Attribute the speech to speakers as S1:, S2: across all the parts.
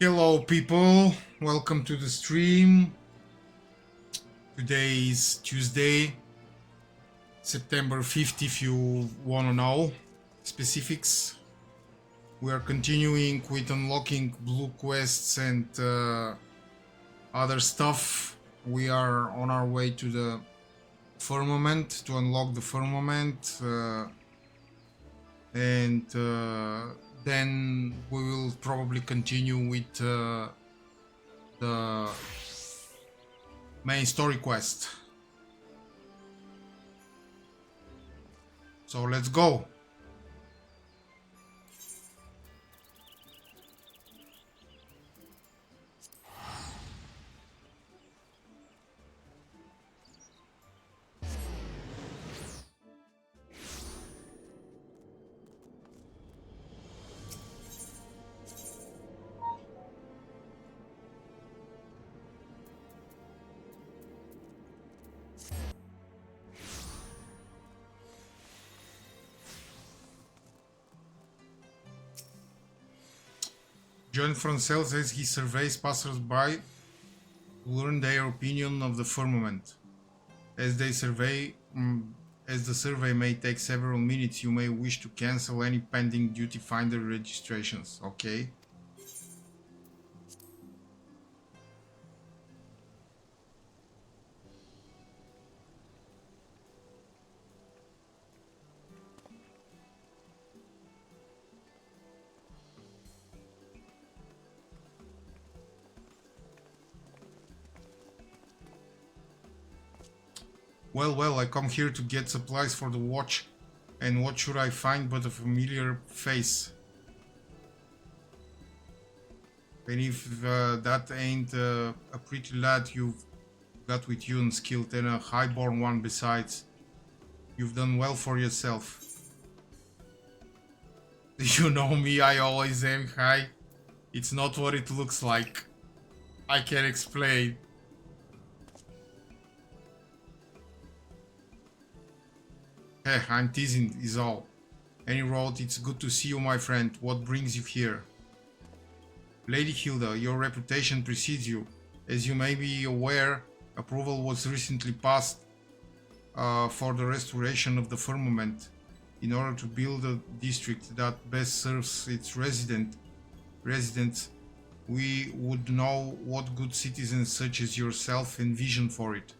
S1: Hello people, welcome to the stream. Today is Tuesday, September 5th if you want to know specifics. We are continuing with unlocking blue quests and other stuff. We are on our way to the firmament to unlock the firmament and then we will probably continue with the main story quest. So let's go. John Francel says he surveys passers-by to learn their opinion of the firmament. As they survey, as the survey may take several minutes, you may wish to cancel any pending duty finder registrations. Okay. Well, I come here to get supplies for the watch, and what should I find but a familiar face? And if that ain't a pretty lad you've got with you and skilled, and a highborn one besides, you've done well for yourself. You know me, I always am high. It's not what it looks like. I can explain. I'm teasing is all. And he wrote, "It's good to see you, my friend. What brings you here?" Lady Hilda, your reputation precedes you. As you may be aware, approval was recently passed for the restoration of the firmament in order to build a district that best serves its residents. We would know what good citizens such as yourself envision for it.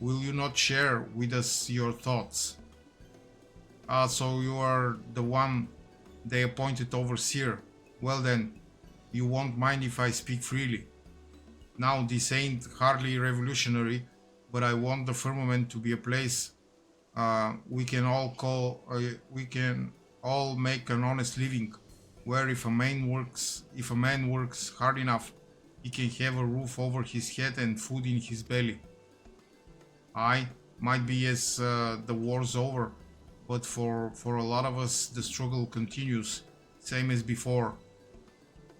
S1: Will you not share with us your thoughts? So you are the one they appointed overseer. Well then, you won't mind if I speak freely. Now this ain't hardly revolutionary, but I want the firmament to be a place we can all make an honest living, where if a man works hard enough, he can have a roof over his head and food in his belly. I might be as the war's over, but for a lot of us the struggle continues, same as before.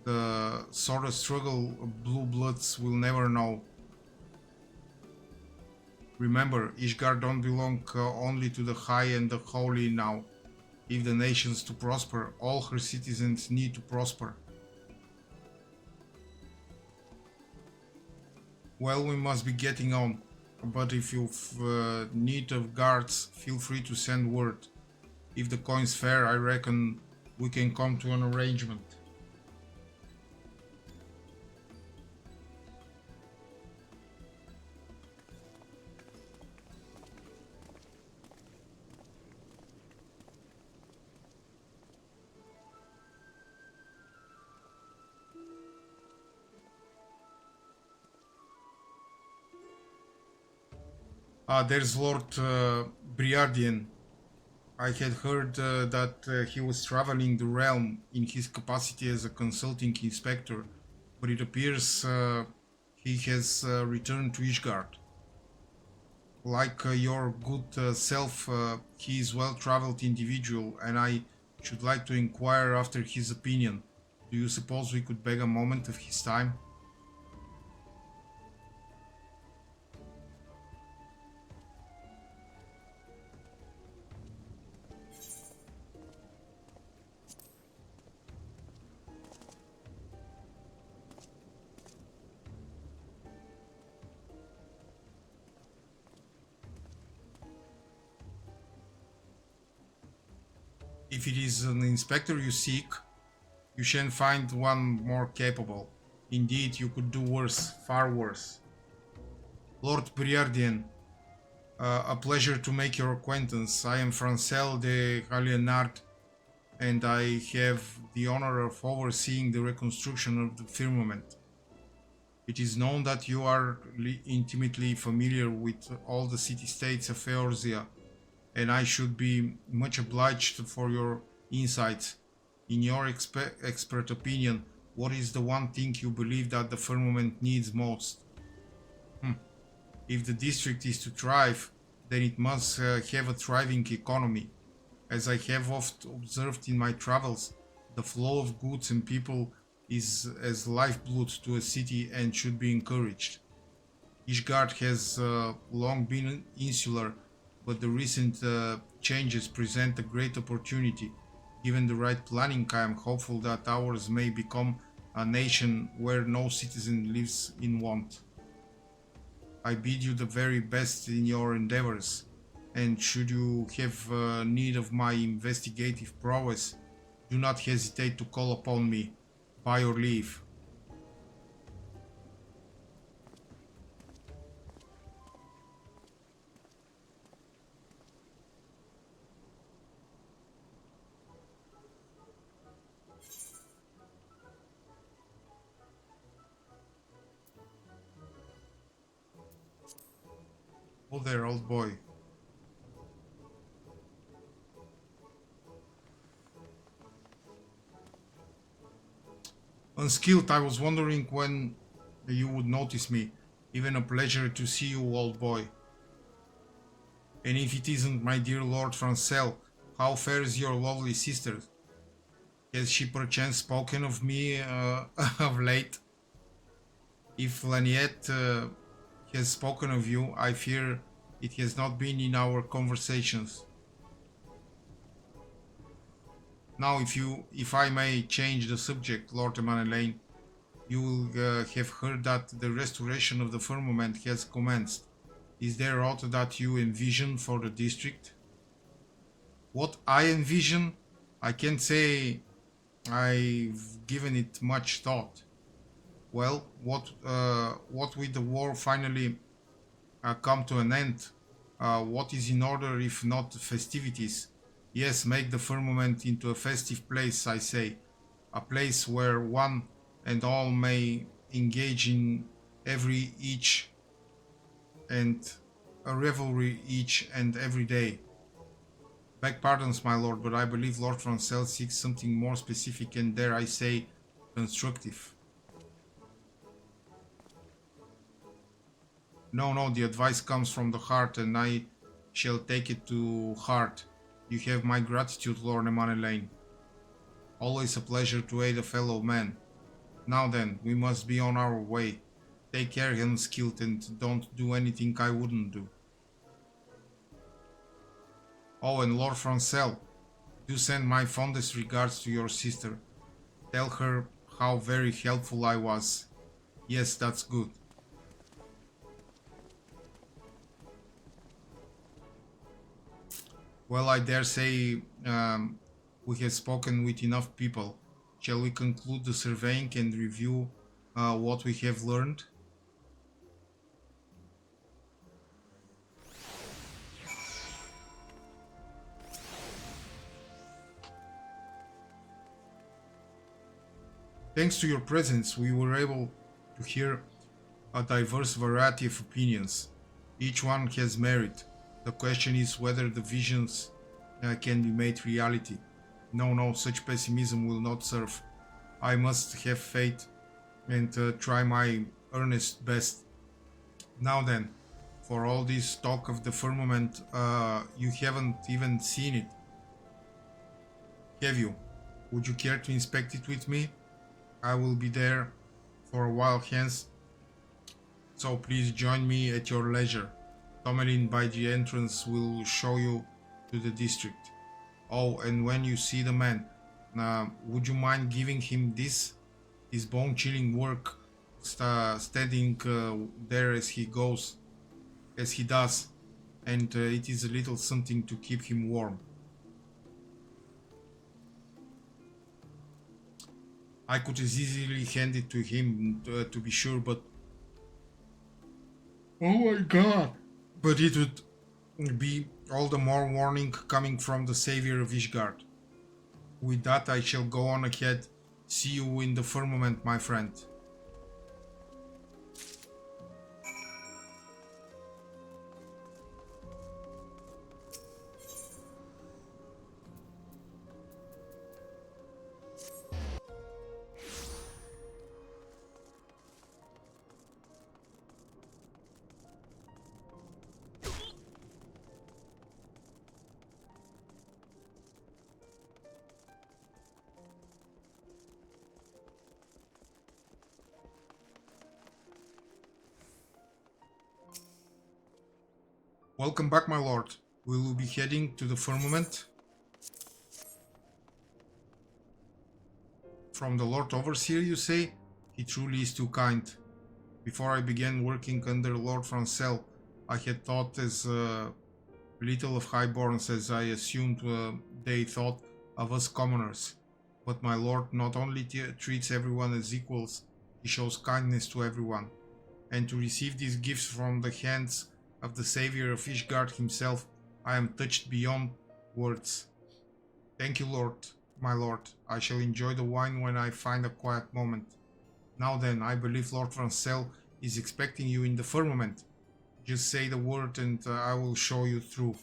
S1: The sort of struggle blue bloods will never know. Remember, Ishgard don't belong only to the high and the holy now. If the nation's to prosper, all her citizens need to prosper. Well, we must be getting on, but if you've need of guards, feel free to send word. If the coin's fair, I reckon we can come to an arrangement. There's Lord Briardian. I had heard that he was traveling the realm in his capacity as a consulting inspector, but it appears he has returned to Ishgard. Like your good self, he is well-traveled individual, and I should like to inquire after his opinion. Do you suppose we could beg a moment of his time? If it is an inspector you seek, you shan't find one more capable. Indeed, you could do worse, far worse. Lord Briardian, a pleasure to make your acquaintance. I am Francel de Alienard, and I have the honor of overseeing the reconstruction of the firmament. It is known that you are intimately familiar with all the city-states of Eorzea, and I should be much obliged for your insights. In your expert opinion, what is the one thing you believe that the firmament needs most? If the district is to thrive, then it must have a thriving economy. As I have oft observed in my travels, the flow of goods and people is as lifeblood to a city and should be encouraged. Ishgard has long been insular, but the recent changes present a great opportunity. Given the right planning, I am hopeful that ours may become a nation where no citizen lives in want. I bid you the very best in your endeavors, and should you have need of my investigative prowess, do not hesitate to call upon me. By your leave. Oh there, old boy. Unskilled, I was wondering when you would notice me. Even a pleasure to see you, old boy. And if it isn't my dear Lord Francel, how fares your lovely sister? Has she perchance spoken of me of late? If Laniette has spoken of you, I fear it has not been in our conversations. Now, if I may change the subject, Lord Emanuelaine, you will have heard that the restoration of the firmament has commenced. Is there aught that you envision for the district? What I envision? I can't say I've given it much thought. Well, what with the war finally come to an end, what is in order if not festivities? Yes, make the firmament into a festive place, I say. A place where one and all may engage in each and a revelry each and every day. Beg pardons, my lord, but I believe Lord Francel seeks something more specific and, dare I say, constructive. No, the advice comes from the heart, and I shall take it to heart. You have my gratitude, Lord Emanuelaine. Always a pleasure to aid a fellow man. Now then, we must be on our way. Take care, Unskilled, and don't do anything I wouldn't do. Oh, and Lord Francel, do send my fondest regards to your sister. Tell her how very helpful I was. Yes, that's good. Well, I dare say we have spoken with enough people. Shall we conclude the surveying and review what we have learned? Thanks to your presence, we were able to hear a diverse variety of opinions. Each one has merit. The question is whether the visions can be made reality. No, such pessimism will not serve. I must have faith and try my earnest best. Now then, for all this talk of the firmament, you haven't even seen it, have you? Would you care to inspect it with me? I will be there for a while hence, so please join me at your leisure. Tomelin by the entrance will show you to the district. Oh, and when you see the man, would you mind giving him this? His bone-chilling work, standing there as he does, and it is a little something to keep him warm. I could as easily hand it to him to be sure, but oh my god! But it would be all the more warning coming from the savior of Ishgard. With that, I shall go on ahead. See you in the firmament, my friend. Welcome back, my lord. We will be heading to the firmament. From the Lord Overseer, you say? He truly is too kind. Before I began working under Lord Francel, I had thought as little of highborns as I assumed they thought of us commoners. But my lord not only treats everyone as equals, he shows kindness to everyone. And to receive these gifts from the hands of the savior of Ishgard himself, I am touched beyond words. Thank you, Lord, my lord. I shall enjoy the wine when I find a quiet moment. Now then, I believe Lord Francel is expecting you in the firmament. Just say the word and I will show you through.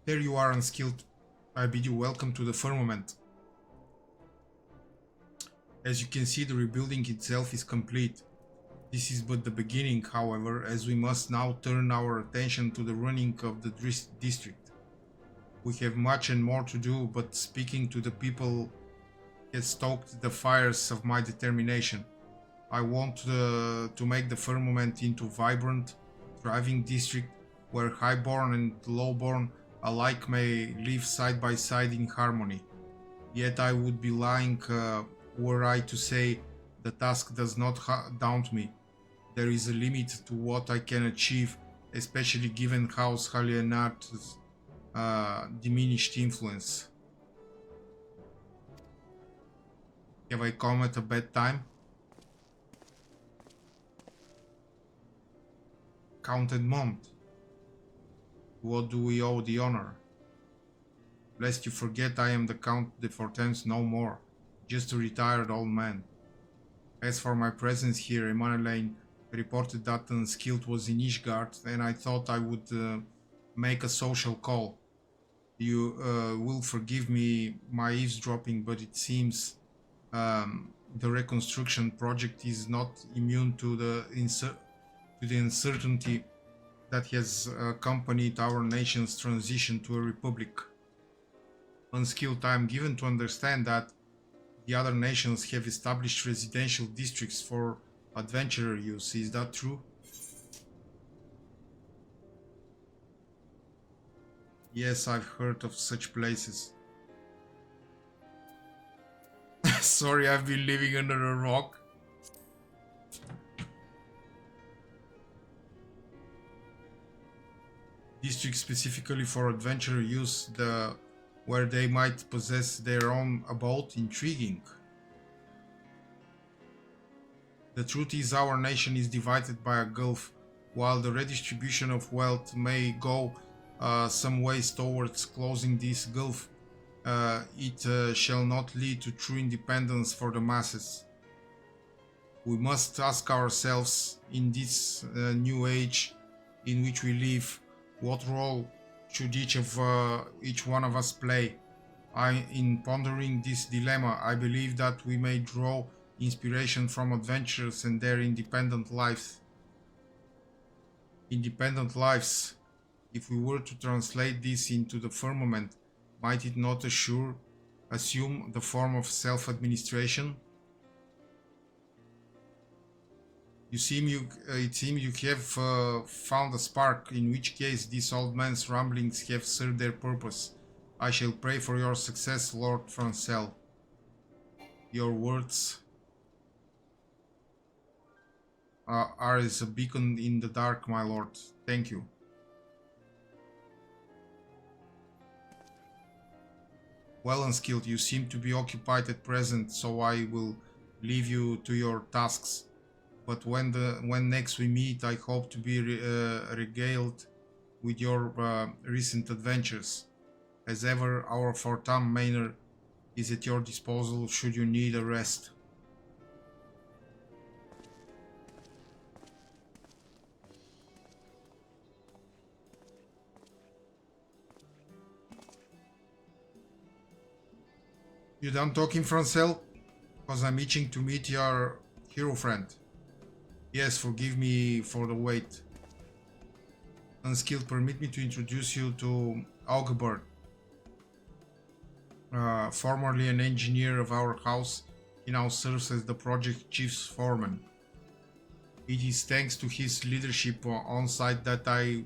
S1: There you are, unskilled. I bid you welcome to the firmament. As you can see, the rebuilding itself is complete. This is but the beginning, however, as we must now turn our attention to the running of the district. We have much and more to do, but speaking to the people has stoked the fires of my determination. I want to make the firmament into a vibrant, thriving district where highborn and lowborn alike may live side by side in harmony. Yet I would be lying were I to say the task does not daunt me. There is a limit to what I can achieve, especially given House Halienart's diminished influence. Have I come at a bad time? Count Edmond. What do we owe the honor? Lest you forget, I am the Count de Fortens no more, just a retired old man. As for my presence here, Emanuelaine reported that the unskilled was in Ishgard, and I thought I would make a social call. You will forgive me my eavesdropping, but it seems the reconstruction project is not immune to the uncertainty that has accompanied our nation's transition to a republic. Unskilled, I am given to understand that the other nations have established residential districts for adventurer use. Is that true? Yes, I've heard of such places. Sorry, I've been living under a rock. Districts specifically for adventurer use, where they might possess their own abode. Intriguing. The truth is, our nation is divided by a gulf. While the redistribution of wealth may go some ways towards closing this gulf, it shall not lead to true independence for the masses. We must ask ourselves in this new age in which we live, what role should each one of us play? In pondering this dilemma, I believe that we may draw inspiration from adventurers and their independent lives. Independent lives. If we were to translate this into the firmament, might it not assume the form of self-administration? It seems you have found a spark, in which case this old man's ramblings have served their purpose. I shall pray for your success, Lord Francel. Your words are as a beacon in the dark, my lord. Thank you. Well, Unskilled, you seem to be occupied at present, so I will leave you to your tasks. But when next we meet, I hope to be regaled with your recent adventures. As ever, our Fortam Manor is at your disposal should you need a rest. You done talking, Francel? Because I'm itching to meet your hero friend. Yes, forgive me for the wait. Unskilled, permit me to introduce you to Augebert, formerly an engineer of our house. He now serves as the project chief's foreman. It is thanks to his leadership on site that I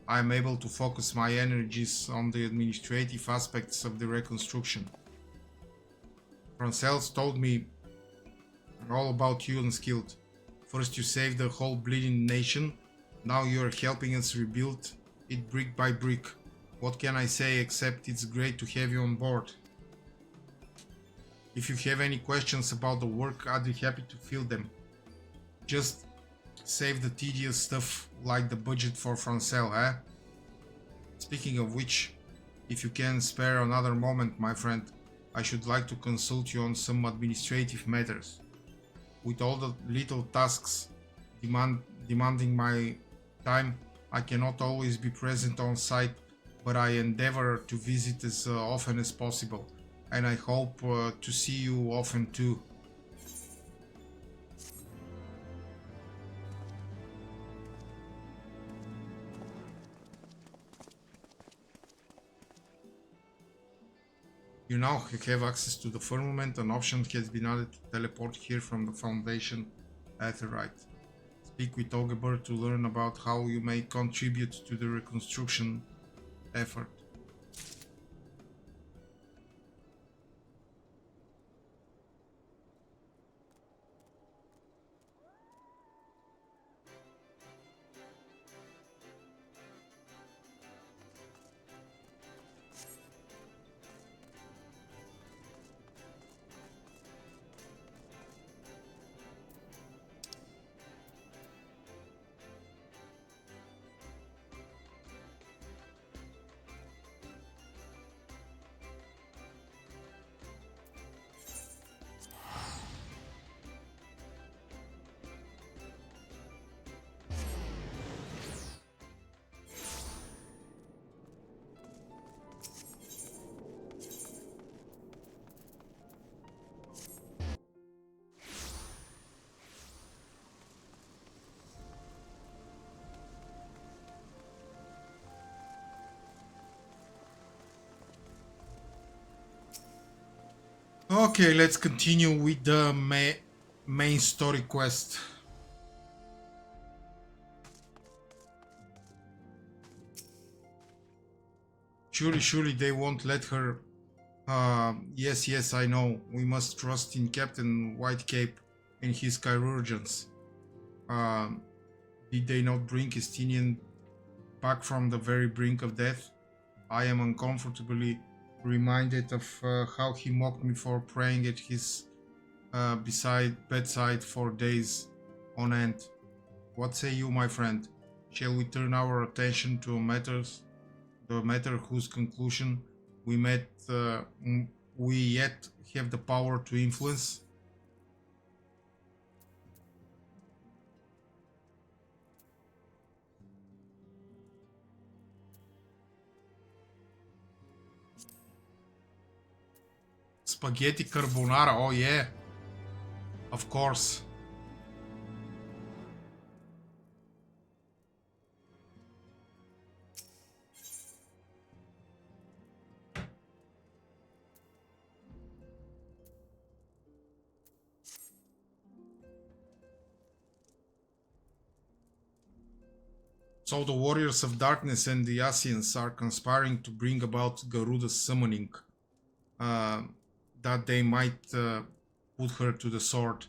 S1: am able to focus my energies on the administrative aspects of the reconstruction. Francels told me all about you, Unskilled. First you saved the whole bleeding nation, now you are helping us rebuild it brick by brick. What can I say except it's great to have you on board. If you have any questions about the work, I'd be happy to field them. Just save the tedious stuff like the budget for Francel, eh? Speaking of which, if you can spare another moment, my friend, I should like to consult you on some administrative matters. With all the little tasks demanding my time, I cannot always be present on site, but I endeavor to visit as often as possible, and I hope to see you often too. You now have access to the firmament. An option has been added to teleport here from the Foundation Aetherite. Speak with Augebert to learn about how you may contribute to the reconstruction effort. Okay, let's continue with the main story quest. Surely they won't let her. Yes, I know. We must trust in Captain Whitecape and his chirurgeons. Did they not bring Estinian back from the very brink of death? I am uncomfortably reminded of how he mocked me for praying at his bedside for days on end. What say you, my friend? Shall we turn our attention to the matter whose conclusion we met. We yet have the power to influence. Spaghetti carbonara. Oh yeah, of course. So the warriors of darkness and the Asians are conspiring to bring about Garuda's summoning, that they might put her to the sword.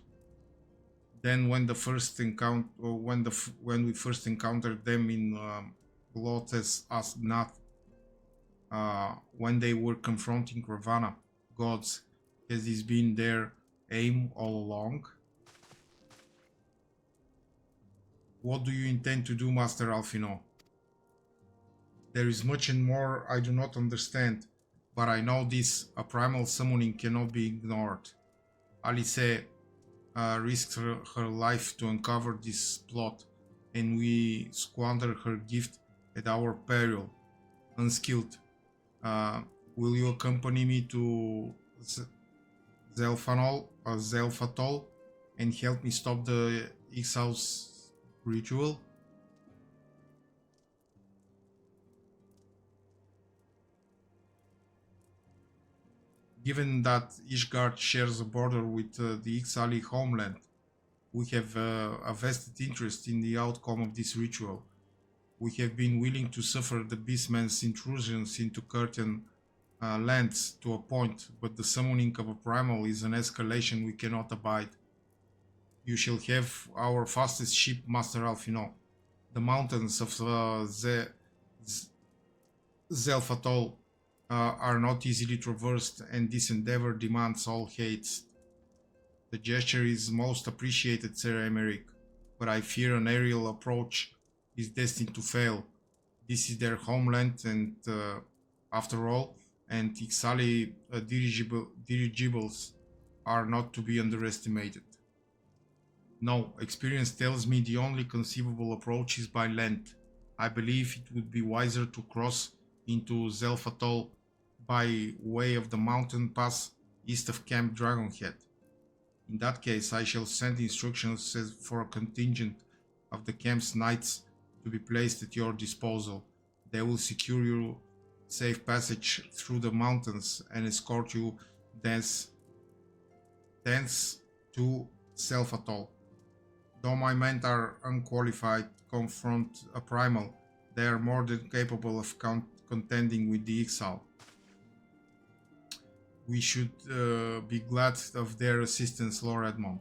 S1: Then, when the first encounter, when we first encountered them in Lotus Asnath, when they were confronting Ravana gods, has this been their aim all along? What do you intend to do, Master Alfino? There is much and more I do not understand, but I know this: a primal summoning cannot be ignored. Alice risked her life to uncover this plot, and we squander her gift at our peril, unskilled. Will you accompany me to Zelfatol and help me stop the Ixal's ritual? Given that Ishgard shares a border with the Ixali homeland, we have a vested interest in the outcome of this ritual. We have been willing to suffer the beastman's intrusions into Curtain lands to a point, but the summoning of a primal is an escalation we cannot abide. You shall have our fastest ship, Master Alfino. The mountains of Zelfatol are not easily traversed, and this endeavor demands all haste. The gesture is most appreciated, Sir Emerick, but I fear an aerial approach is destined to fail. This is their homeland, and after all, and Ixali dirigibles are not to be underestimated. No, experience tells me the only conceivable approach is by land. I believe it would be wiser to cross into Zelfatol by way of the mountain pass east of Camp Dragonhead. In that case, I shall send instructions for a contingent of the camp's knights to be placed at your disposal. They will secure you safe passage through the mountains and escort you thence to Selfatol. Though my men are unqualified to confront a primal, they are more than capable of contending with the Ixal. We should be glad of their assistance, Lord Edmond.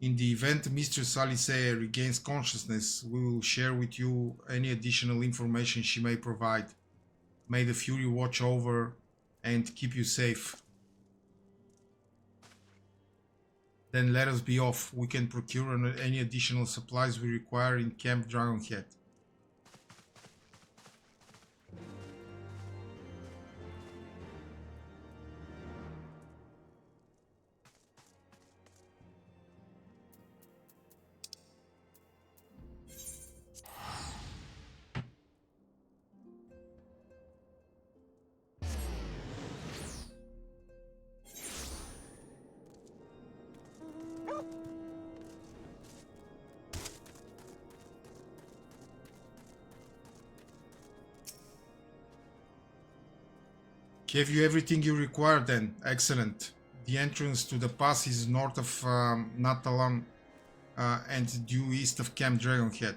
S1: In the event Mistress Alice regains consciousness, we will share with you any additional information she may provide. May the Fury watch over and keep you safe. Then let us be off. We can procure any additional supplies we require in Camp Dragonhead. Have you everything you require then? Excellent. The entrance to the pass is north of Natalan and due east of Camp Dragonhead.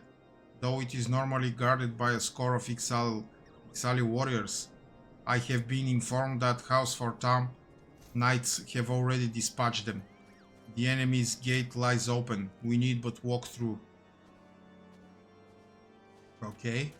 S1: Though it is normally guarded by a score of Ixali warriors, I have been informed that Havensward town knights have already dispatched them. The enemy's gate lies open. We need but walk through. Okay.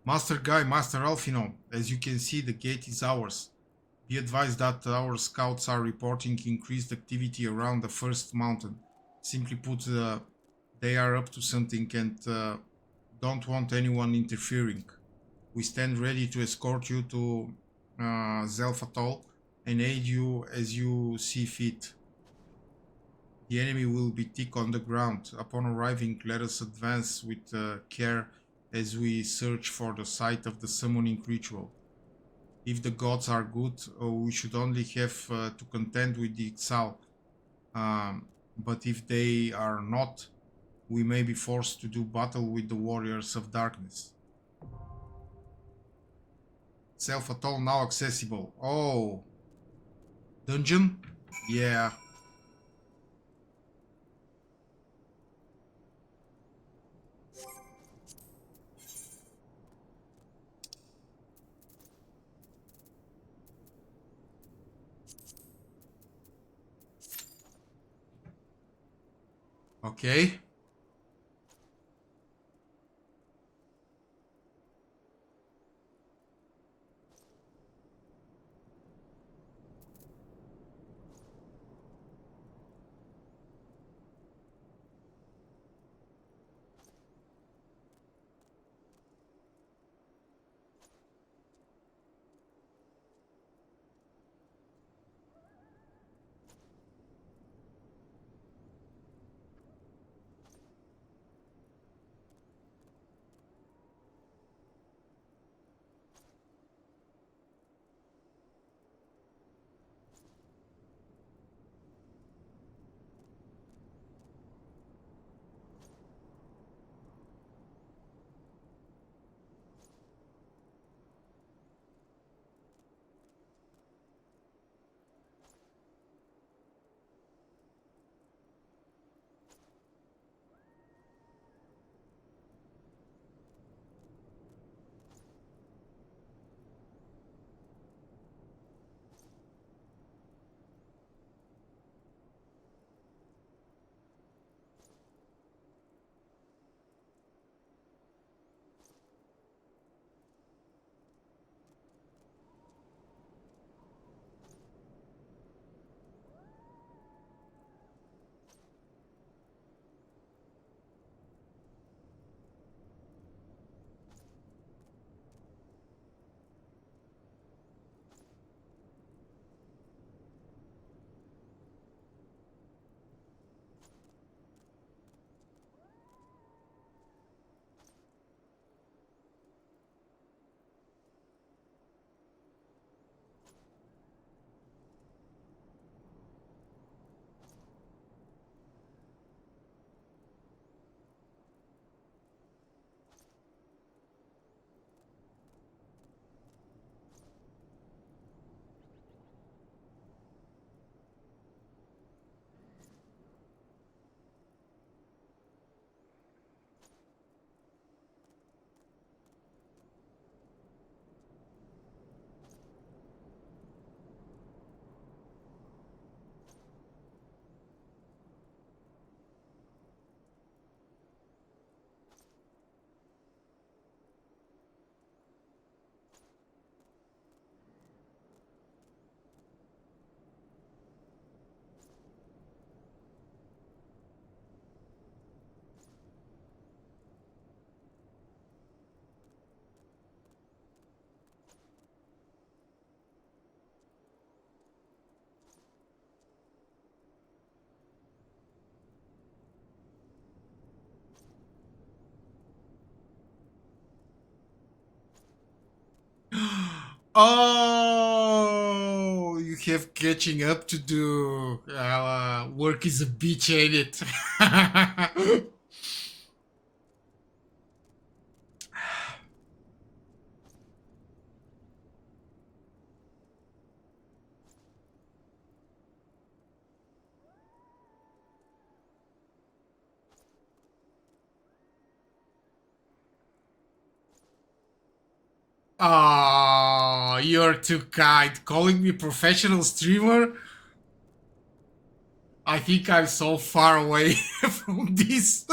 S1: Master Guy, Master Alfino, as you can see, the gate is ours. Be advised that our scouts are reporting increased activity around the first mountain. Simply put, they are up to something and don't want anyone interfering. We stand ready to escort you to Zelfatol and aid you as you see fit. The enemy will be thick on the ground. Upon arriving, let us advance with care as we search for the site of the summoning ritual. If the gods are good, we should only have to contend with the Ixal. But if they are not, we may be forced to do battle with the warriors of darkness. Self-Atoll now accessible. Oh. Dungeon? Yeah. Okay. Oh, you have catching up to do. Work is a bitch, ain't it? Oh, you're too kind. Calling me professional streamer? I think I'm so far away from this.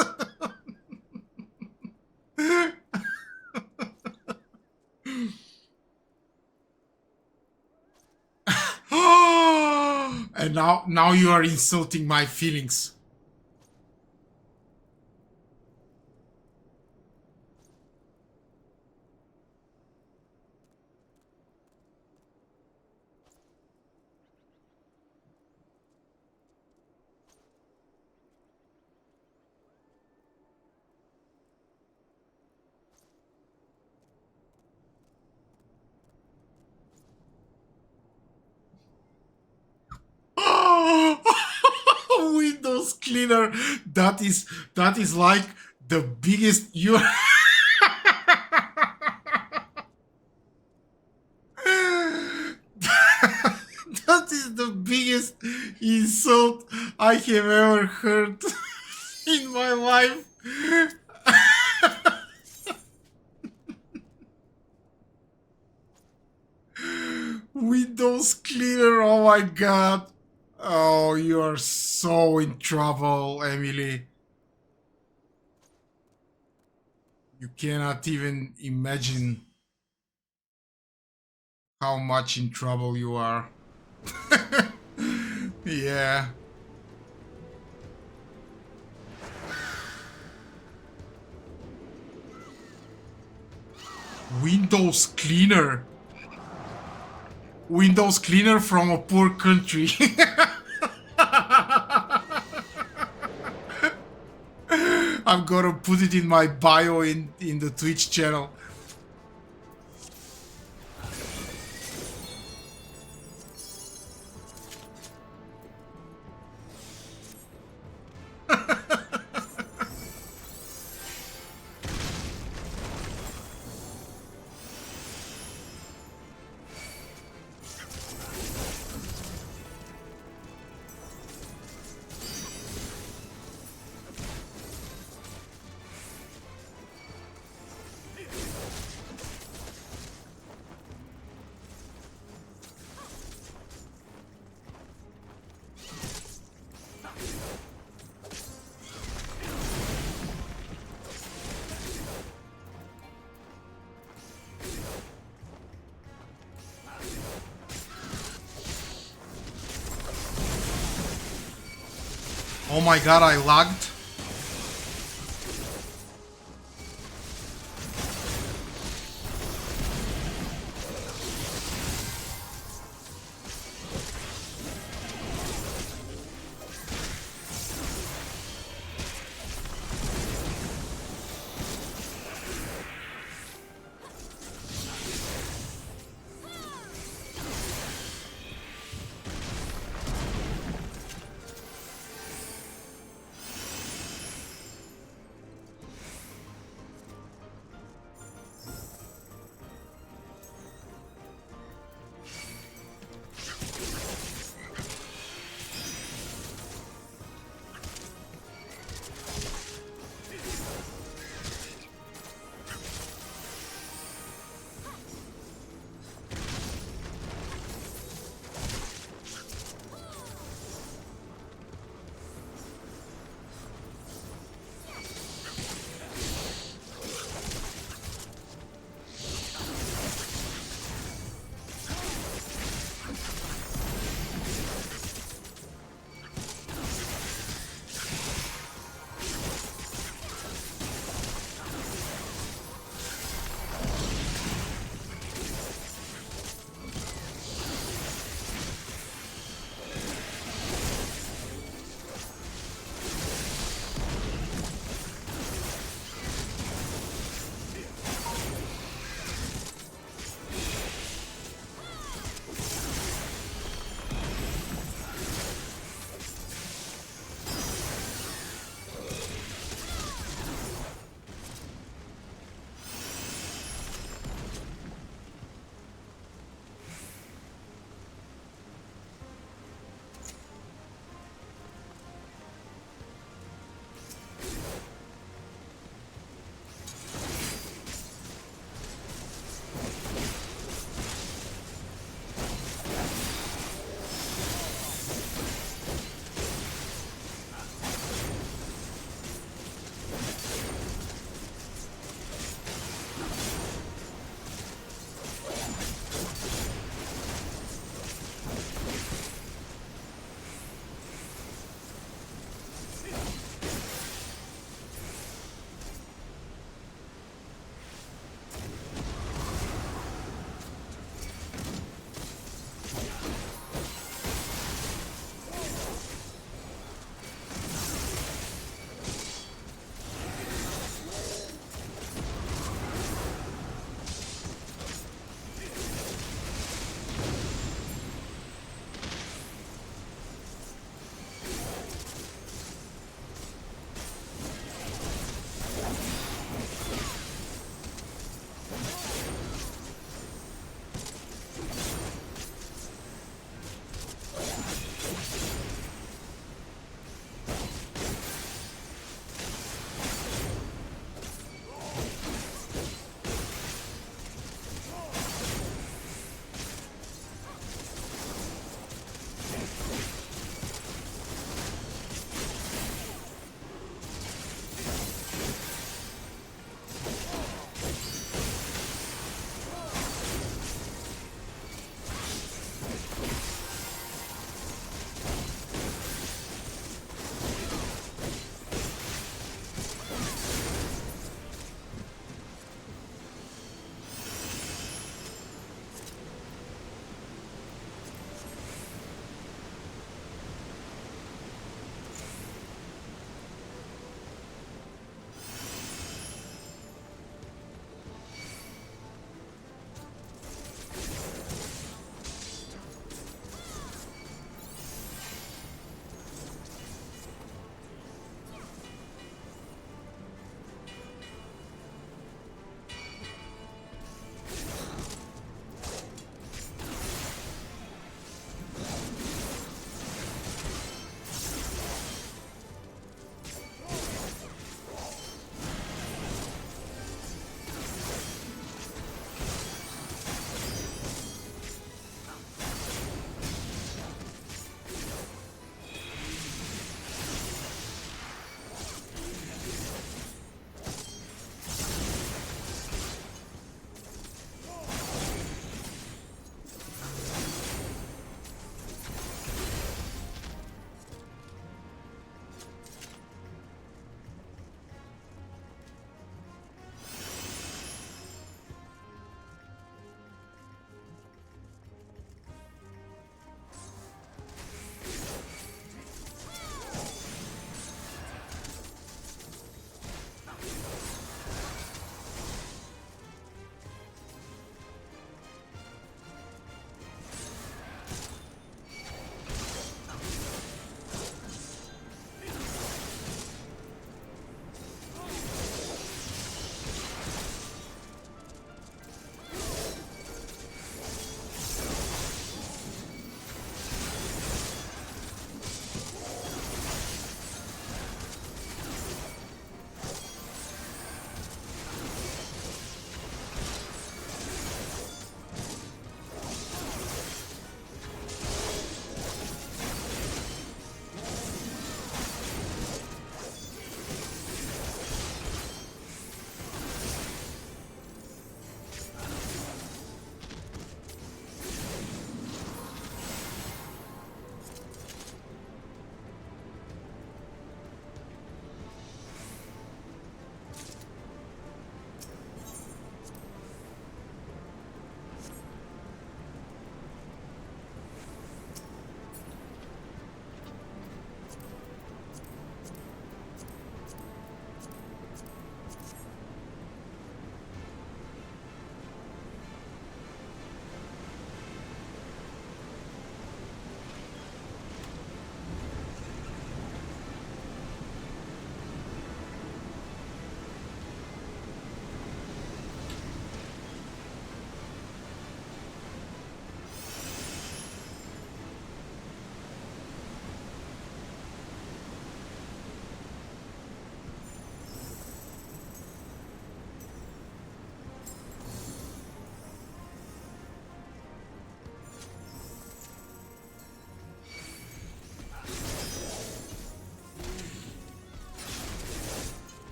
S1: And now you are insulting my feelings. Windows cleaner. That is like the biggest you. That is the biggest insult I have ever heard in my life. Windows cleaner. Oh my god. Oh, you are so in trouble, Emily. You cannot even imagine how much in trouble you are. Yeah. Windows cleaner. Windows cleaner from a poor country. I'm gonna put it in my bio in the Twitch channel. Oh my god, I lagged.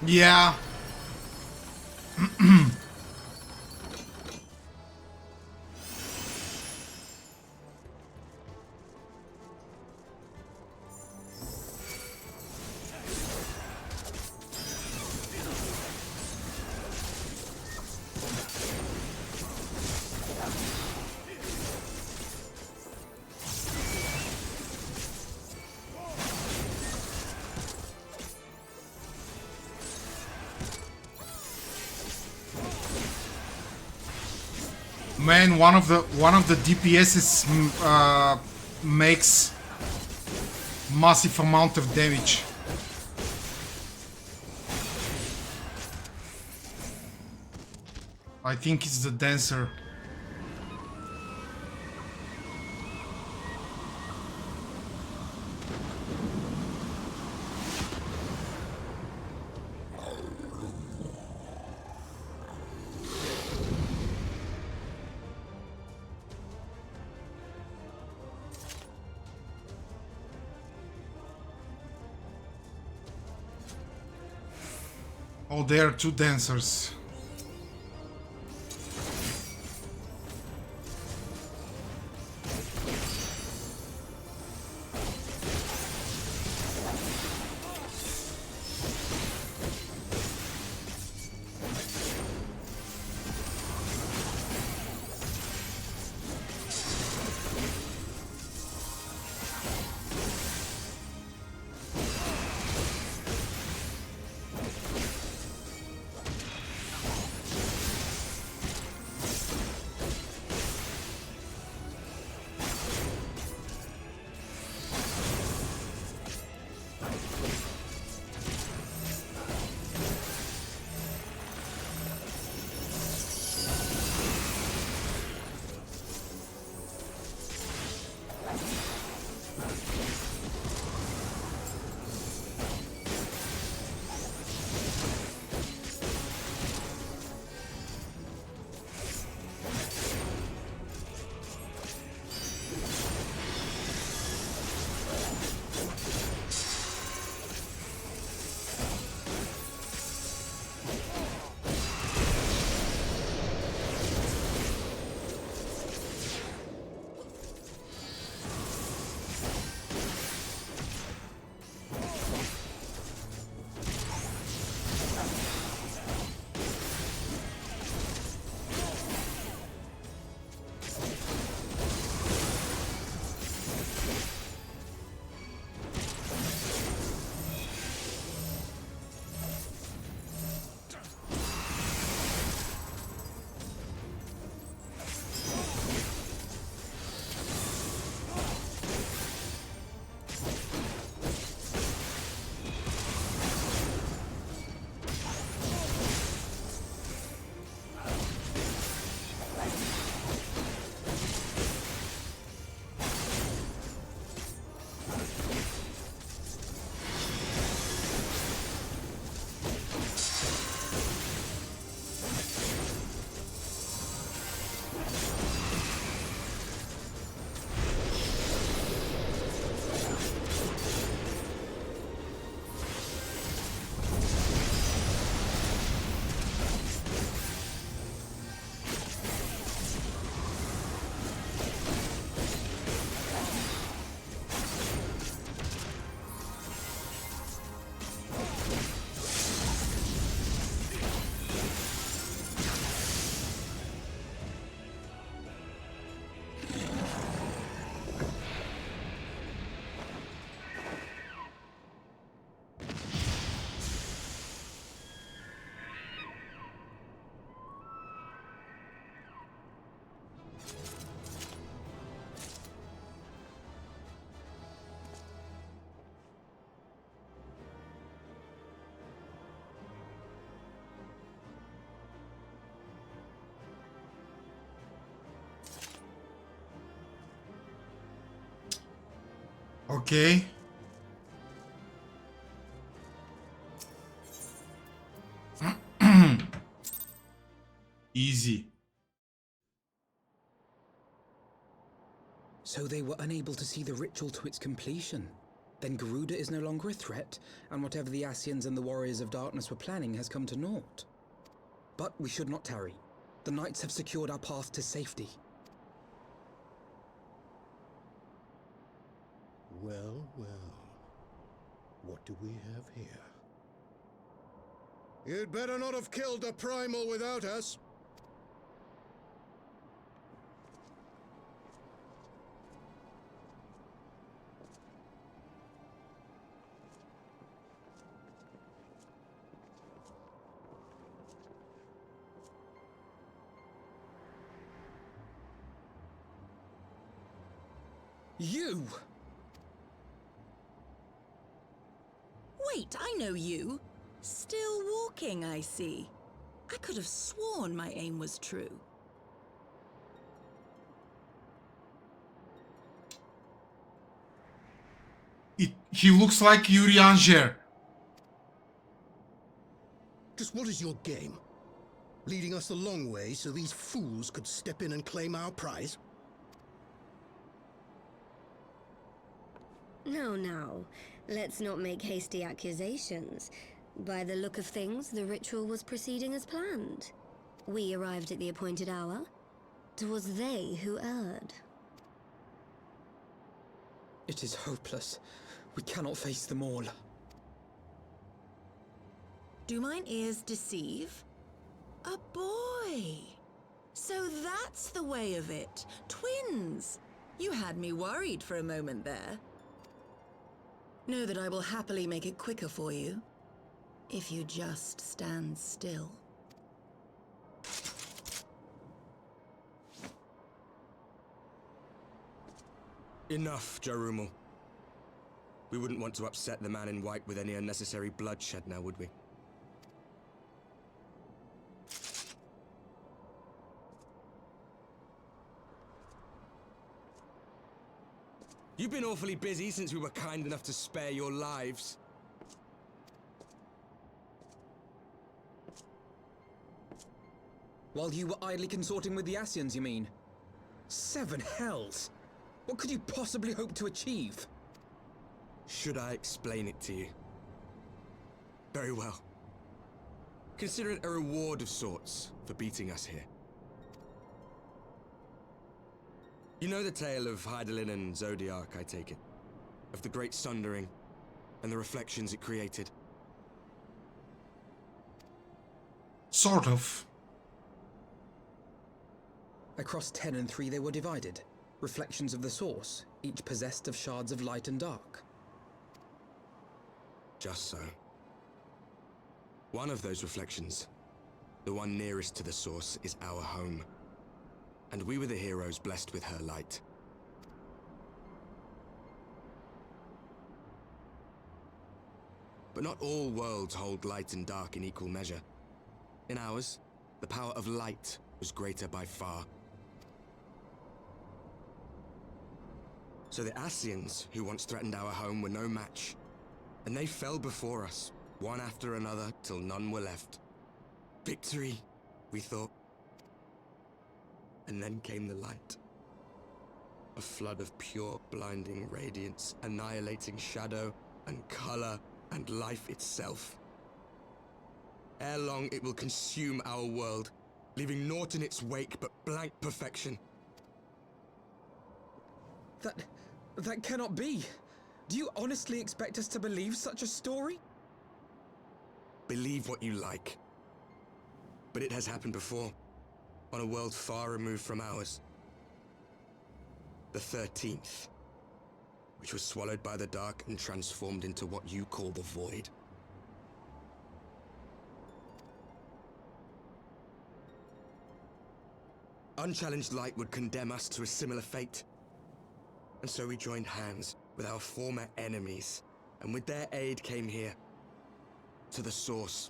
S1: Yeah. Man, one of the DPSs makes massive amount of damage. I think it's the dancer. Oh, there are two dancers. Okay. Easy.
S2: So they were unable to see the ritual to its completion. Then Garuda is no longer a threat, and whatever the Ascians and the Warriors of Darkness were planning has come to naught. But we should not tarry. The Knights have secured our path to safety.
S3: Well, well. What do we have here? You'd better not have killed the Primal without us.
S2: You!
S4: Wait, I know you. Still walking, I see. I could have sworn my aim was true.
S1: He looks like Yuri Anger.
S3: Just what is your game? Leading us the long way so these fools could step in and claim our prize?
S5: No. Let's not make hasty accusations. By the look of things, the ritual was proceeding as planned. We arrived at the appointed hour. 'Twas they who erred.
S2: It is hopeless. We cannot face them all.
S4: Do mine ears deceive? A boy! So that's the way of it. Twins! You had me worried for a moment there. Know that I will happily make it quicker for you, if you just stand still.
S6: Enough, Jarumal. We wouldn't want to upset the man in white with any unnecessary bloodshed now, would we? You've been awfully busy since we were kind enough to spare your lives.
S2: While you were idly consorting with the Ascians, you mean? 7 hells! What could you possibly hope to achieve?
S6: Should I explain it to you? Very well. Consider it a reward of sorts for beating us here. You know the tale of Hydaelyn and Zodiac, I take it? Of the Great Sundering and the reflections it created?
S1: Sort of.
S2: Across 10 and 3 they were divided. Reflections of the source, each possessed of shards of light and dark.
S6: Just so. One of those reflections, the one nearest to the source, is our home. And we were the heroes blessed with her light. But not all worlds hold light and dark in equal measure. In ours, the power of light was greater by far. So the Ascians, who once threatened our home, were no match. And they fell before us, one after another, till none were left. Victory, we thought. And then came the light. A flood of pure, blinding radiance, annihilating shadow and color and life itself. Ere long, it will consume our world, leaving naught in its wake but blank perfection.
S2: That cannot be. Do you honestly expect us to believe such a story?
S6: Believe what you like. But it has happened before. On a world far removed from ours. The 13th, which was swallowed by the dark and transformed into what you call the Void. Unchallenged light would condemn us to a similar fate. And so we joined hands with our former enemies, and with their aid came here, to the source.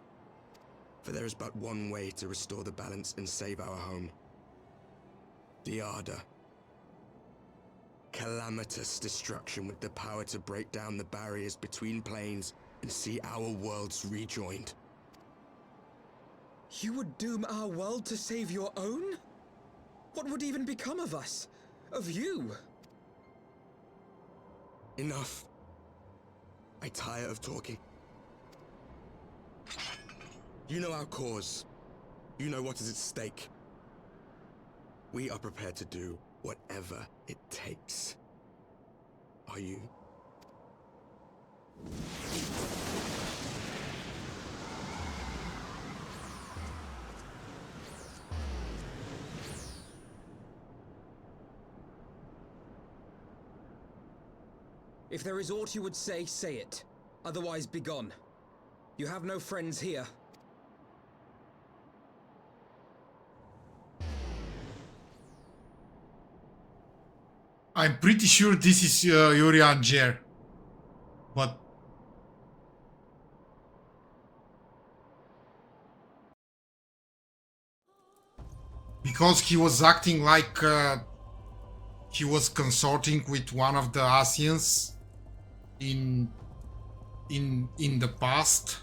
S6: For there is but one way to restore the balance and save our home. The Ardor. Calamitous destruction with the power to break down the barriers between planes and see our worlds rejoined.
S2: You would doom our world to save your own? What would even become of us? Of you?
S6: Enough. I tire of talking. You know our cause. You know what is at stake. We are prepared to do whatever it takes. Are you?
S2: If there is aught you would say, say it. Otherwise, begone. You have no friends here.
S1: I'm pretty sure this is Yuri Anger. But... because he was acting like he was consorting with one of the Asians in the past.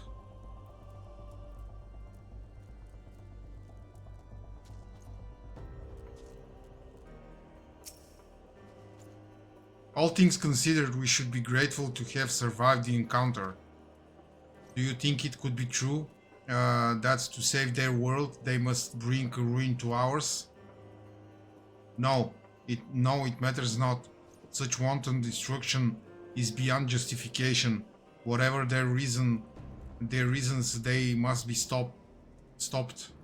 S1: All things considered, we should be grateful to have survived the encounter. Do you think it could be true? That's to save their world, they must bring a ruin to ours? No, it matters not. Such wanton destruction is beyond justification. Whatever their reasons, they must be stopped.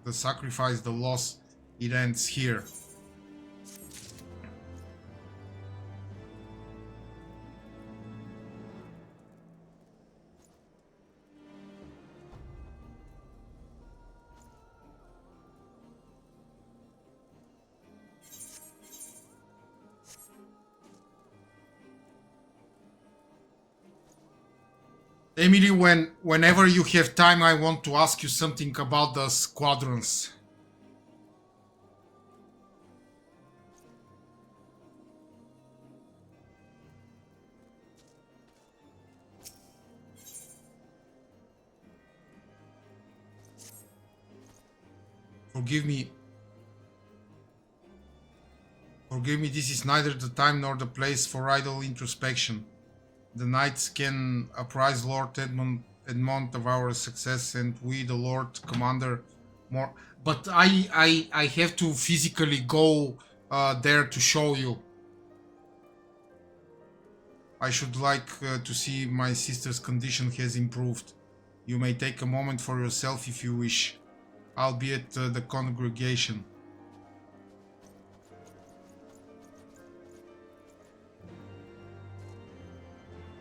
S1: The sacrifice, the loss, it ends here. Emily, whenever you have time, I want to ask you something about the squadrons. Forgive me, this is neither the time nor the place for idle introspection. The knights can apprise Lord Edmond of our success, and we, the Lord Commander, more. But I have to physically go there to show you. I should like to see my sister's condition has improved. You may take a moment for yourself if you wish. I'll be at the congregation.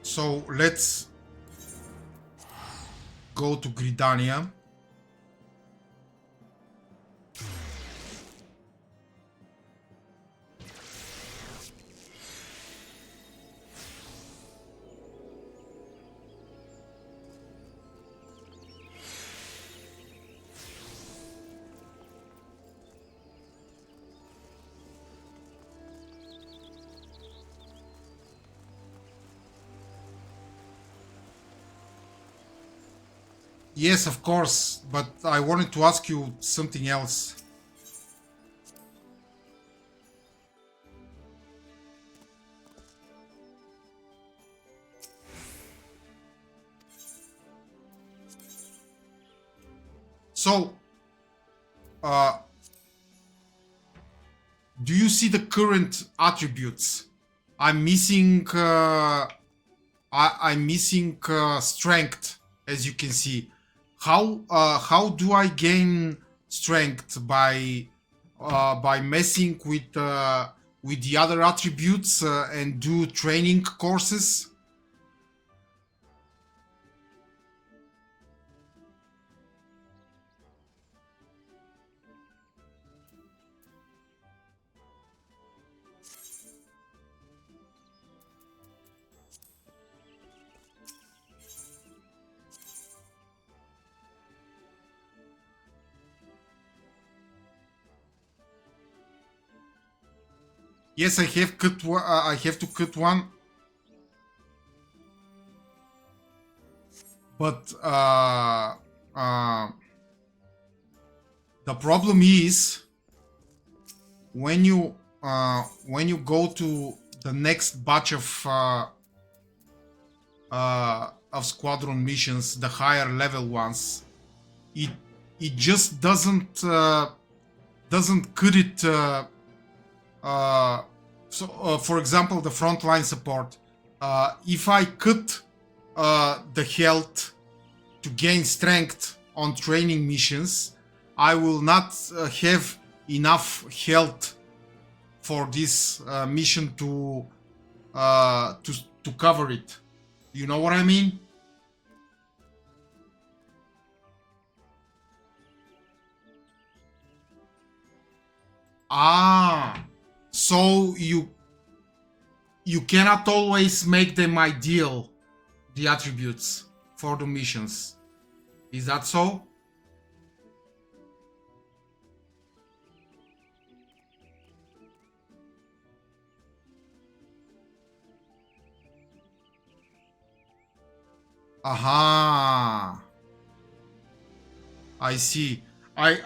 S1: So let's go to Gridania. Yes, of course, but I wanted to ask you something else. So, do you see the current attributes? I'm missing I'm missing strength, as you can see. How do I gain strength? By messing with the other attributes and do training courses? Yes, I have cut. I have to cut one, but the problem is when you go to the next batch of of squadron missions, the higher level ones, it just doesn't cut it. For example, the frontline support. If I cut the health to gain strength on training missions, I will not have enough health for this mission to cover it. You know what I mean? So you cannot always make them ideal, the attributes for the missions. Is that so? Aha. I see. I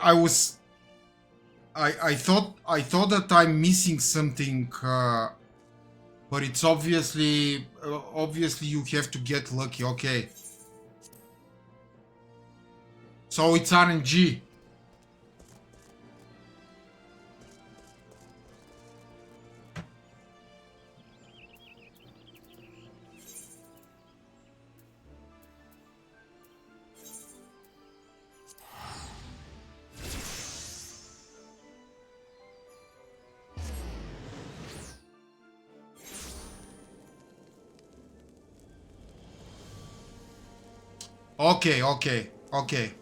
S1: thought that I'm missing something, but it's obviously you have to get lucky. Okay. So it's RNG. Okay.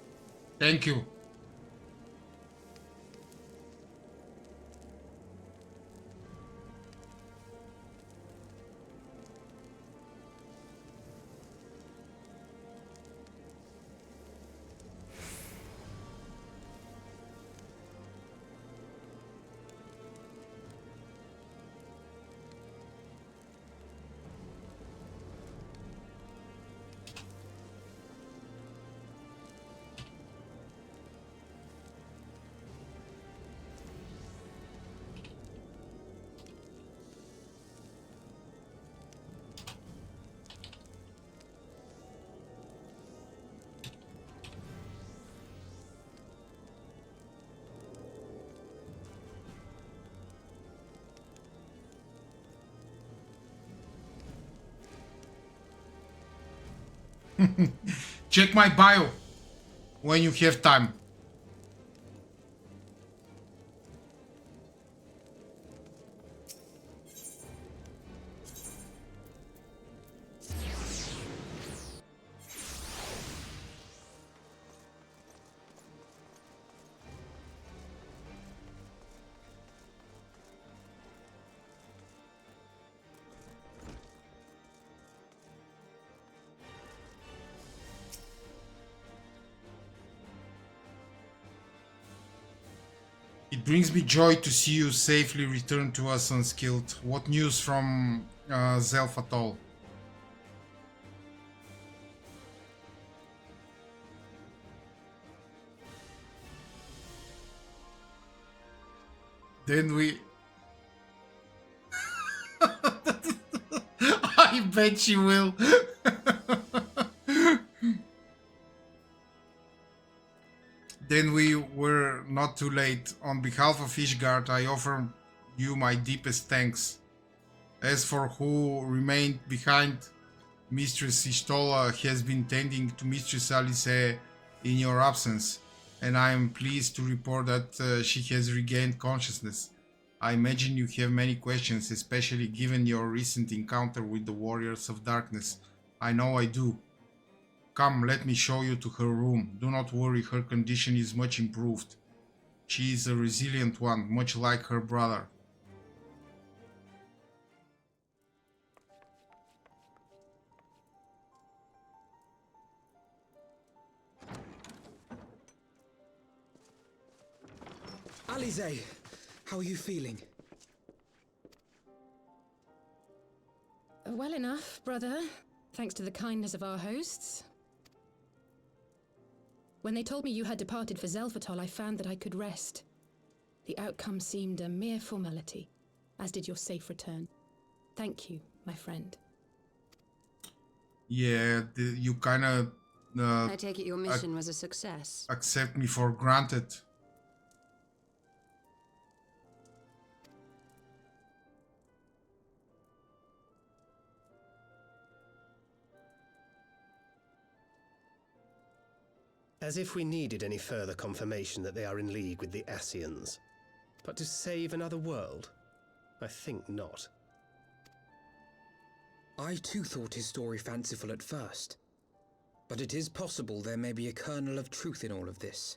S1: Thank you. Check my bio when you have time. It brings me joy to see you safely return to us unskilled. What news from Zelf at all? Then we... I bet she will. Then we were not too late. On behalf of Ishgard, I offer you my deepest thanks. As for who remained behind, Mistress Ishtola has been tending to Mistress Alice in your absence, and I am pleased to report that she has regained consciousness. I imagine you have many questions, especially given your recent encounter with the Warriors of Darkness. I know I do. Come, let me show you to her room. Do not worry, her condition is much improved. She is a resilient one, much like her brother.
S2: Alize, how are you feeling?
S7: Well enough, brother. Thanks to the kindness of our hosts. When they told me you had departed for Zelfatol, I found that I could rest. The outcome seemed a mere formality, as did your safe return. Thank you, my friend.
S1: Yeah, you kind of
S8: I take it your mission was a success.
S1: accept me for granted.
S9: As if we needed any further confirmation that they are in league with the Ascians. But to save another world? I think not.
S2: I too thought his story fanciful at first, but it is possible there may be a kernel of truth in all of this.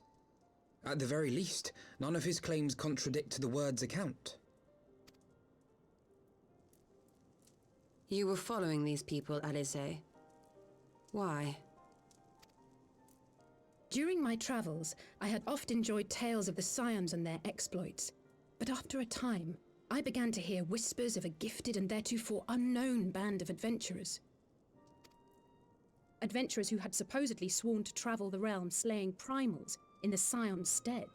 S2: At the very least, none of his claims contradict the word's account.
S8: You were following these people, Alice. Why?
S7: During my travels, I had oft enjoyed tales of the Scions and their exploits. But after a time, I began to hear whispers of a gifted and theretofore unknown band of adventurers. Adventurers who had supposedly sworn to travel the realm slaying primals in the Scion's stead.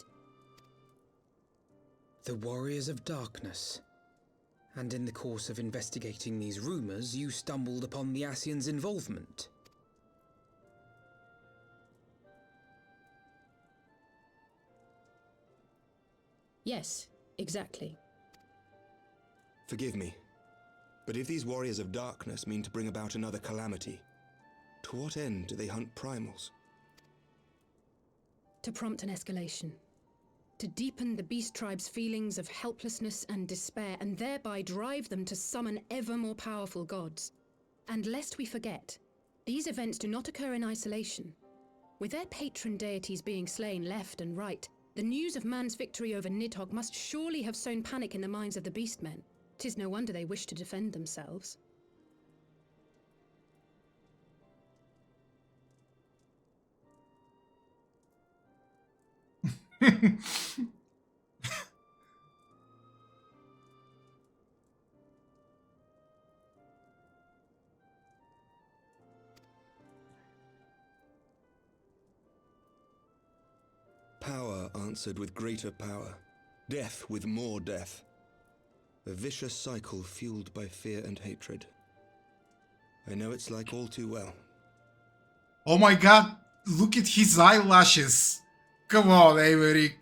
S2: The Warriors of Darkness. And in the course of investigating these rumors, you stumbled upon the Ascians' involvement.
S7: Yes, exactly.
S6: Forgive me, but if these Warriors of Darkness mean to bring about another calamity, to what end do they hunt primals?
S7: To prompt an escalation. To deepen the beast tribe's feelings of helplessness and despair, and thereby drive them to summon ever more powerful gods. And lest we forget, these events do not occur in isolation. With their patron deities being slain left and right, the news of man's victory over Nidhogg must surely have sown panic in the minds of the beastmen. 'Tis no wonder they wish to defend themselves.
S6: Power answered with greater power, death with more death. A vicious cycle fueled by fear and hatred. I know it's like all too well.
S1: Oh my god, look at his eyelashes. Come on, Avery.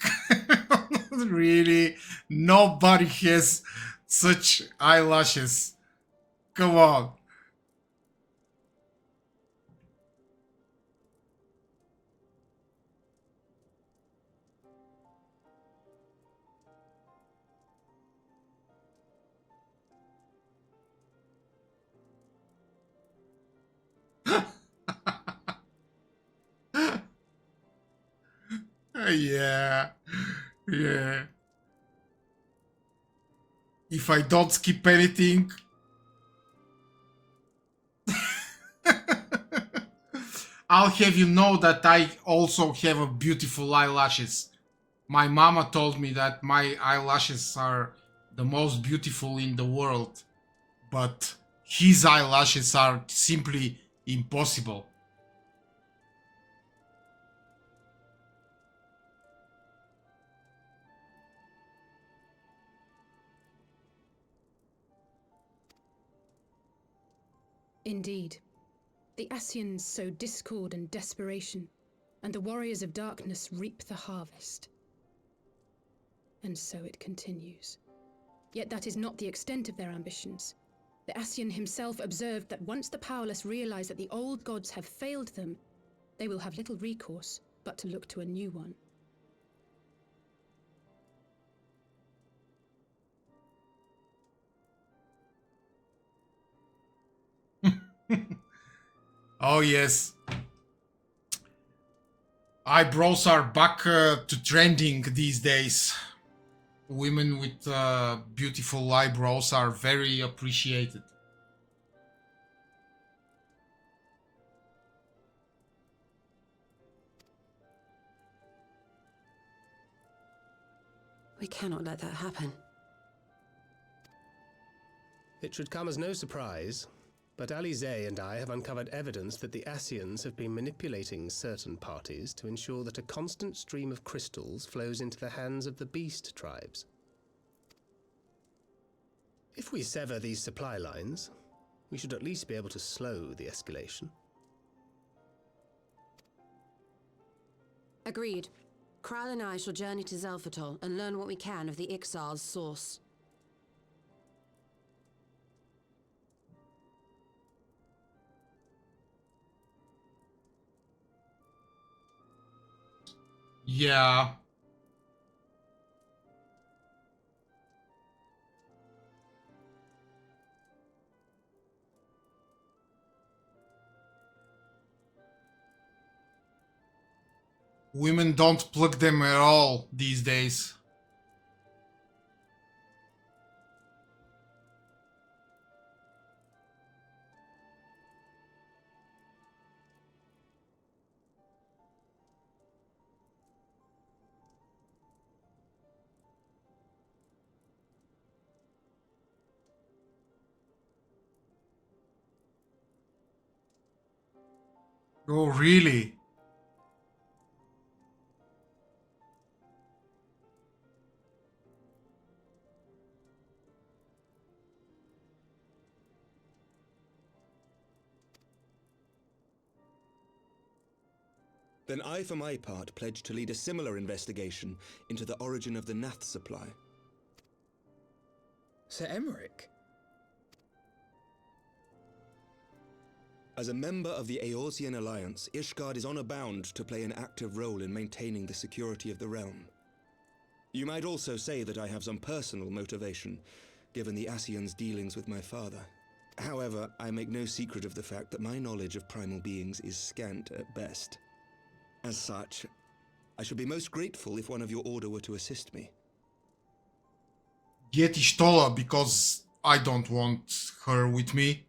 S1: Really? Nobody has such eyelashes. Come on. Yeah. Yeah. If I don't skip anything. I'll have you know that I also have a beautiful eyelashes. My mama told me that my eyelashes are the most beautiful in the world. But his eyelashes are simply impossible.
S7: Indeed. The Ascians sow discord and desperation, and the Warriors of Darkness reap the harvest. And so it continues. Yet that is not the extent of their ambitions. The Ascian himself observed that once the powerless realize that the old gods have failed them, they will have little recourse but to look to a new one.
S1: Oh yes. Eyebrows are back to trending these days. Women with beautiful eyebrows are very appreciated.
S8: We cannot let that happen.
S9: It should come as no surprise, but Alice and I have uncovered evidence that the Ascians have been manipulating certain parties to ensure that a constant stream of crystals flows into the hands of the beast tribes. If we sever these supply lines, we should at least be able to slow the escalation.
S8: Agreed. Kral and I shall journey to Zelphatol and learn what we can of the Ixal's source.
S1: Yeah. Women don't plug them at all these days. Oh, really?
S6: Then I, for my part, pledge to lead a similar investigation into the origin of the Nath supply.
S2: Sir Emmerich?
S6: As a member of the Eorzean Alliance, Ishgard is honor-bound to play an active role in maintaining the security of the realm. You might also say that I have some personal motivation, given the Ascians' dealings with my father. However, I make no secret of the fact that my knowledge of primal beings is scant at best. As such, I should be most grateful if one of your order were to assist me.
S1: Get Ishtola, because I don't want her with me.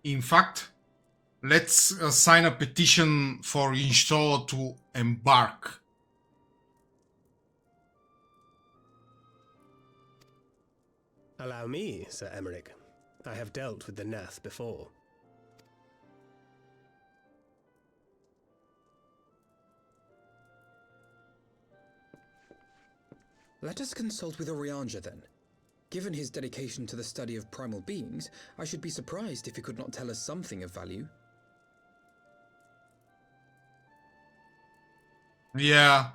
S1: In fact, let's sign a petition for Ishtola to embark.
S9: Allow me, Sir Emmerich. I have dealt with the Nath before.
S2: Let us consult with Orianja then. Given his dedication to the study of primal beings, I should be surprised if he could not tell us something of value.
S1: Yeah.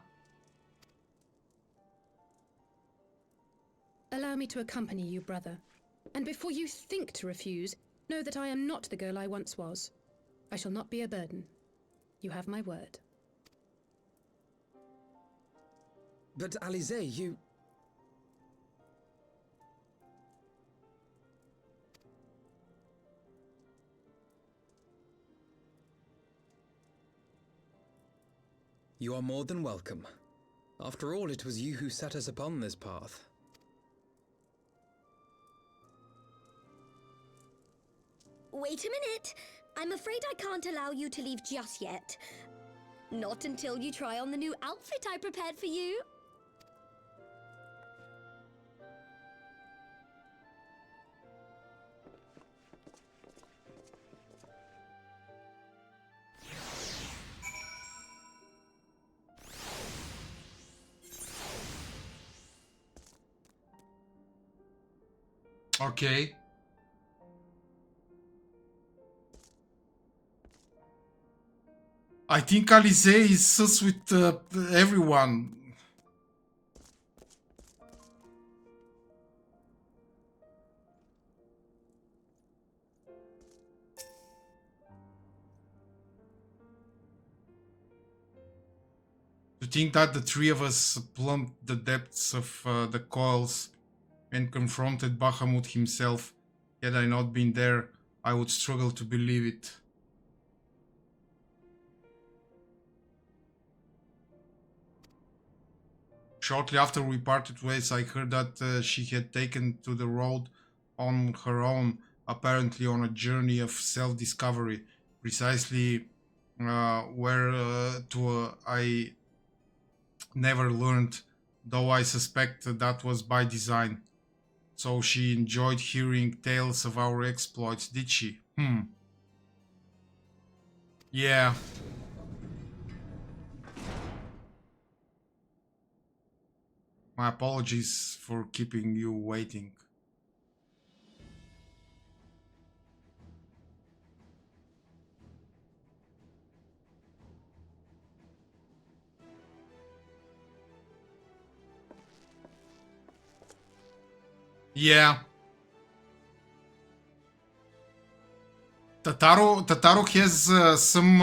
S7: Allow me to accompany you, brother. And before you think to refuse, know that I am not the girl I once was. I shall not be a burden. You have my word.
S2: But Alize, you... You are more than welcome. After all, it was you who set us upon this path.
S5: Wait a minute. I'm afraid I can't allow you to leave just yet. Not until you try on the new outfit I prepared for you.
S1: Okay. I think Alize is sus with everyone. To think that the three of us plumbed the depths of the coils and confronted Bahamut himself, had I not been there, I would struggle to believe it. Shortly after we parted ways, I heard that she had taken to the road on her own, apparently on a journey of self-discovery, precisely where I never learned, though I suspect that was by design. So she enjoyed hearing tales of our exploits, did she? Yeah. My apologies for keeping you waiting. Yeah. Tataru has some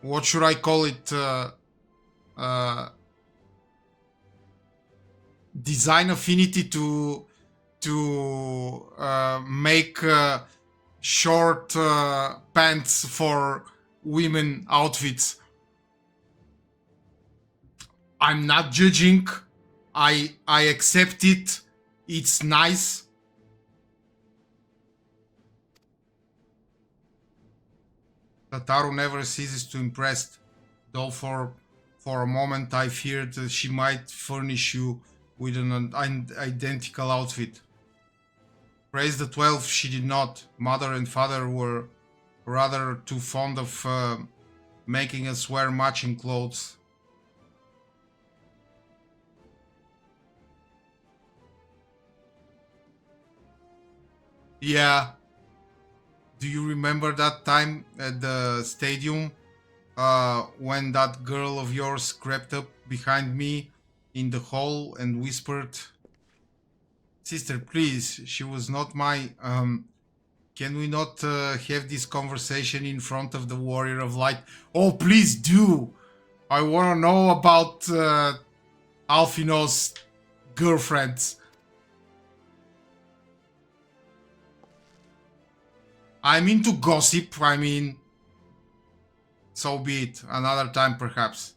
S1: what should I call it? Design affinity to make short pants for women outfits. I'm not judging. I accept it. It's nice. Tataru never ceases to impress, though for a moment I feared that she might furnish you with an identical outfit. Praise the 12, she did not. Mother and father were rather too fond of making us wear matching clothes. Yeah. Do you remember that time at the stadium when that girl of yours crept up behind me in the hall and whispered, "Sister, please, she was not my... can we not have this conversation in front of the Warrior of Light?" Oh, please do! I want to know about Alfino's girlfriends. I'm into gossip, I mean, so be it. Another time, perhaps.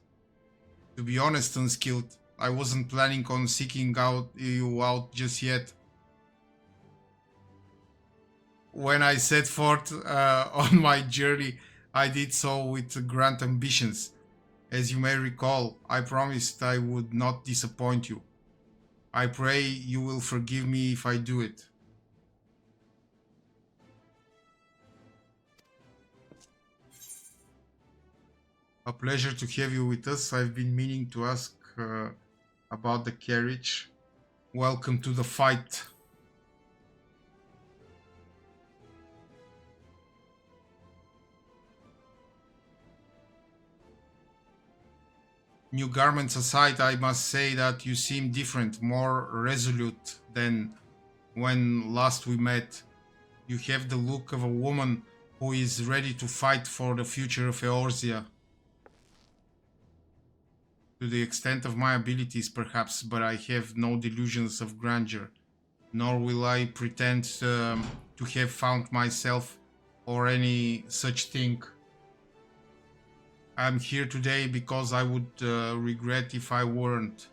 S1: To be honest, Unskilled, I wasn't planning on seeking you out just yet. When I set forth on my journey, I did so with grand ambitions. As you may recall, I promised I would not disappoint you. I pray you will forgive me if I do it. A pleasure to have you with us. I've been meaning to ask about the carriage. Welcome to the fight. New garments aside, I must say that you seem different, more resolute than when last we met. You have the look of a woman who is ready to fight for the future of Eorzea. To the extent of my abilities, perhaps, but I have no delusions of grandeur, nor will I pretend to have found myself or any such thing. I'm here today because I would regret it if I weren't.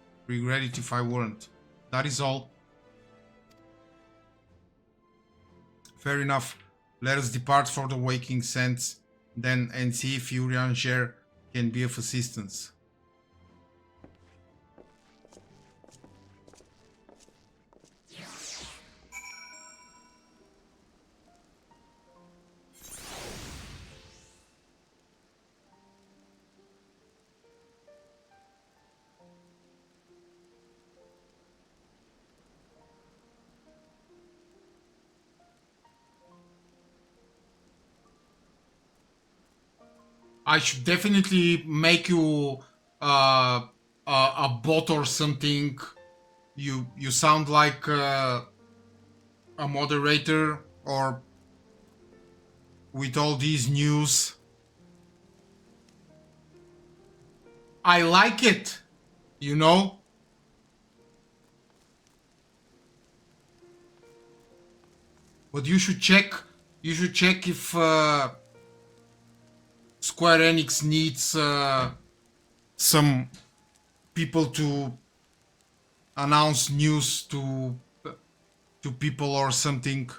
S1: That is all. Fair enough. Let us depart for the waking sense, then, and see if Urianger can be of assistance. I should definitely make you a bot or something. You sound like a moderator, or with all these news. I like it, you know? But you should check if Square Enix needs some people to announce news to people or something.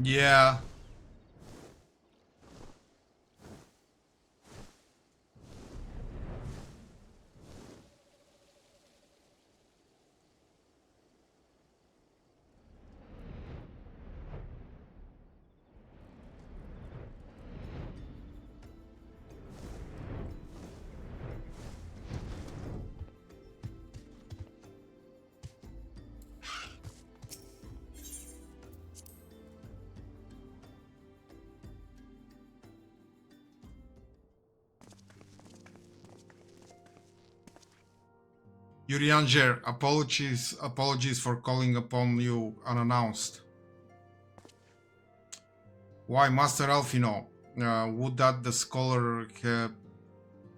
S1: Yeah. Urianger, apologies for calling upon you unannounced. Why, Master Alfino, would that the scholar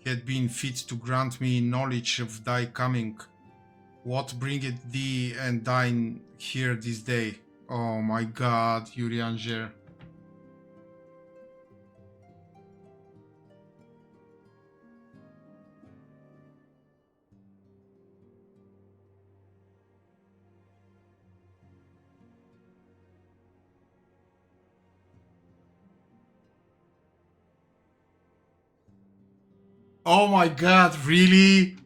S1: had been fit to grant me knowledge of thy coming. What bringeth thee and thine here this day? Oh my god, Urianger. Oh my god, really?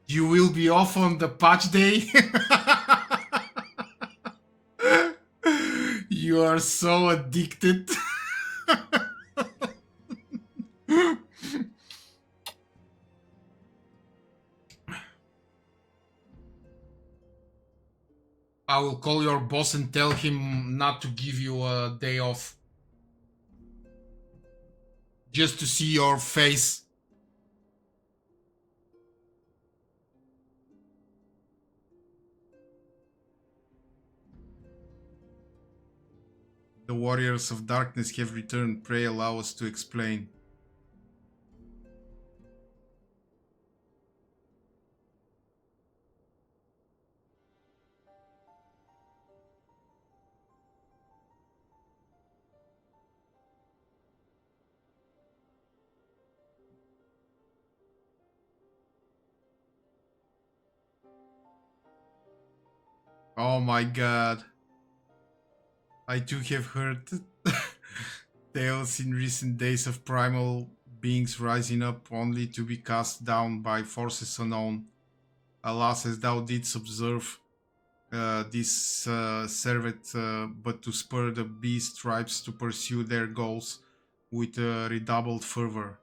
S1: You will be off on the patch day? You are so addicted. I will call your boss and tell him not to give you a day off. Just to see your face. The warriors of darkness have returned. Pray allow us to explain. Oh my god. I too have heard tales in recent days of primal beings rising up only to be cast down by forces unknown. Alas, as thou didst observe, this served but to spur the beast tribes to pursue their goals with redoubled fervor.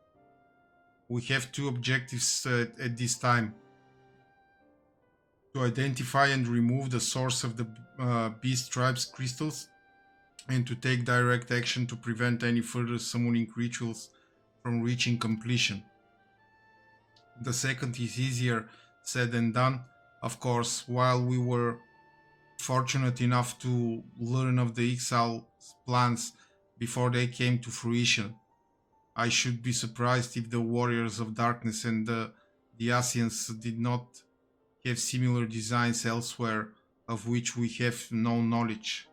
S1: We have two objectives at this time. To identify and remove the source of the beast tribe's crystals, and to take direct action to prevent any further summoning rituals from reaching completion. The second is easier said than done. Of course, while we were fortunate enough to learn of the Ixal's plans before they came to fruition, I should be surprised if the warriors of darkness and the Asians did not have similar designs elsewhere of which we have no knowledge.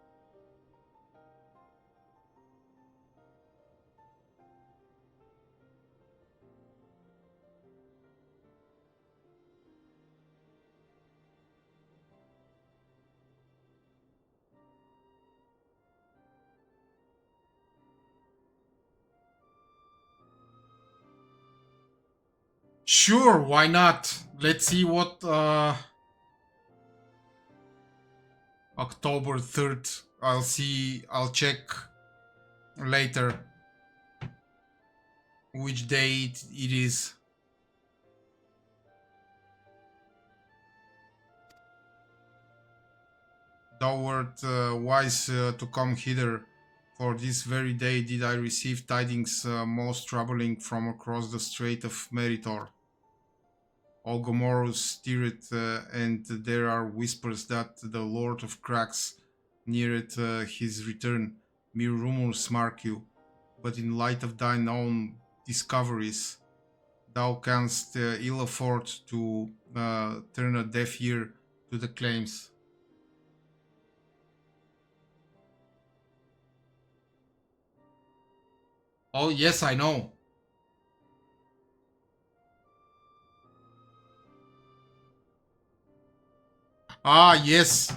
S1: Sure, why not? Let's see what October 3rd. I'll check later which day it is. Thou wert wise to come hither, for this very day did I receive tidings most troubling from across the Strait of Meritor. Olgomorus stirred, and there are whispers that the Lord of Cracks neareth his return. Mere rumors, mark you, but in light of thine own discoveries, thou canst ill afford to turn a deaf ear to the claims. Oh yes, I know. Ah yes,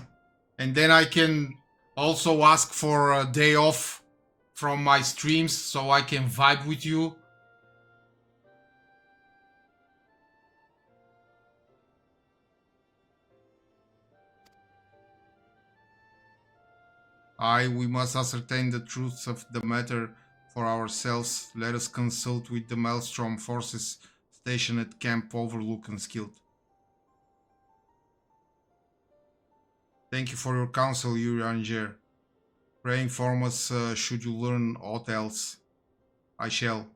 S1: and then I can Also ask for a day off from my streams so I can vibe with you. We must ascertain the truth of the matter for ourselves. Let us consult with the Maelstrom forces stationed at Camp Overlook and Skilled. Thank you for your counsel, Yuri Anger. Pray inform us should you learn aught else. I shall.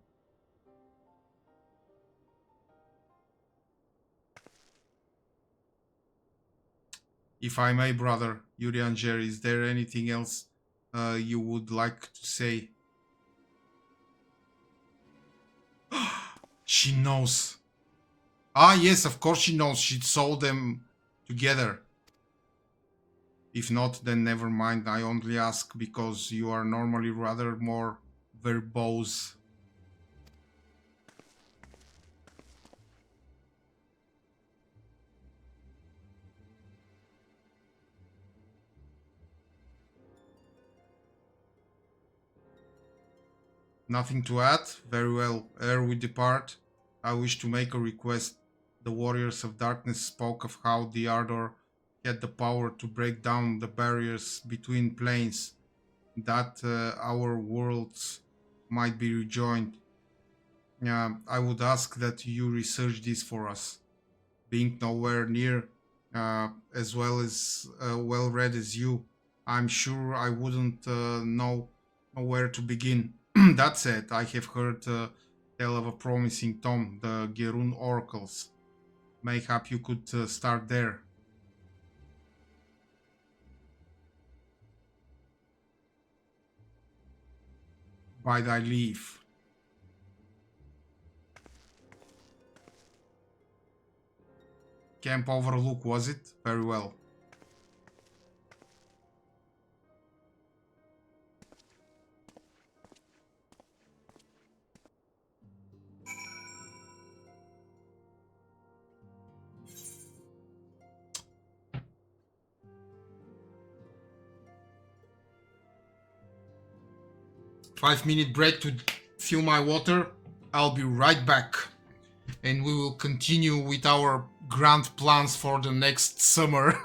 S1: If I may, brother, Yuri Anger, is there anything else you would like to say? She knows. Ah, yes, of course she knows. She saw them together. If not, then never mind. I only ask because you are normally rather more verbose. Nothing to add? Very well. Ere we depart, I wish to make a request. The Warriors of Darkness spoke of how the Ardor had the power to break down the barriers between planes, that our worlds might be rejoined. I would ask that you research this for us. Being nowhere near as well as well read as you, I'm sure I wouldn't know where to begin. That said, I have heard tell of a promising tome, the Gerun Oracles. Mayhap you could start there. By thy leave. Camp Overlook, was it? Very well. Five-minute break to fill my water. I'll be right back. And we will continue with our grand plans for the next summer.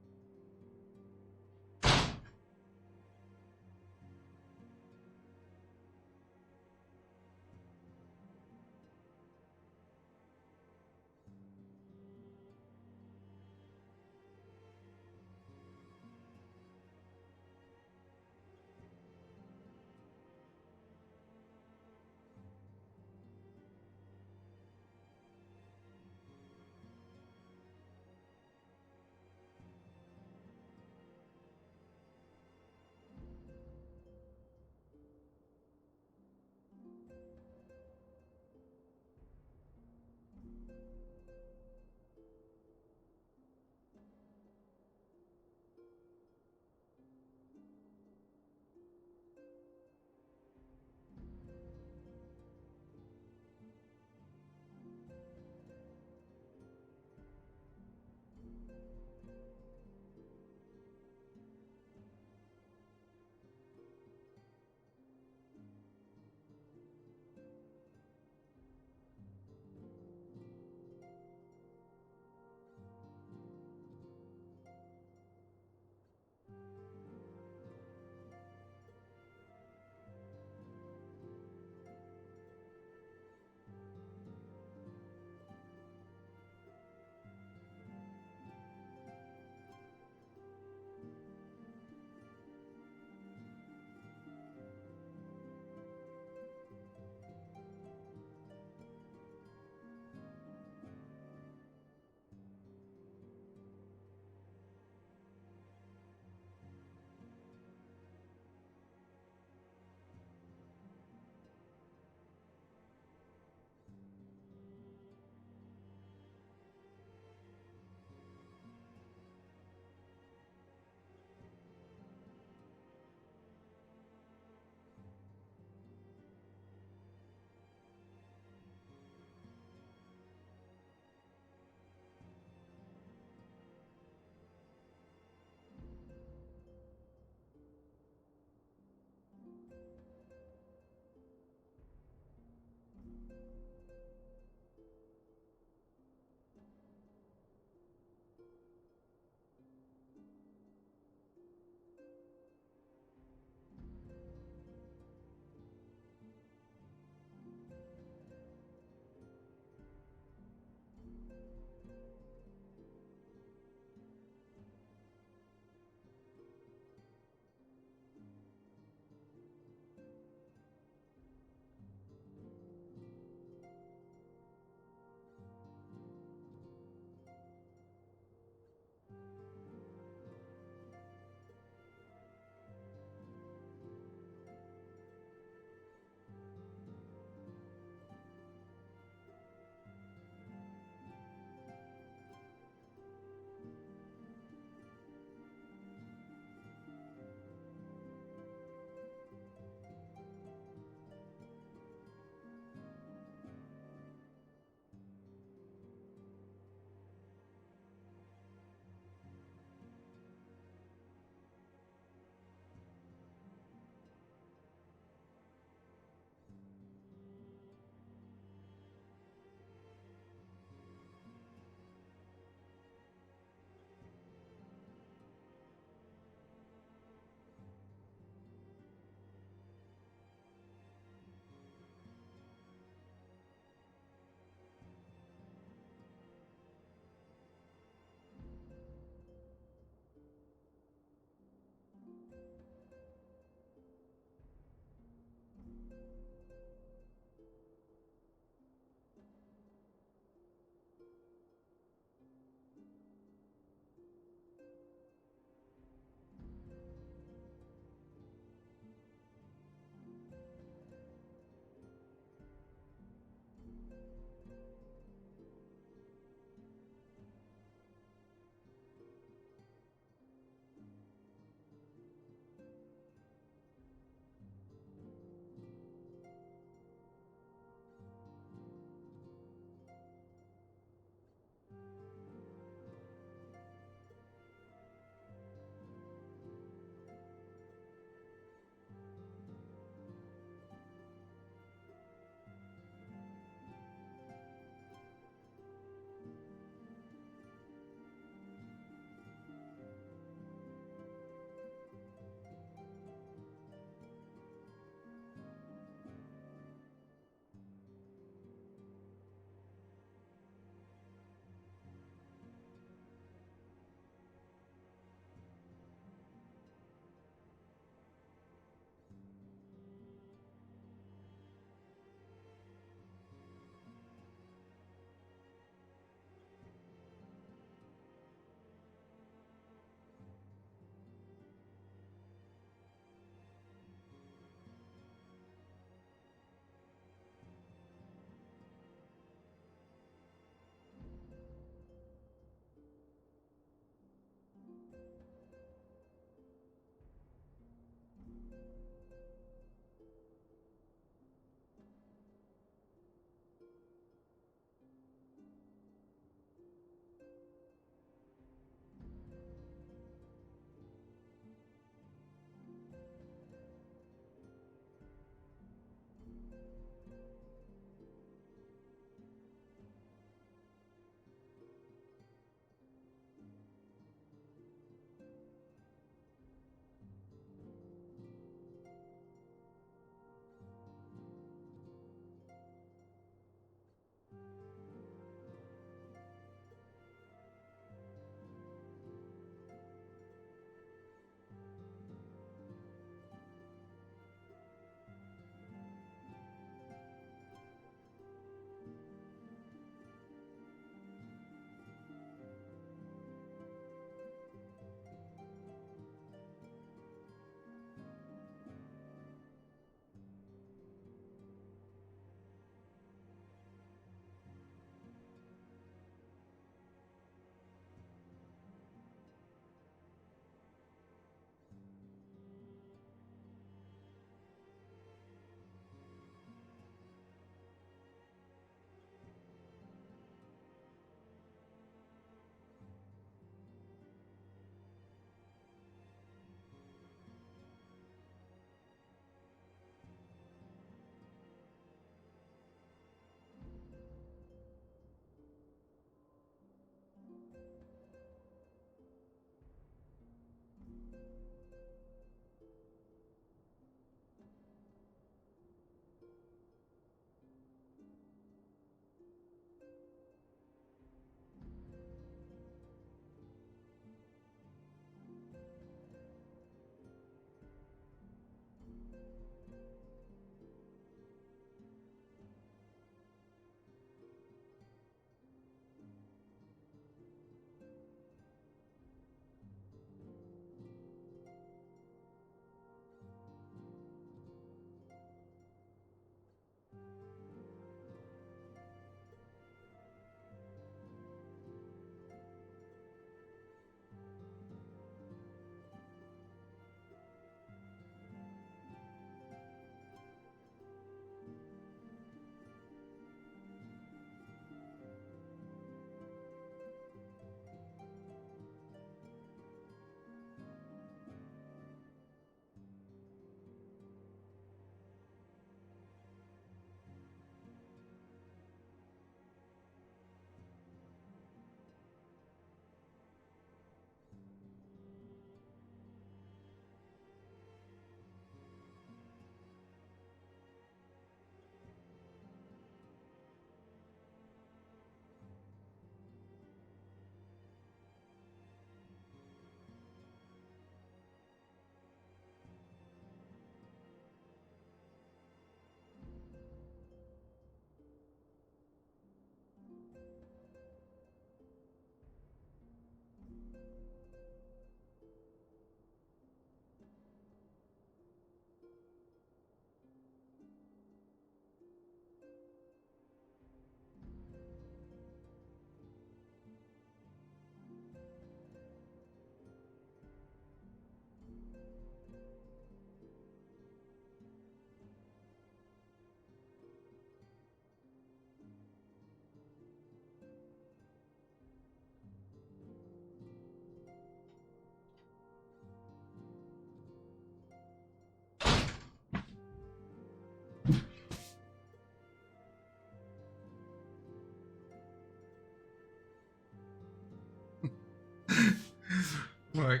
S1: Right.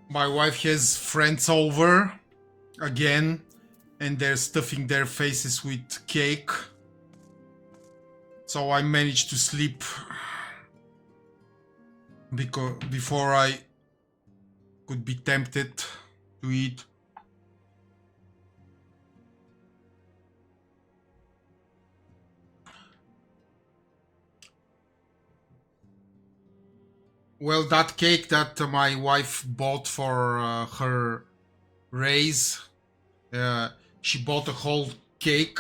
S1: My wife has friends over again, and they're stuffing their faces with cake. So I managed to sleep before I could be tempted to eat. Well, that cake that my wife bought for her raise, she bought a whole cake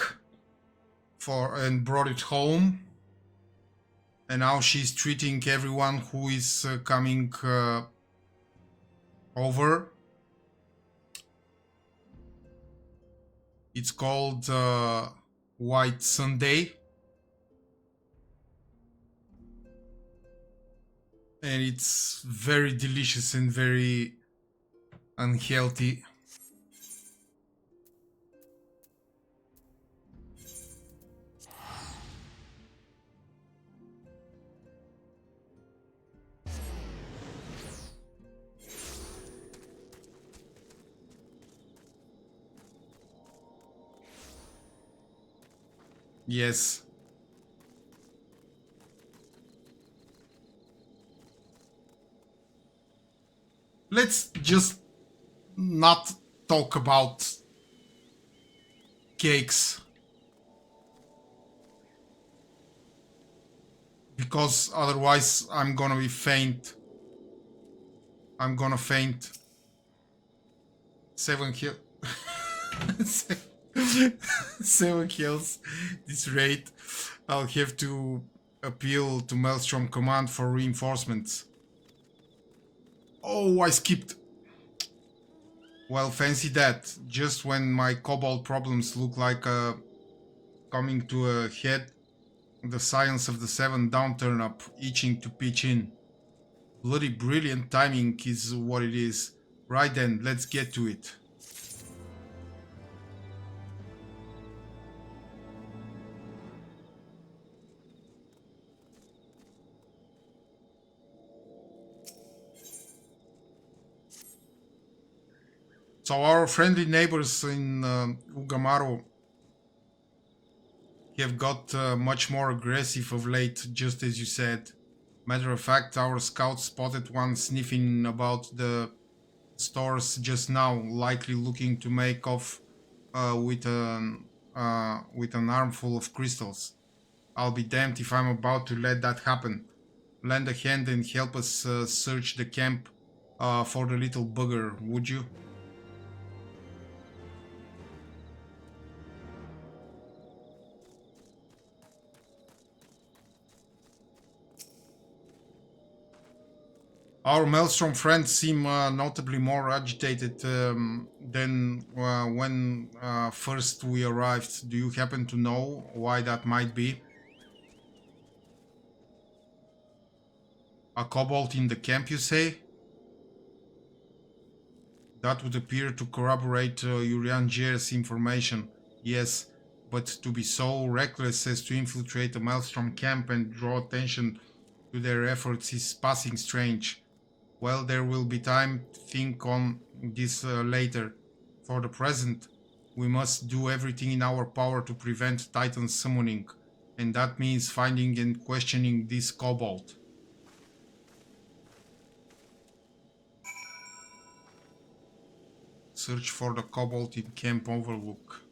S1: and brought it home, and now she's treating everyone who is coming over. It's called White Sunday, and it's very delicious and very unhealthy. Yes. Let's just not talk about cakes, because otherwise I'm gonna be faint. I'm gonna faint. 7 kills. 7 kills. This rate. I'll have to appeal to Maelstrom Command for reinforcements. Oh, I skipped. Well, fancy that. Just when my Cobalt problems look like coming to a head, the Science of the Seven Down turn up, itching to pitch in. Bloody brilliant timing is what it is. Right then, let's get to it. So our friendly neighbors in Ugamaru have got much more aggressive of late, just as you said. Matter of fact, our scouts spotted one sniffing about the stores just now, likely looking to make off with an armful of crystals. I'll be damned if I'm about to let that happen. Lend a hand and help us search the camp for the little bugger, would you? Our Maelstrom friends seem notably more agitated than when first we arrived. Do you happen to know why that might be? A kobold in the camp, you say? That would appear to corroborate Urian Jer's information. Yes, but to be so reckless as to infiltrate a Maelstrom camp and draw attention to their efforts is passing strange. Well, there will be time to think on this later. For the present, we must do everything in our power to prevent Titan summoning, and that means finding and questioning this kobold. Search for the kobold in Camp Overlook.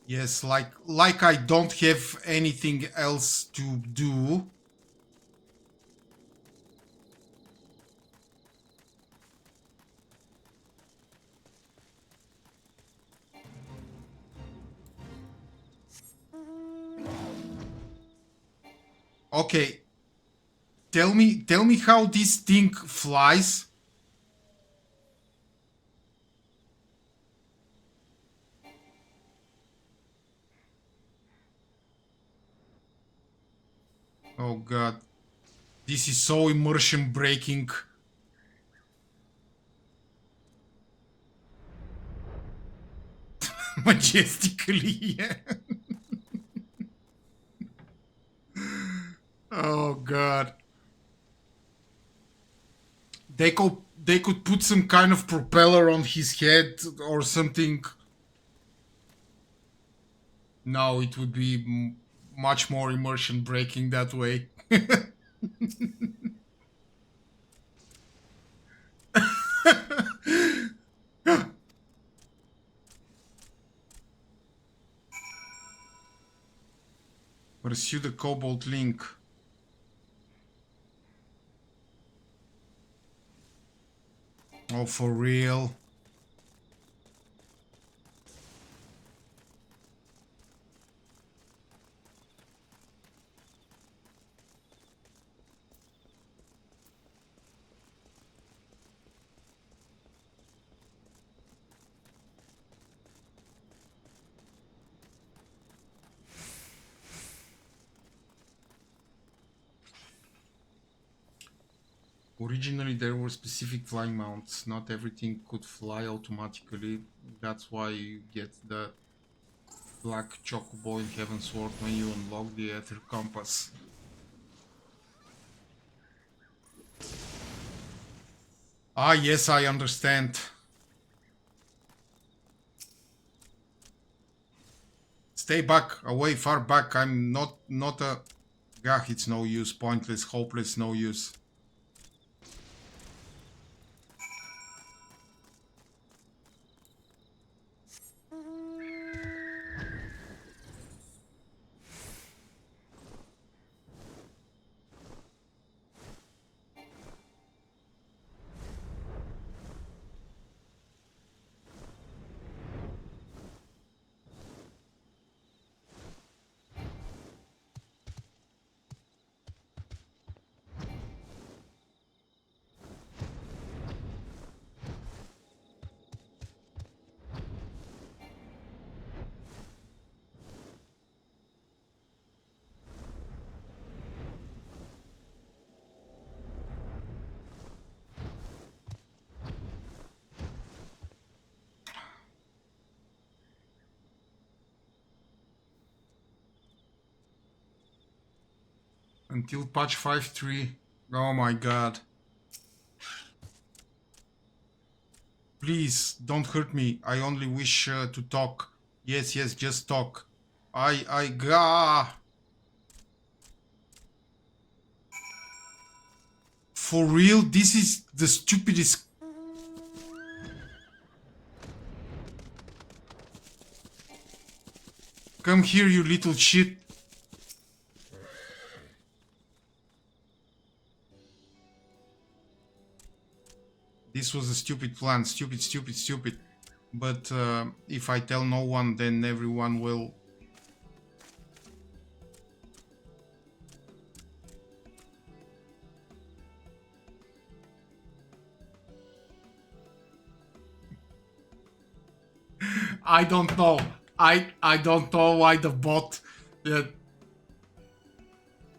S1: Yes, like I don't have anything else to do. Okay, tell me how this thing flies. Oh god, this is so immersion breaking. Majestically, yeah. Oh god. They could put some kind of propeller on his head or something. No, it would be much more immersion breaking that way. Pursue the Cobalt Link. Oh, for real? Originally there were specific flying mounts, not everything could fly automatically, that's why you get the black chocobo in Havensward when you unlock the Ether Compass. Ah yes, I understand. Stay back, away, far back, I'm not a... Gah, it's no use, pointless, hopeless, no use. Until patch 5.3. Oh my god. Please, don't hurt me. I only wish to talk. Yes, yes, just talk. Gah. For real, this is the stupidest... Come here, you little shit. This was a stupid plan, stupid. But if I tell no one, then everyone will... I don't know. I don't know why the bot...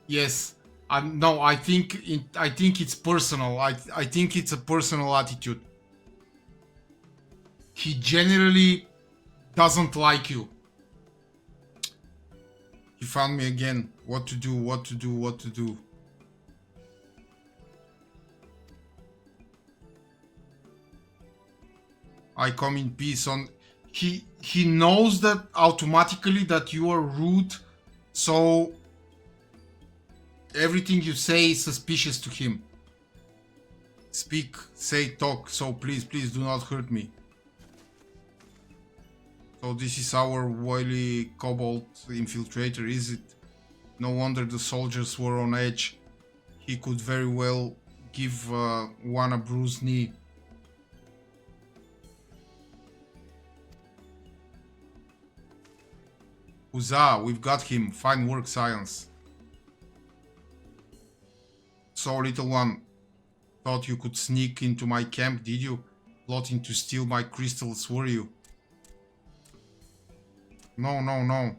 S1: Yes. No, I think it's personal. I think it's a personal attitude. He generally doesn't like you. He found me again. What to do. I come in peace on... He knows that automatically that you are rude, so... Everything you say is suspicious to him. Speak, say, talk, so please do not hurt me. So this is our wily Cobalt infiltrator, is it? No wonder the soldiers were on edge. He could very well give one a bruised knee. Huzzah, we've got him. Fine work, Science. So, little one, thought you could sneak into my camp, did you? Plotting to steal my crystals, were you? No.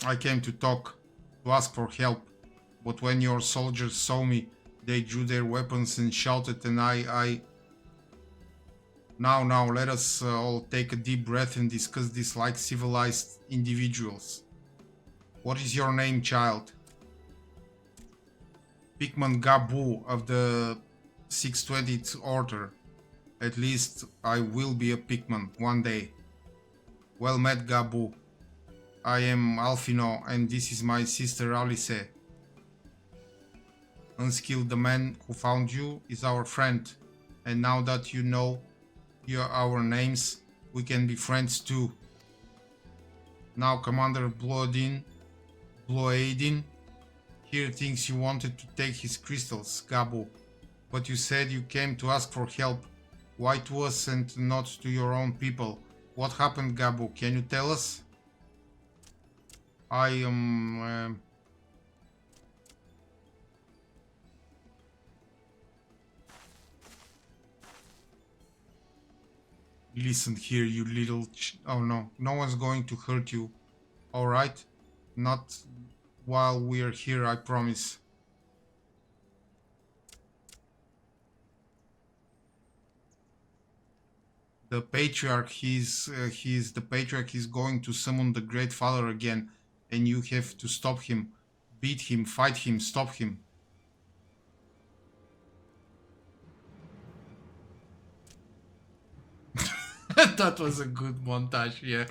S1: I came to talk, to ask for help. But when your soldiers saw me, they drew their weapons and shouted, and I... Now, let us all take a deep breath and discuss this like civilized individuals. What is your name, child? Pikman Gabu of the 620th Order. At least I will be a Pikmin one day. Well met, Gabu. I am Alfino and this is my sister Alice. Unskilled, the man who found you, is our friend. And now that you know our names, we can be friends too. Now Commander Bloodin, here thinks you wanted to take his crystals, Gabu. But you said you came to ask for help. Why to us and not to your own people? What happened, Gabu? Can you tell us? I am... Listen here, you little... Oh no, no one's going to hurt you. Alright? Not while we're here, I promise. The Patriarch, he's going to summon the Great Father again, and you have to stop him. Beat him, fight him, stop him. That was a good montage, yeah.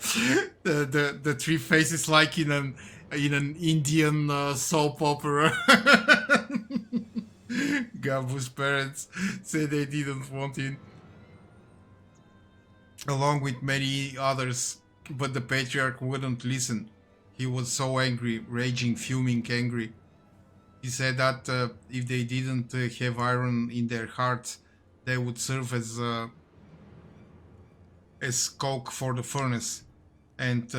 S1: The three faces like in an Indian soap opera. Gabu's parents said they didn't want him, along with many others, but the Patriarch wouldn't listen. He was so angry, raging, fuming, angry. He said that if they didn't have iron in their hearts, they would serve as coke for the furnace. And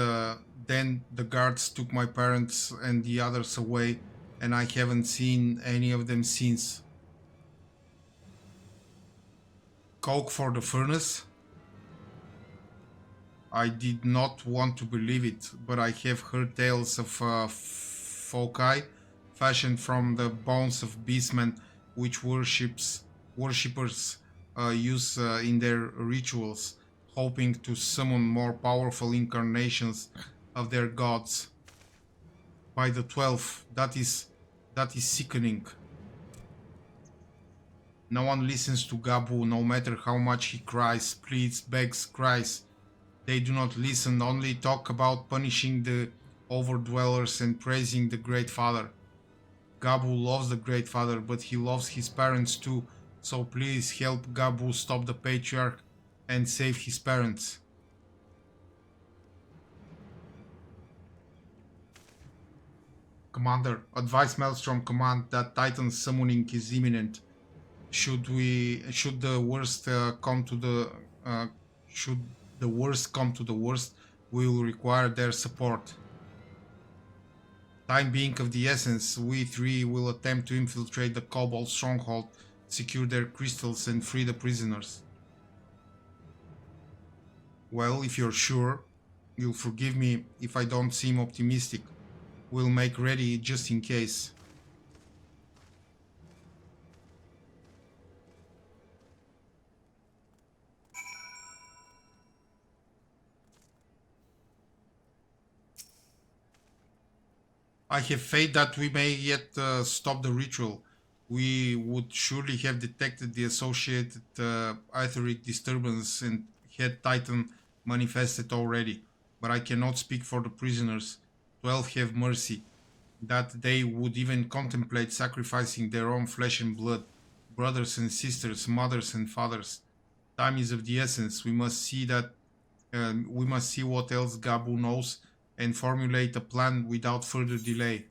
S1: then the guards took my parents and the others away, and I haven't seen any of them since. Coke for the furnace? I did not want to believe it, but I have heard tales of foci fashioned from the bones of beastmen, which worshippers use in their rituals, hoping to summon more powerful incarnations of their gods. By the 12th, that is sickening. No one listens to Gabu, no matter how much he cries, pleads, begs, cries. They do not listen, only talk about punishing the overdwellers and praising the Great Father. Gabu loves the Great Father, but he loves his parents too, so please help Gabu stop the Patriarch and save his parents. Commander, advise Maelstrom Command that Titan summoning is imminent. Should the worst come to the worst, we will require their support. Time being of the essence, we three will attempt to infiltrate the Cobalt stronghold, secure their crystals and free the prisoners. Well, if you're sure, you'll forgive me if I don't seem optimistic. We'll make ready just in case. I have faith that we may yet stop the ritual. We would surely have detected the associated etheric disturbance and had Titan manifested already. But I cannot speak for the prisoners. 12 have mercy. That they would even contemplate sacrificing their own flesh and blood. Brothers and sisters, mothers and fathers. Time is of the essence. We must see what else Gabu knows and formulate a plan without further delay.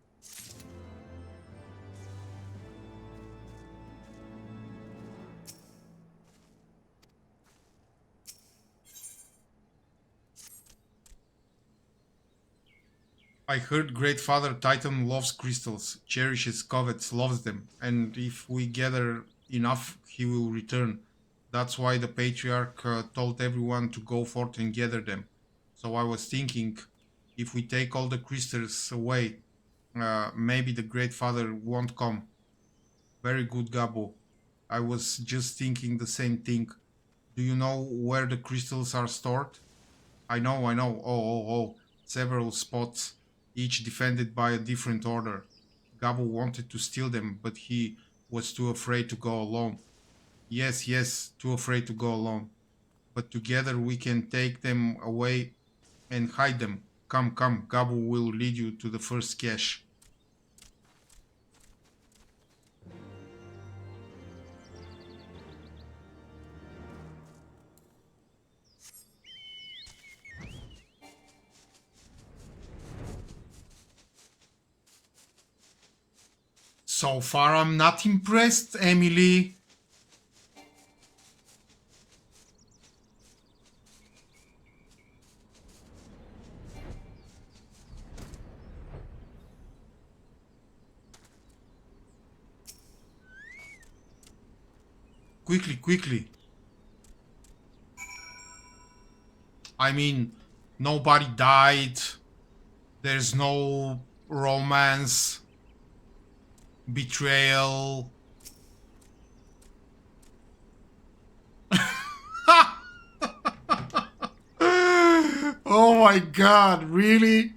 S1: I heard Great Father Titan loves crystals, cherishes, covets, loves them, and if we gather enough, he will return. That's why the Patriarch told everyone to go forth and gather them. So I was thinking, if we take all the crystals away, maybe the Great Father won't come. Very good, Gabu. I was just thinking the same thing. Do you know where the crystals are stored? I know. Oh. Several spots, each defended by a different order. Gabu wanted to steal them, but he was too afraid to go alone. Yes, yes, too afraid to go alone. But together we can take them away and hide them. Come, come, Gabu will lead you to the first cache. So far I'm not impressed, Emily. Quickly, quickly. I mean, nobody died. There's no romance, betrayal. Oh my god, really?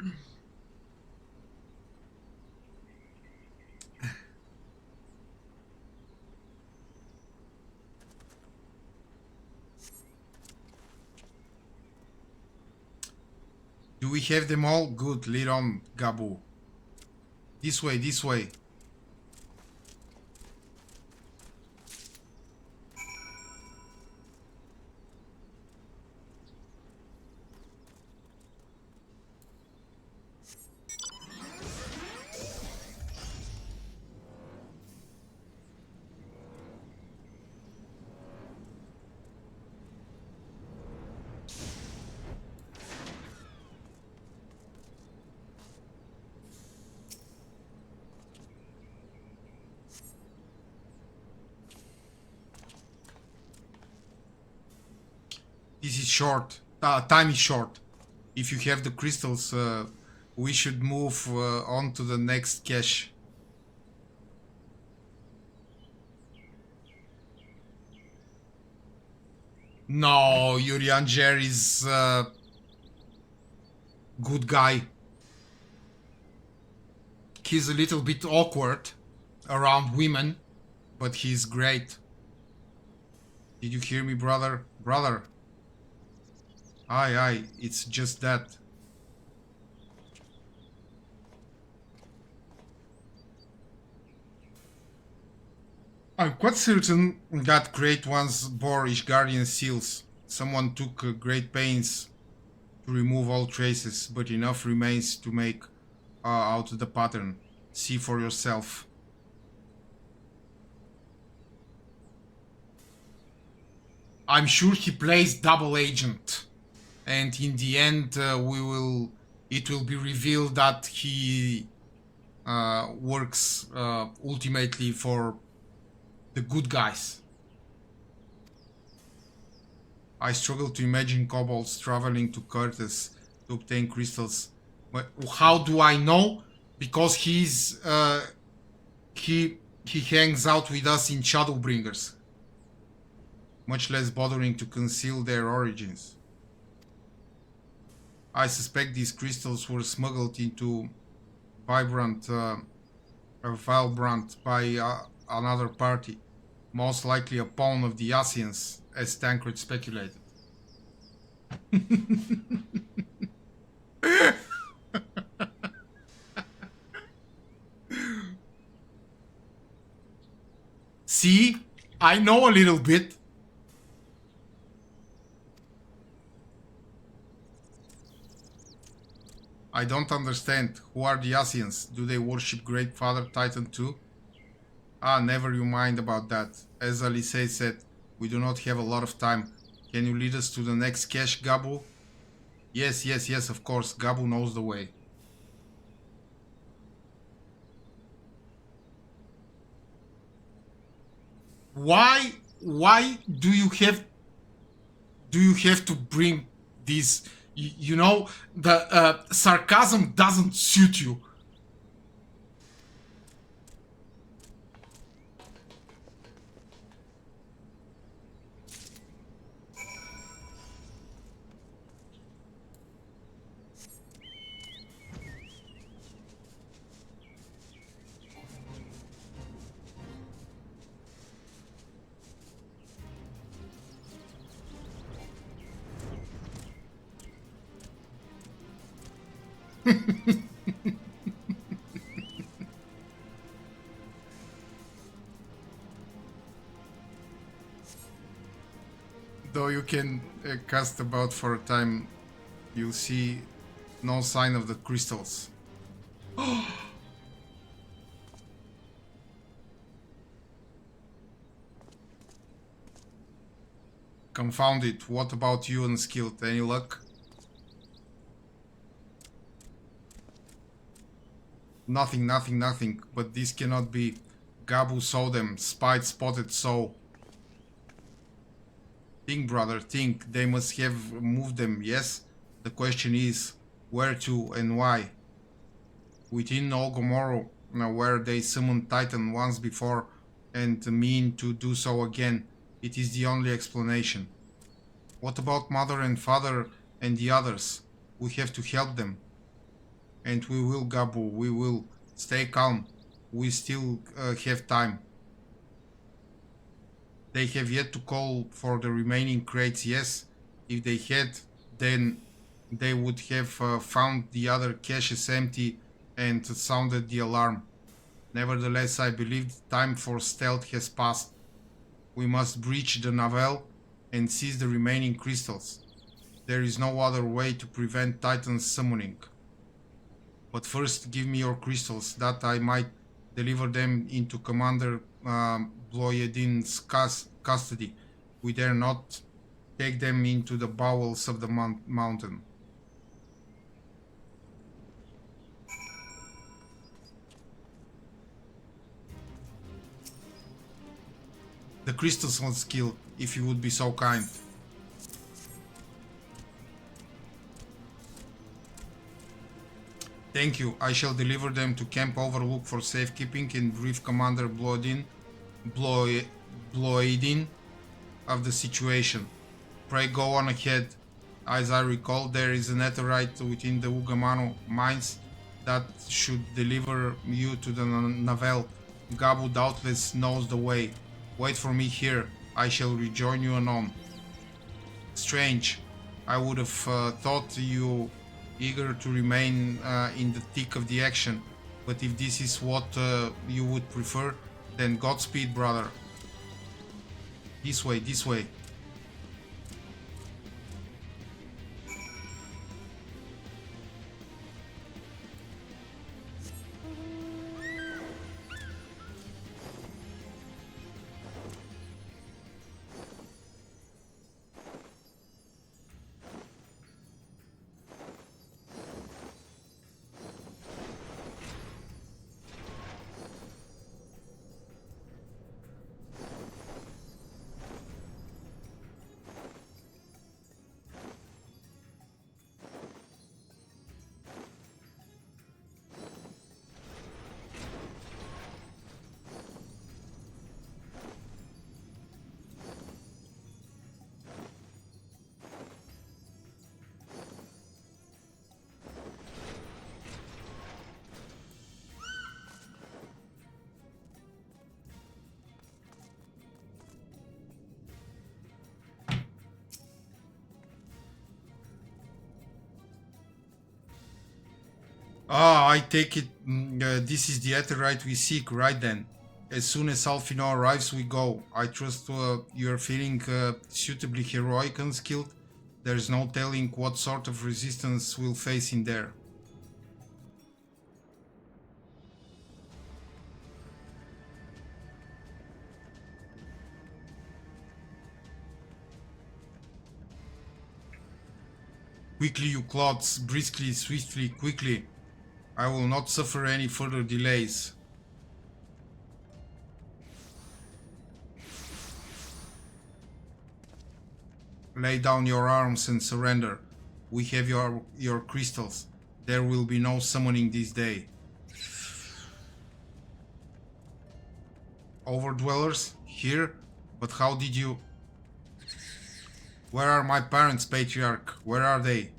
S1: Do we have them all? Good, lead on, Gabu. This way, this way. This is short. Time is short. If you have the crystals, we should move on to the next cache. No, Urianger is good guy. He's a little bit awkward around women, but he's great. Did you hear me, brother? Brother. Aye, aye, it's just that. I'm quite certain that Great Ones bore Ishgardian seals. Someone took great pains to remove all traces, but enough remains to make out the pattern. See for yourself. I'm sure he plays double agent, and in the end it will be revealed that he works ultimately for the good guys. I struggle to imagine kobolds traveling to Curtis to obtain crystals. But how do I know? Because he hangs out with us in Shadowbringers. Much less bothering to conceal their origins. I suspect these crystals were smuggled into Vibrant, Vilebrand by another party. Most likely a pawn of the Asians, as Tancred speculated. See? I know a little bit. I don't understand. Who are the Asians? Do they worship Great Father Titan too? Ah, never you mind about that. As Alice said, we do not have a lot of time. Can you lead us to the next cache, Gabu? Yes, yes, yes, of course. Gabu knows the way. Why do you have to bring this? You know, the sarcasm doesn't suit you. Though you can cast about for a time, you'll see no sign of the crystals. Confound it, what about you, unskilled? Any luck? Nothing, nothing, nothing, but this cannot be. Gabu saw them, spied, spotted, so. Think, brother, think. They must have moved them, yes? The question is, where to and why? Within Olgomoro, where they summoned Titan once before and mean to do so again. It is the only explanation. What about mother and father and the others? We have to help them. And we will, Gabu, we will. Stay calm. We still have time. They have yet to call for the remaining crates, yes? If they had, then they would have found the other caches empty and sounded the alarm. Nevertheless, I believe the time for stealth has passed. We must breach the Navel and seize the remaining crystals. There is no other way to prevent Titan's summoning. But first, give me your crystals, that I might deliver them into Commander Bloyedin's custody. We dare not take them into the bowels of the mountain. The crystals on skill, if you would be so kind. Thank you. I shall deliver them to Camp Overlook for safekeeping and brief Commander Bloedin of the situation. Pray go on ahead. As I recall, there is a netherite within the Ugamano mines that should deliver you to the Navel. Gabu doubtless knows the way. Wait for me here. I shall rejoin you anon. Strange. I would have thought you eager to remain in the thick of the action, but if this is what you would prefer, then Godspeed, brother. This way, this way. Ah, I take it this is the Aetherite we seek, right then. As soon as Alfino arrives, we go. I trust you're feeling suitably heroic and skilled. There's no telling what sort of resistance we'll face in there. Quickly, you clods, briskly, swiftly, quickly. I will not suffer any further delays. Lay down your arms and surrender. We have your crystals. There will be no summoning this day. Overdwellers? Here? But how did you... Where are my parents, Patriarch? Where are they?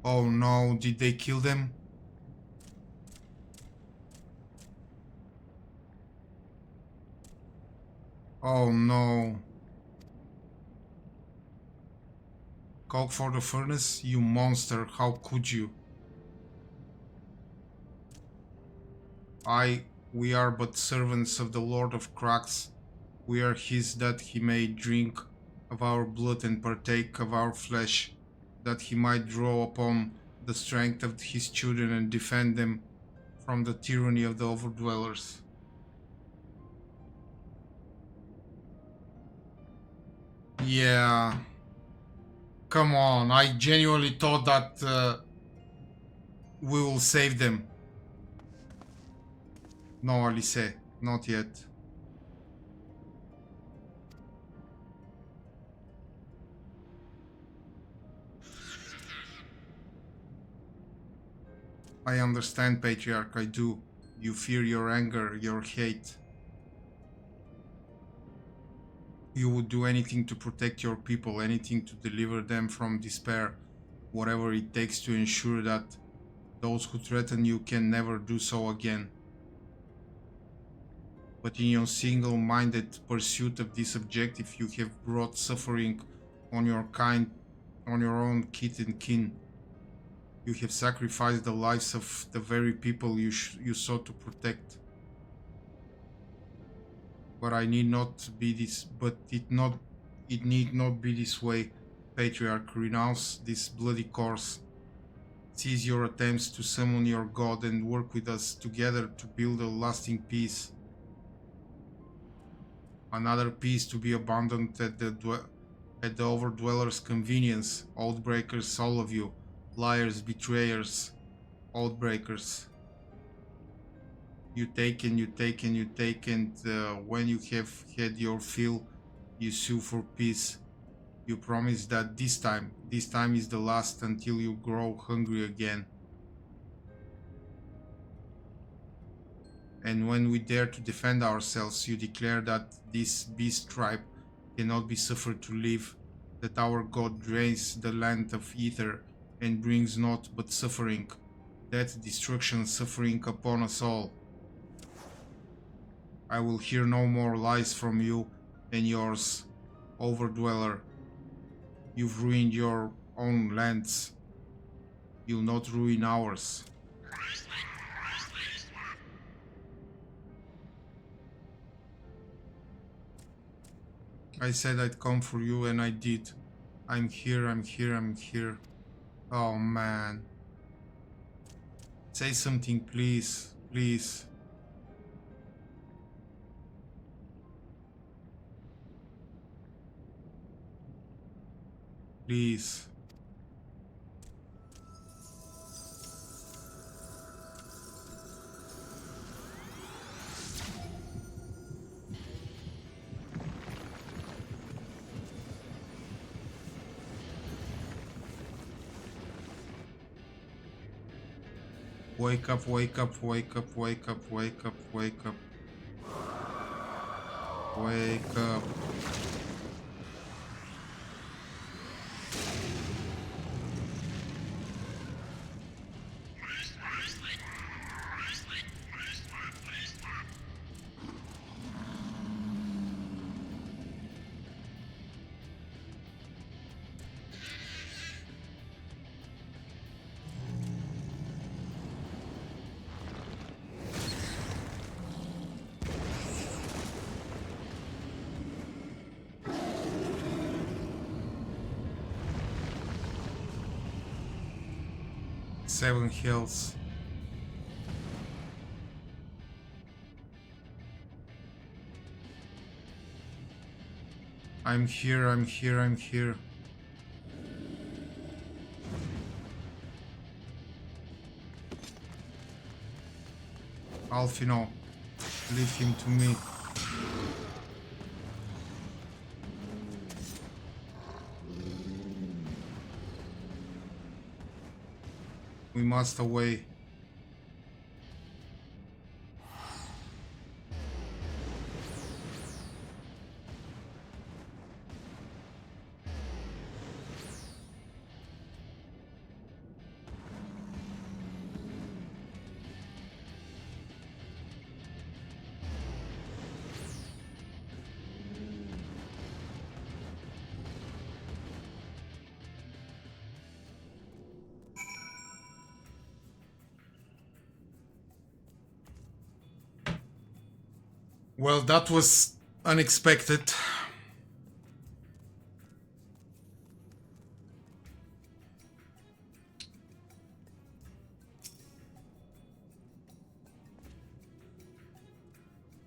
S1: Oh no, did they kill them? Oh no. Coke for the furnace? You monster, how could you? We are but servants of the Lord of Cracks. We are his that he may drink of our blood and partake of our flesh, that he might draw upon the strength of his children and defend them from the tyranny of the overdwellers. Yeah. Come on, I genuinely thought that we will save them. No, Alice, not yet. I understand, Patriarch, I do. You fear your anger, your hate. You would do anything to protect your people, anything to deliver them from despair, whatever it takes to ensure that those who threaten you can never do so again. But in your single-minded pursuit of this objective, you have brought suffering on your kind, on your own kith and kin. You have sacrificed the lives of the very people you sought to protect. But I need not be this. But it need not be this way. Patriarch, renounce this bloody course. Cease your attempts to summon your god and work with us together to build a lasting peace. Another peace to be abandoned at the overdwellers' convenience. Oathbreakers, all of you. Liars, betrayers, oathbreakers. You take and you take and you take, and when you have had your fill, you sue for peace. You promise that this time is the last until you grow hungry again. And when we dare to defend ourselves, you declare that this beast tribe cannot be suffered to live, that our god drains the land of ether and brings naught but suffering, death, destruction, suffering upon us all. I will hear no more lies from you and yours, overdweller. You've ruined your own lands. You'll not ruin ours. I said I'd come for you and I did. I'm here, I'm here, I'm here. Oh man. Say something, please, please. Please. Wake up, wake up, wake up, wake up, wake up, wake up. Wake up. Seven Hills. I'm here, I'm here, I'm here. Alfino, leave him to me. We must away. Well, that was unexpected.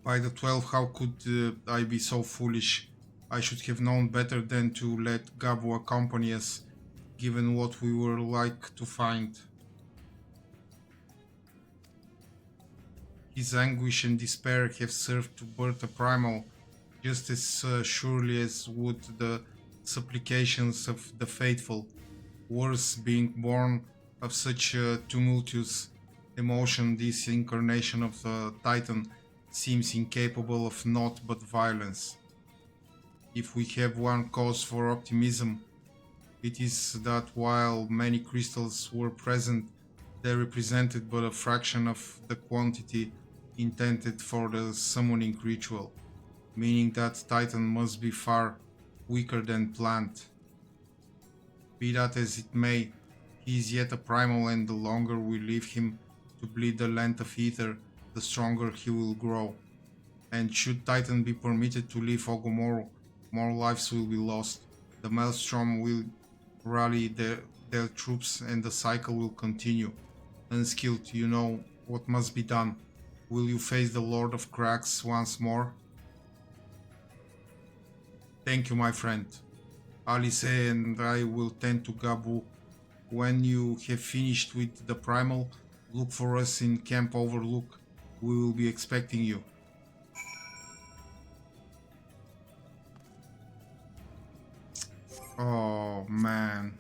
S1: By the 12, how could I be so foolish? I should have known better than to let Gabu accompany us, given what we were like to find. His anguish and despair have served to birth a primal, just as surely as would the supplications of the faithful. Worse, being born of such tumultuous emotion, this incarnation of the Titan seems incapable of naught but violence. If we have one cause for optimism, it is that while many crystals were present, they represented but a fraction of the quantity intended for the summoning ritual, meaning that Titan must be far weaker than planned. Be that as it may, he is yet a primal, and the longer we leave him to bleed the length of ether, the stronger he will grow. And should Titan be permitted to leave Ogomoro, more lives will be lost. The Maelstrom will rally their troops and the cycle will continue. Unskilled, you know what must be done. Will you face the Lord of Cracks once more? Thank you, my friend. Alice and I will tend to Gabu. When you have finished with the primal, look for us in Camp Overlook. We will be expecting you. Oh man.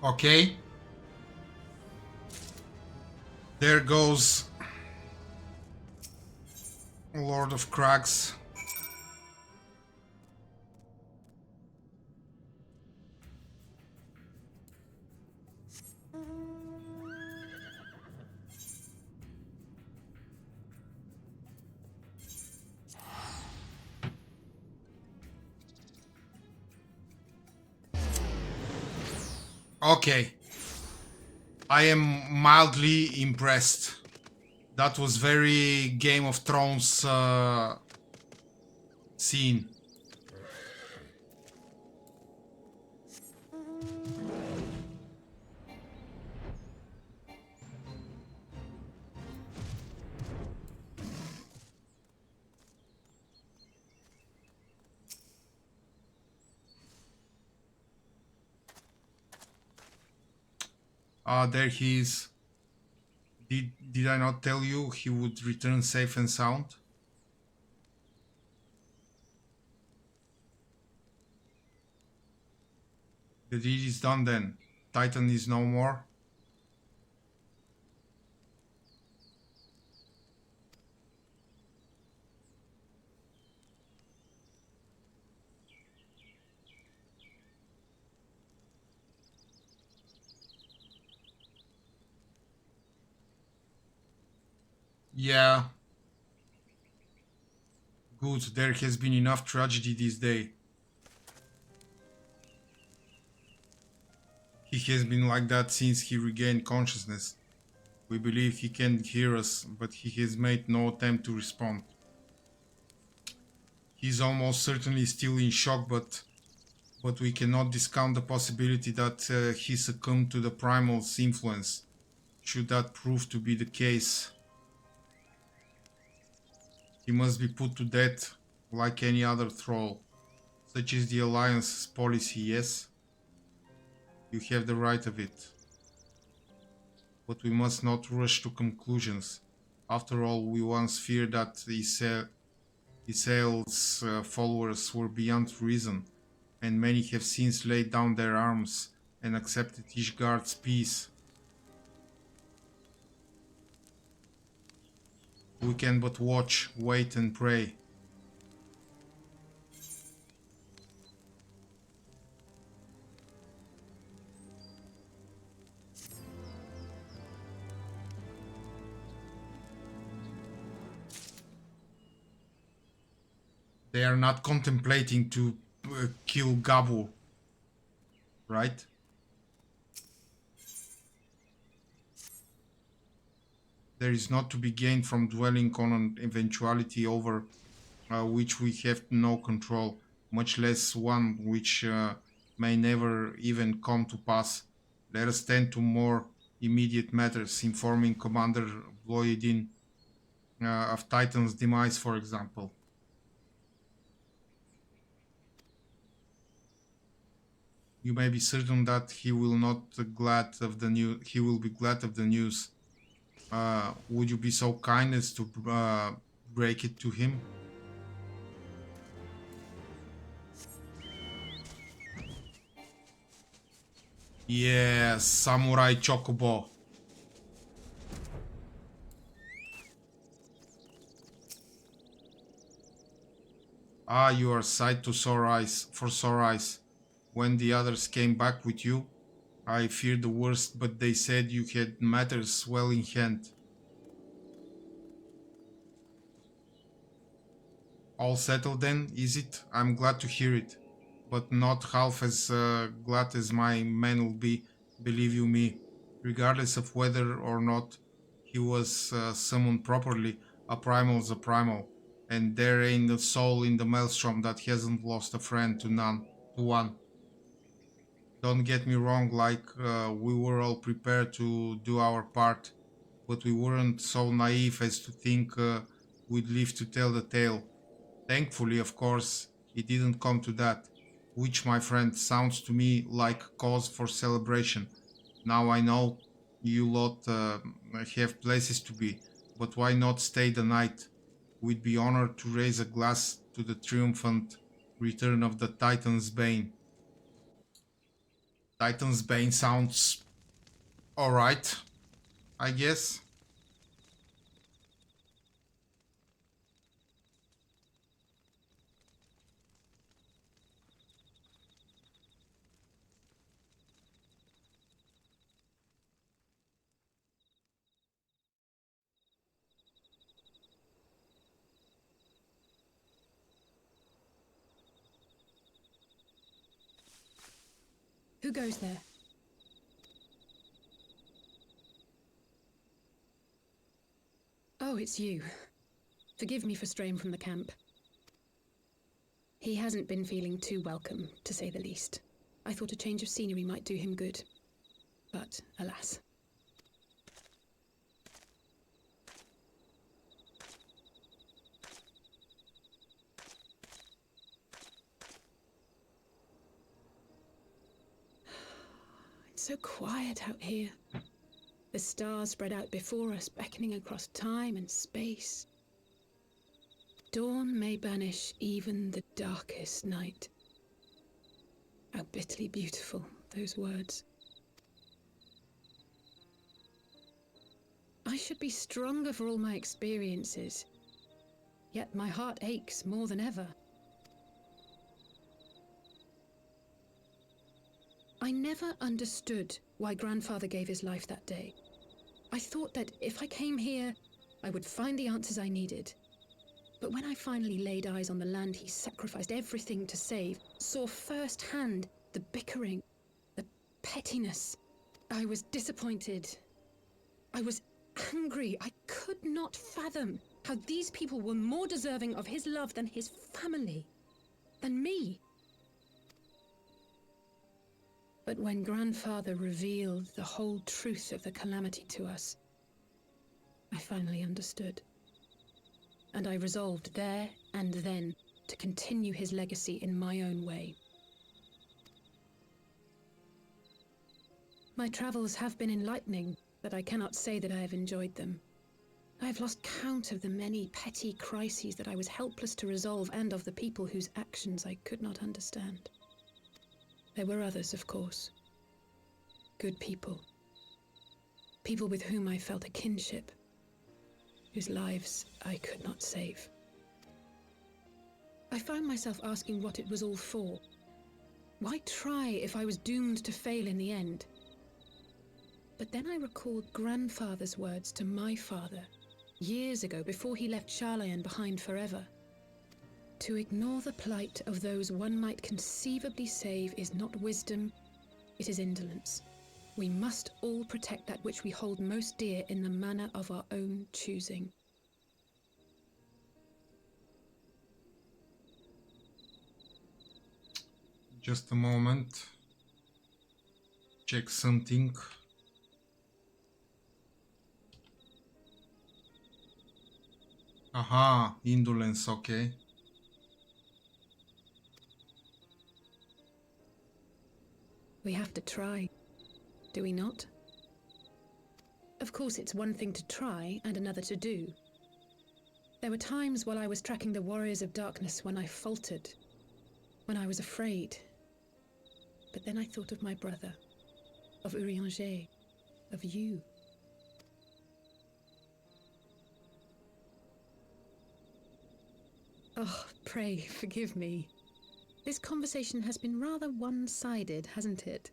S1: Okay. There goes Lord of Crags. Okay. I am mildly impressed. That was very Game of Thrones scene. Ah, there he is. Did I not tell you he would return safe and sound? The deed is done then. Titan is no more. Yeah. Good, there has been enough tragedy this day. He has been like that since he regained consciousness. We believe he can hear us, but he has made no attempt to respond. He's almost certainly still in shock, but we cannot discount the possibility that he succumbed to the primal's influence. Should that prove to be the case, he must be put to death like any other thrall. Such is the Alliance's policy, yes? You have the right of it. But we must not rush to conclusions. After all, we once feared that Isael's followers were beyond reason, and many have since laid down their arms and accepted Ishgard's peace. We can but watch, wait and pray. They are not contemplating to kill Gabu, right? There is not to be gained from dwelling on an eventuality over which we have no control, much less one which may never even come to pass. Let us tend to more immediate matters, informing Commander Bloyedin of Titan's demise, for example. You may be certain that he will be glad of the news. Would you be so kind as to break it to him? Yes, Samurai Chocobo. Ah, you are sight to sore eyes, for sore eyes. When the others came back with you, I feared the worst, but they said you had matters well in hand. All settled then, is it? I'm glad to hear it, but not half as glad as my men will be, believe you me. Regardless of whether or not he was summoned properly, a primal's a primal, and there ain't a soul in the maelstrom that hasn't lost a friend to one. Don't get me wrong, we were all prepared to do our part, but we weren't so naive as to think we'd live to tell the tale. Thankfully, of course, it didn't come to that, which, my friend, sounds to me like cause for celebration. Now I know you lot have places to be, but why not stay the night? We'd be honored to raise a glass to the triumphant return of the Titan's Bane. Titan's Bane sounds alright, I guess.
S7: Who goes there? Oh, it's you. Forgive me for straying from the camp. He hasn't been feeling too welcome, to say the least. I thought a change of scenery might do him good. But, alas. It's so quiet out here. The stars spread out before us, beckoning across time and space. Dawn may banish even the darkest night. How bitterly beautiful, those words. I should be stronger for all my experiences, yet my heart aches more than ever. I never understood why Grandfather gave his life that day. I thought that if I came here, I would find the answers I needed. But when I finally laid eyes on the land he sacrificed everything to save, saw firsthand the bickering, the pettiness, I was disappointed. I was angry. I could not fathom how these people were more deserving of his love than his family, than me. But when Grandfather revealed the whole truth of the calamity to us, I finally understood. And I resolved there and then to continue his legacy in my own way. My travels have been enlightening, but I cannot say that I have enjoyed them. I have lost count of the many petty crises that I was helpless to resolve and of the people whose actions I could not understand. There were others, of course. Good people. People with whom I felt a kinship, whose lives I could not save. I found myself asking what it was all for. Why try if I was doomed to fail in the end? But then I recalled Grandfather's words to my father, years ago, before he left Charlayan behind forever. To ignore the plight of those one might conceivably save is not wisdom, it is indolence. We must all protect that which we hold most dear in the manner of our own choosing.
S1: Just a moment. Check something. Aha, indolence, okay.
S7: We have to try, do we not? Of course, it's one thing to try and another to do. There were times while I was tracking the Warriors of Darkness when I faltered, when I was afraid. But then I thought of my brother, of Urianger, of you. Oh, pray forgive me. This conversation has been rather one-sided, hasn't it?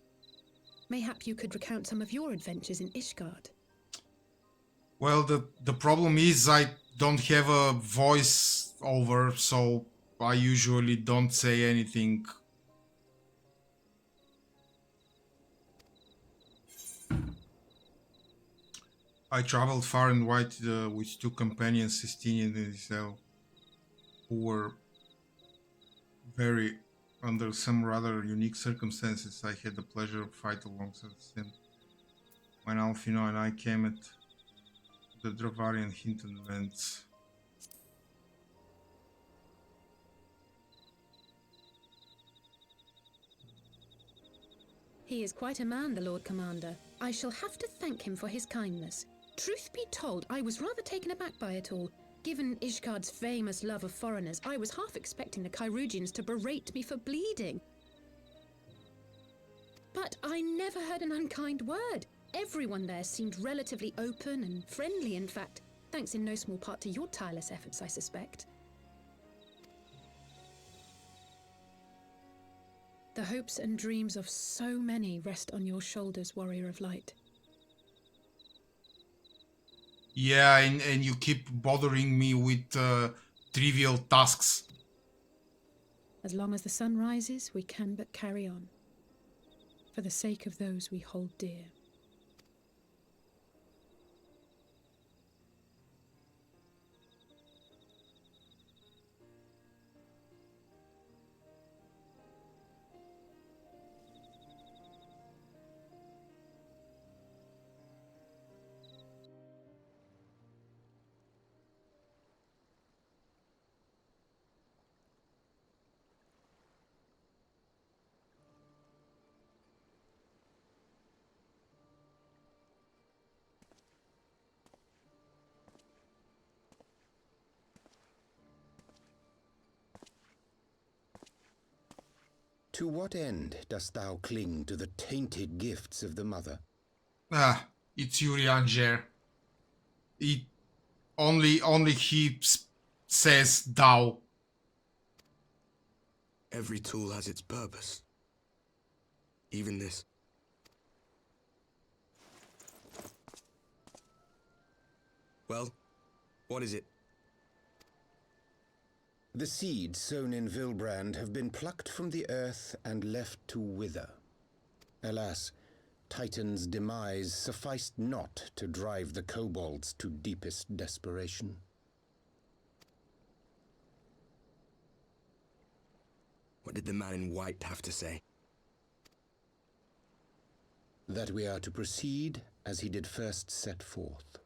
S7: Mayhap you could recount some of your adventures in Ishgard.
S1: Well, the problem is I don't have a voice over, so I usually don't say anything. I traveled far and wide with two companions, Sistinian and Isel, who were very under some rather unique circumstances. I had the pleasure of fighting alongside them when Alfino and I came at the Dravarian hinterlands.
S7: He is quite a man, the Lord Commander. I shall have to thank him for his kindness. Truth be told, I was rather taken aback by it all. Given Ishgard's famous love of foreigners, I was half expecting the Kyrugians to berate me for bleeding. But I never heard an unkind word. Everyone there seemed relatively open and friendly, in fact, thanks in no small part to your tireless efforts, I suspect. The hopes and dreams of so many rest on your shoulders, Warrior of Light.
S1: Yeah, and you keep bothering me with trivial tasks.
S7: As long as the sun rises, we can but carry on, for the sake of those we hold dear.
S10: To what end dost thou cling to the tainted gifts of the Mother?
S1: Ah, it's Yuri Anger. Only he says thou.
S6: Every tool has its purpose. Even this. Well, what is it?
S10: The seeds sown in Vilbrand have been plucked from the earth and left to wither. Alas, Titan's demise sufficed not to drive the kobolds to deepest desperation.
S6: What did the man in white have to say?
S10: That we are to proceed as he did first set forth.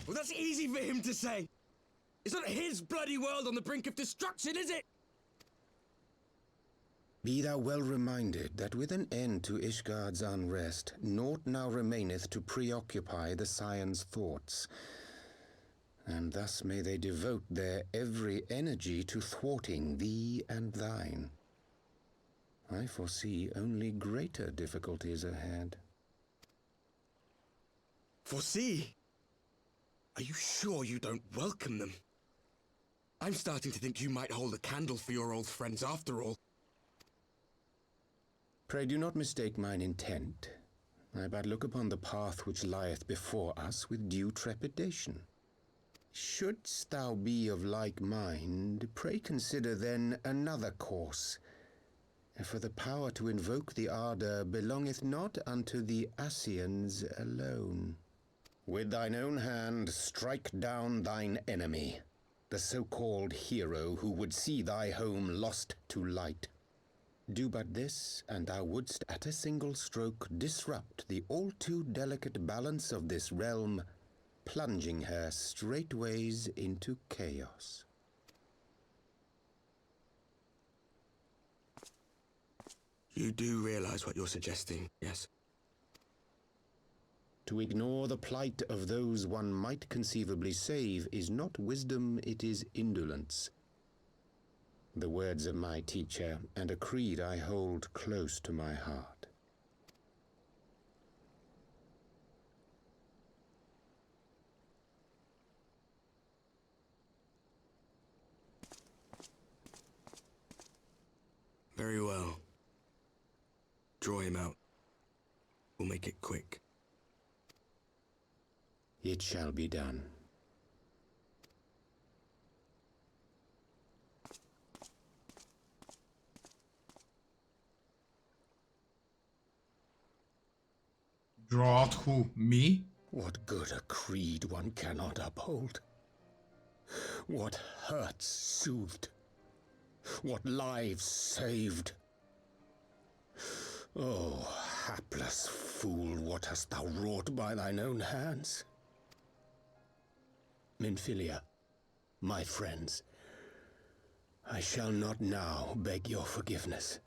S6: Well, that's easy for him to say! It's not his bloody world on the brink of destruction, is it?
S10: Be thou well reminded that with an end to Ishgard's unrest, naught now remaineth to preoccupy the Scion's thoughts, and thus may they devote their every energy to thwarting thee and thine. I foresee only greater difficulties ahead.
S6: Foresee? Are you sure you don't welcome them? I'm starting to think you might hold a candle for your old friends after all.
S10: Pray do not mistake mine intent. I but look upon the path which lieth before us with due trepidation. Shouldst thou be of like mind, pray consider then another course. For the power to invoke the ardor belongeth not unto the Ascians alone. With thine own hand strike down thine enemy, the so-called hero who would see thy home lost to light. Do but this, and thou wouldst at a single stroke disrupt the all-too-delicate balance of this realm, plunging her straightways into chaos.
S6: You do realize what you're suggesting, yes?
S10: To ignore the plight of those one might conceivably save is not wisdom, it is indolence. The words of my teacher, and a creed I hold close to my heart.
S6: Very well. Draw him out. We'll make it quick.
S10: It shall be done.
S1: Draw out who? Me?
S10: What good a creed one cannot uphold? What hurts soothed? What lives saved? Oh, hapless fool, what hast thou wrought by thine own hands? Minfilia, my friends, I shall not now beg your forgiveness.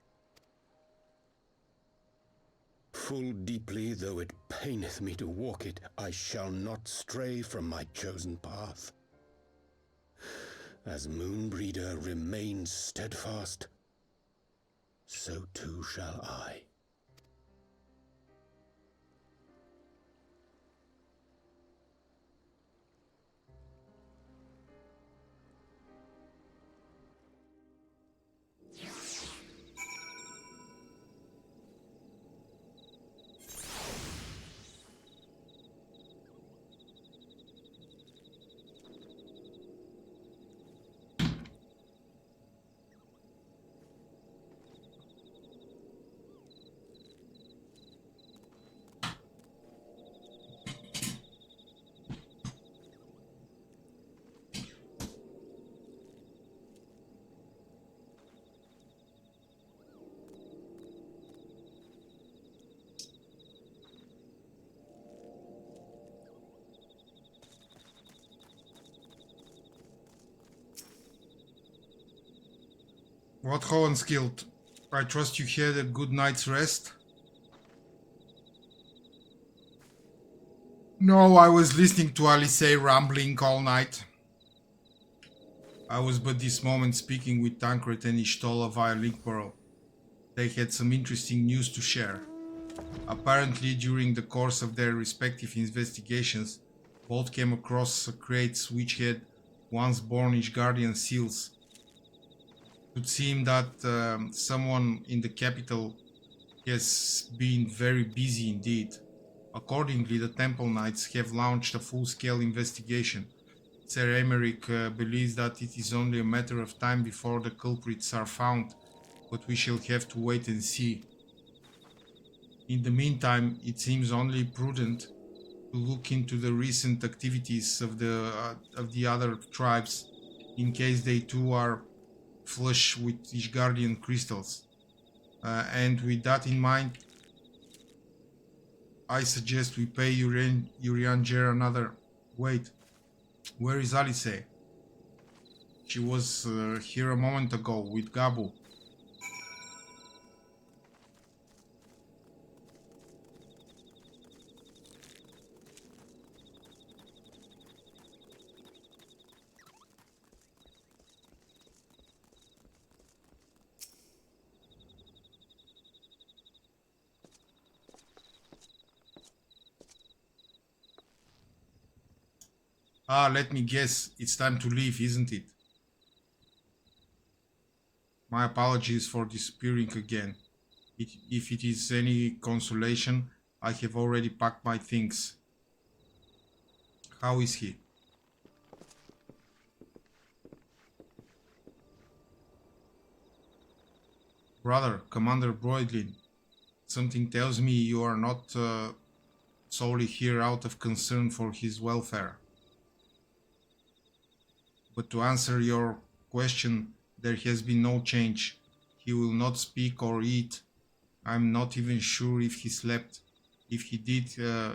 S10: Full deeply though it paineth me to walk it, I shall not stray from my chosen path. As Moonbreeder remains steadfast, so too shall I.
S1: What Hohenskild? I trust you had a good night's rest? No, I was listening to Alice rambling all night. I was but this moment speaking with Tancred and Ishtola via Linkborough. They had some interesting news to share. Apparently, during the course of their respective investigations, both came across crates which had once borne Ishgardian seals. It would seem that someone in the capital has been very busy indeed. Accordingly, the Temple Knights have launched a full-scale investigation. Sir Emerick believes that it is only a matter of time before the culprits are found, but we shall have to wait and see. In the meantime, it seems only prudent to look into the recent activities of the other tribes, in case they too are flush with Ishgardian crystals. And with that in mind, I suggest we pay Urianger another... Wait, where is Alice? She was here a moment ago with Gabu. Ah, let me guess, it's time to leave, isn't it? My apologies for disappearing again. If it is any consolation, I have already packed my things. How is he? Brother, Commander Broidlin, something tells me you are not solely here out of concern for his welfare. But to answer your question, there has been no change. He will not speak or eat. I'm not even sure if he slept. If he did,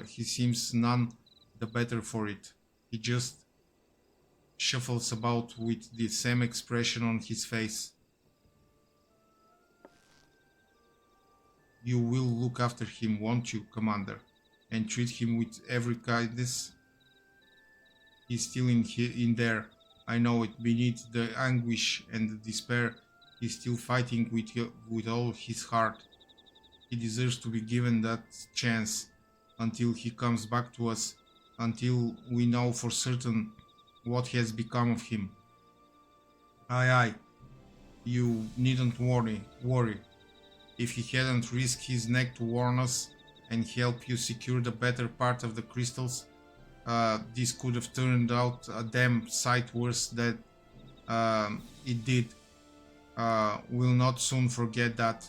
S1: he seems none the better for it. He just shuffles about with the same expression on his face. You will look after him, won't you, Commander? And treat him with every kindness? He's still in there. I know it. Beneath the anguish and the despair, he's still fighting with all his heart. He deserves to be given that chance until he comes back to us, until we know for certain what has become of him. Aye, you needn't worry. If he hadn't risked his neck to warn us and help you secure the better part of the crystals, this could have turned out a damn sight worse than it did. We'll not soon forget that,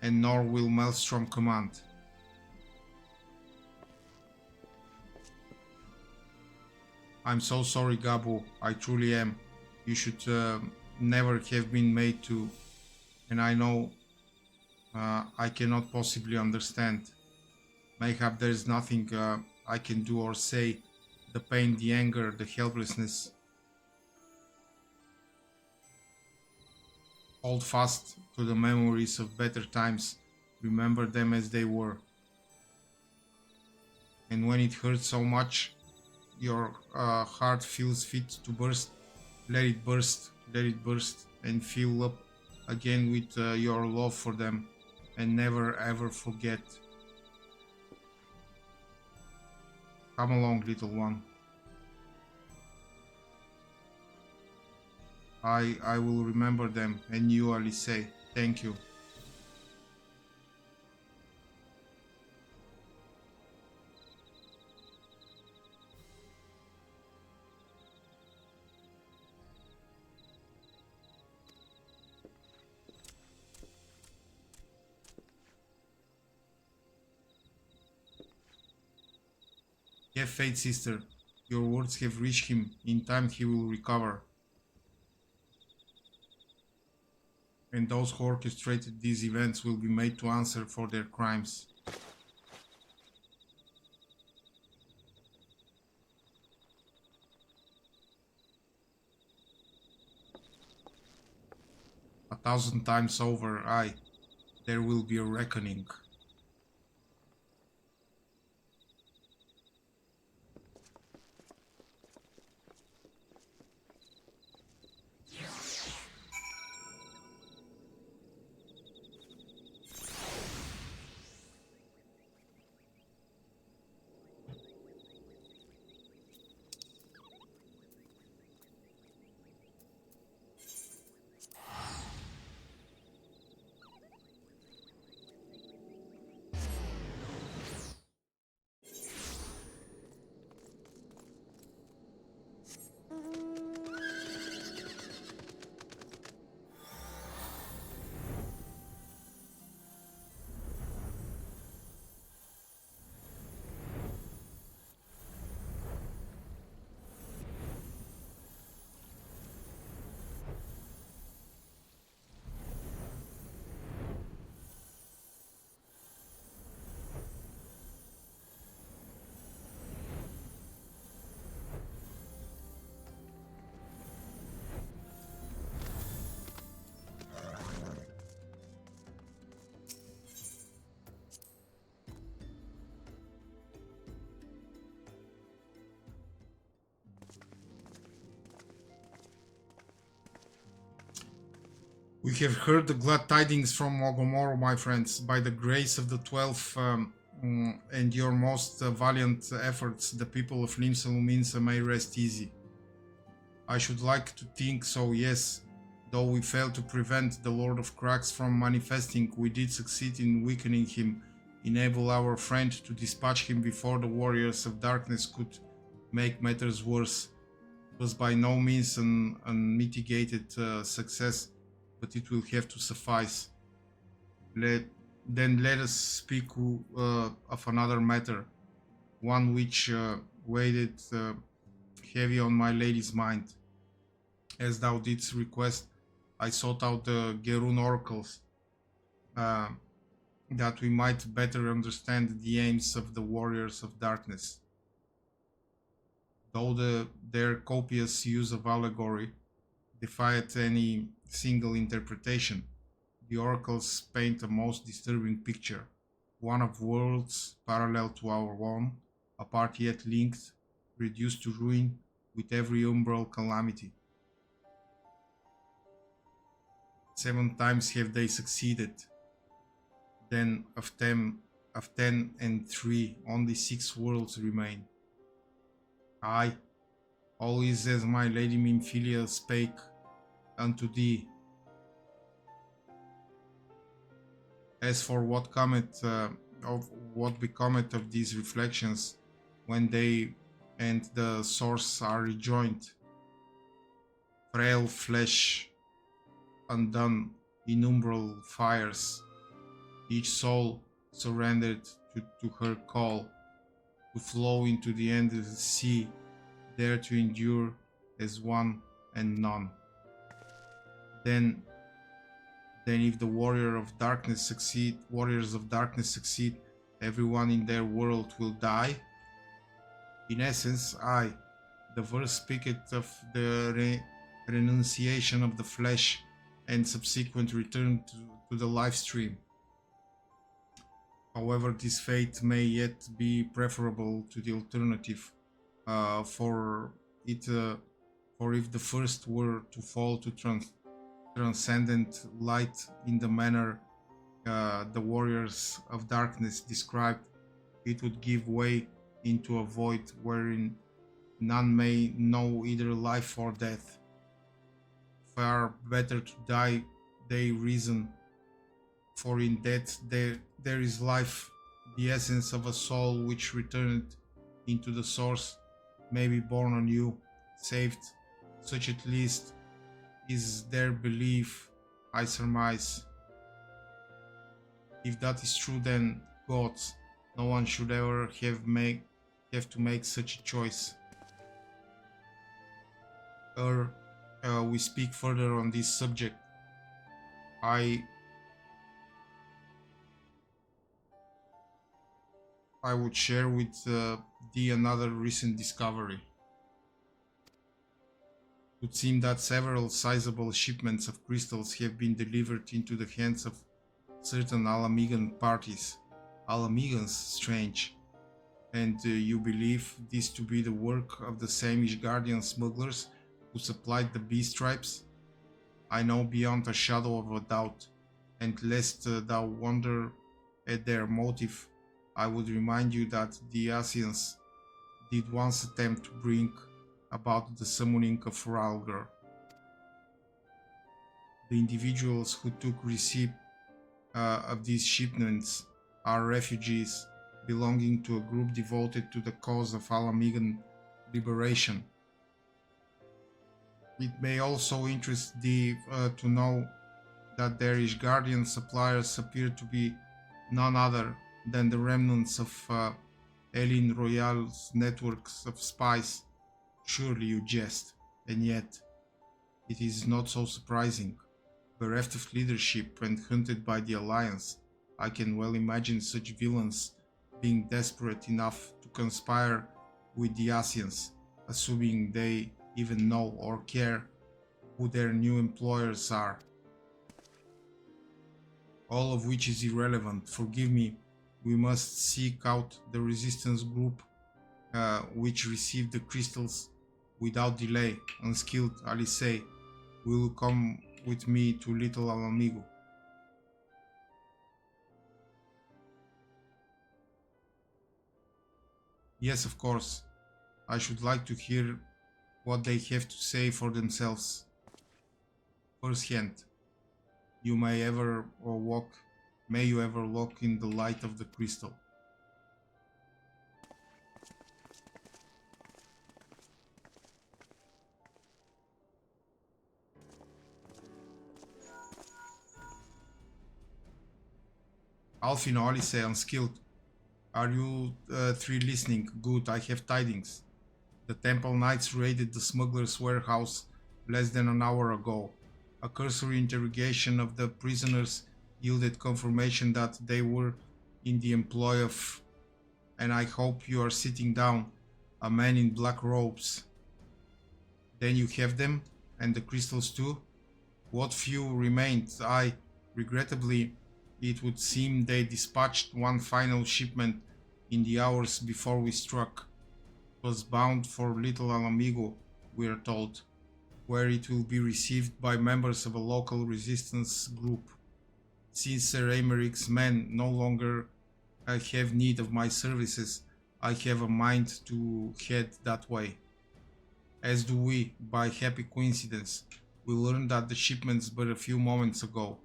S1: and nor will Maelstrom Command. I'm so sorry, Gabu. I truly am. You should never have been made to, and I know I cannot possibly understand. Mayhap there's nothing I can do or say. The pain, the anger, the helplessness. Hold fast to the memories of better times. Remember them as they were. And when it hurts so much, your heart feels fit to burst. Let it burst, and fill up again with your love for them, and never ever forget. Come along, little one. I will remember them, and you, Alice. Thank you. Have faith, sister. Your words have reached him. In time he will recover. And those who orchestrated these events will be made to answer for their crimes. A thousand times over, aye, there will be a reckoning. We have heard the glad tidings from Ogomoro, my friends. By the grace of the 12 and your most valiant efforts, the people of Limsa Luminsa may rest easy. I should like to think so, yes. Though we failed to prevent the Lord of Cracks from manifesting, we did succeed in weakening him, enable our friend to dispatch him before the warriors of darkness could make matters worse. It was by no means an unmitigated success, but it will have to suffice. Then let us speak of another matter, one which weighed heavy on my lady's mind. As thou didst request, I sought out the Gerun oracles, that we might better understand the aims of the warriors of darkness. Though their copious use of allegory defied any single interpretation, the oracles paint a most disturbing picture, one of worlds parallel to our own, apart yet linked, reduced to ruin with every umbral calamity. 7 times have they succeeded. Then of 10 and 3, only 6 worlds remain. Aye, all is as my lady Minfilia spake unto thee. As for what cometh of what becometh of these reflections when they and the source are rejoined, frail flesh undone, innumerable fires, each soul surrendered to her call, to flow into the endless sea, there to endure as one and none. Then if the warriors of darkness succeed, everyone in their world will die. In essence, the verse speaketh of the renunciation of the flesh and subsequent return to the life stream. However, this fate may yet be preferable to the alternative, for if the first were to fall to transcendent light in the manner the warriors of darkness described, it would give way into a void wherein none may know either life or death. Far better to die, they reason, for in death there is life, the essence of a soul which returned into the source may be born anew, saved. Such at least is their belief, I surmise. If that is true, then gods, no one should ever have to make such a choice. We speak further on this subject. I would share with thee another recent discovery. It would seem that several sizable shipments of crystals have been delivered into the hands of certain Alamigan parties. Alamigans, strange. And you believe this to be the work of the same Ishgardian smugglers who supplied the beast tribes? I know beyond a shadow of a doubt, and lest thou wonder at their motive, I would remind you that the Asians did once attempt to bring about the summoning of Ralgr. The individuals who took receipt of these shipments are refugees belonging to a group devoted to the cause of Alamigan liberation. It may also interest thee to know that their Ishgardian suppliers appear to be none other than the remnants of Elin Royale's networks of spies. Surely you jest, and yet it is not so surprising. Bereft of leadership and hunted by the Alliance, I can well imagine such villains being desperate enough to conspire with the Asians, assuming they even know or care who their new employers are. All of which is irrelevant, forgive me. We must seek out the resistance group which received the crystals without delay. Unskilled Alice will come with me to Little Alamigo. Yes, of course. I should like to hear what they have to say for themselves. Firsthand. You may ever walk in the light of the crystal. Alfino, Alice, unskilled. Are you three listening? Good, I have tidings. The Temple Knights raided the smuggler's warehouse less than an hour ago. A cursory interrogation of the prisoners yielded confirmation that they were in the employ of, and I hope you are sitting down, a man in black robes. Then you have them, and the crystals too? What few remained? Regrettably, it would seem they dispatched one final shipment in the hours before we struck. It was bound for Little Alamigo, we are told, where it will be received by members of a local resistance group. Since Sir Aymerich's men no longer have need of my services, I have a mind to head that way. As do we, by happy coincidence. We learned that the shipments but a few moments ago.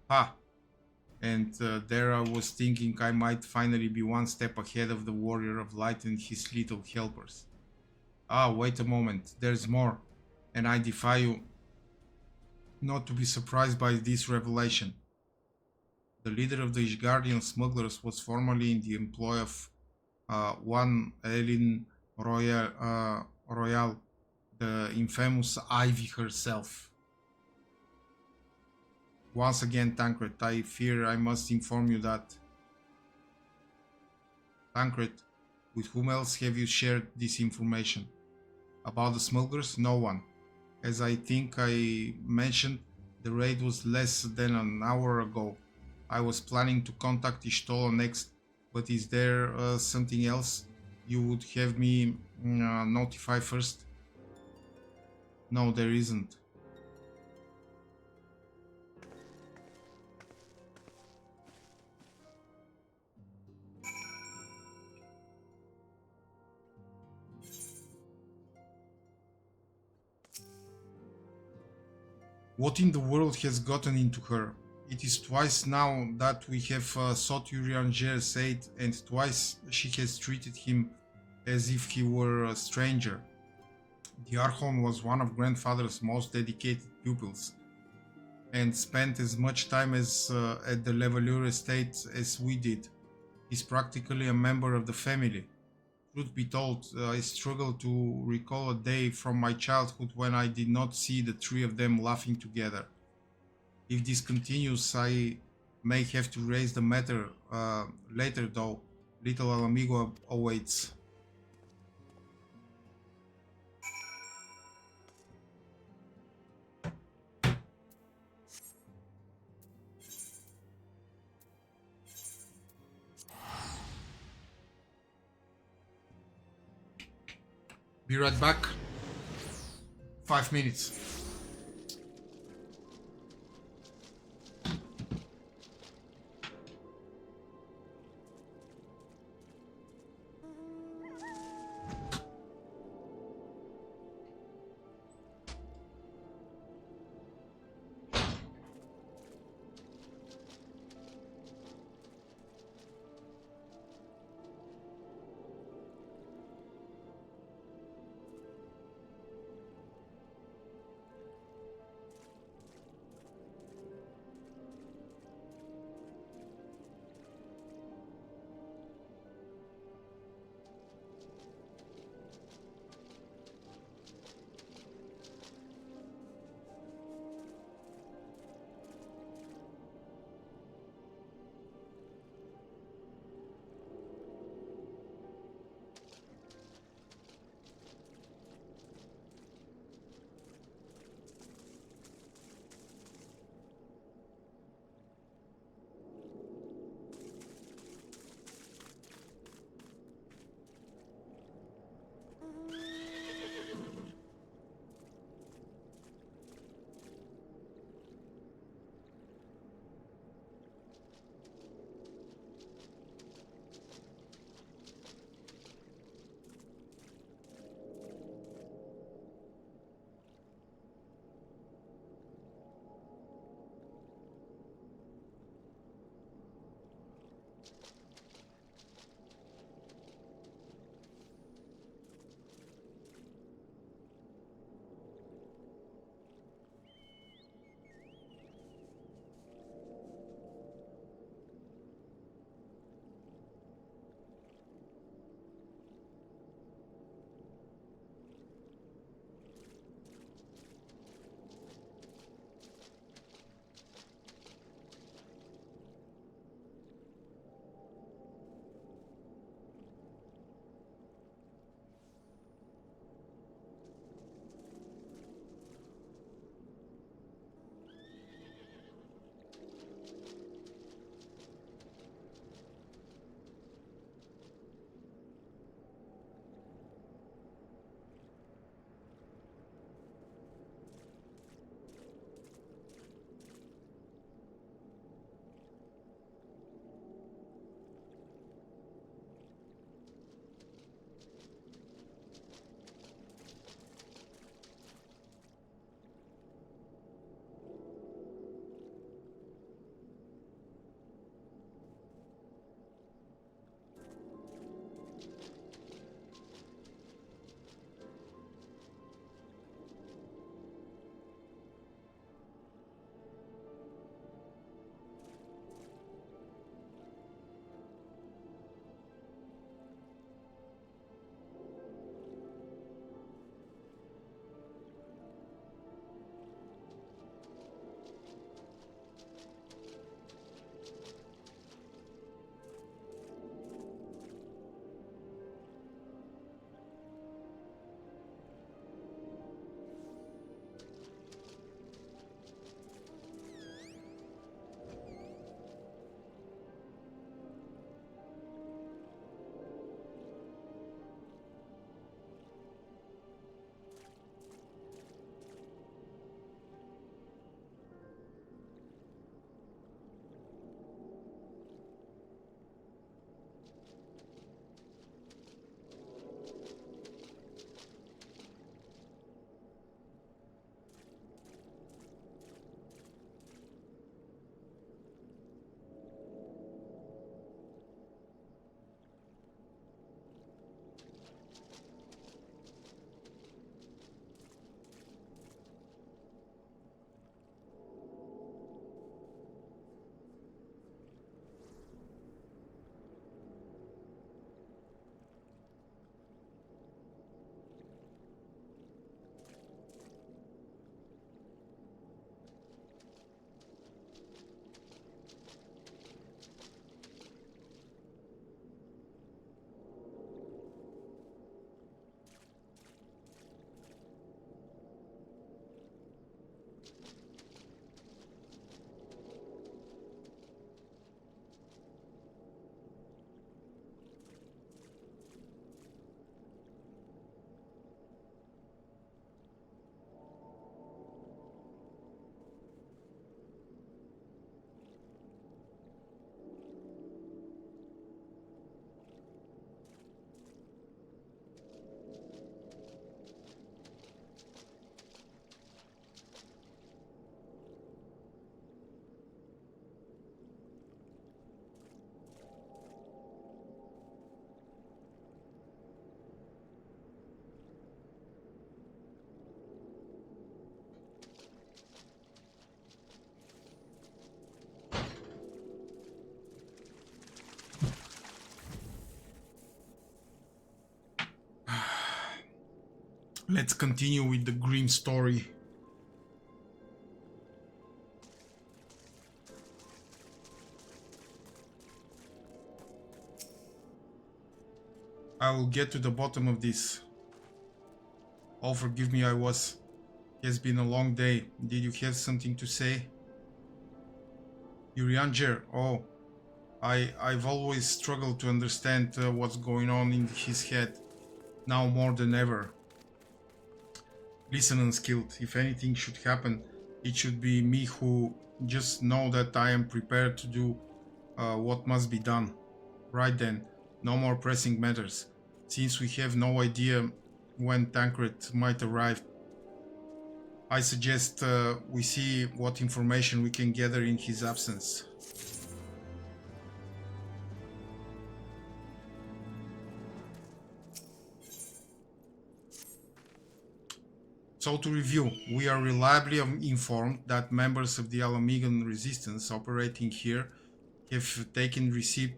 S1: Ha! And there I was thinking I might finally be one step ahead of the Warrior of Light and his little helpers. Ah, wait a moment, there's more, and I defy you not to be surprised by this revelation. The leader of the Ishgardian smugglers was formerly in the employ of one Elin Royale, the infamous Ivy herself. Once again, Tancred, I fear I must inform you that... Tancred, with whom else have you shared this information? About the smugglers? No one. As I think I mentioned, the raid was less than an hour ago. I was planning to contact Ishtola next, but is there something else you would have me notify first? No, there isn't. What in the world has gotten into her? It is twice now that we have sought Urianger's aid, and twice she has treated him as if he were a stranger. The Archon was one of Grandfather's most dedicated pupils, and spent as much time as at the Levelure estate as we did. He's practically a member of the family. Truth be told, I struggle to recall a day from my childhood when I did not see the three of them laughing together. If this continues, I may have to raise the matter later though. Little Alamigo awaits. Be right back. 5 minutes. Let's continue with the grim story. I will get to the bottom of this. Oh, forgive me, it has been a long day. Did you have something to say? Urianger, oh, I've always struggled to understand what's going on in his head, now more than ever. Listen, Unskilled, if anything should happen, it should be me who just know that I am prepared to do what must be done. Right then, no more pressing matters, since we have no idea when Tancred might arrive. I suggest we see what information we can gather in his absence. So to review, we are reliably informed that members of the Alamegan resistance operating here have taken receipt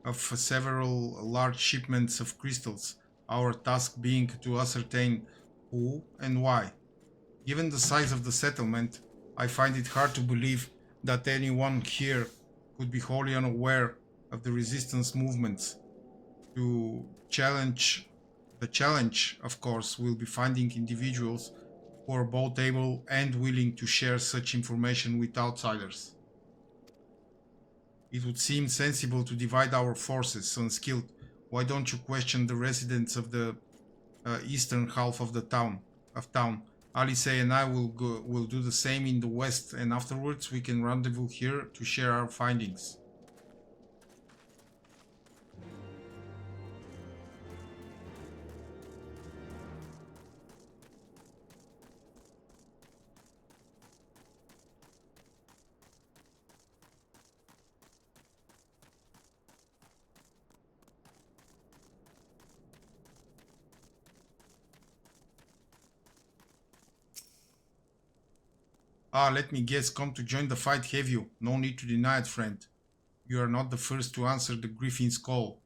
S1: of several large shipments of crystals, our task being to ascertain who and why. Given the size of the settlement, I find it hard to believe that anyone here could be wholly unaware of the resistance movements. The challenge, of course, will be finding individuals who are both able and willing to share such information with outsiders. It would seem sensible to divide our forces. Unskilled, why don't you question the residents of the eastern half of the town? Alice and I will do the same in the west, and afterwards we can rendezvous here to share our findings. Ah, let me guess, come to join the fight, have you? No need to deny it, friend. You are not the first to answer the Griffin's call.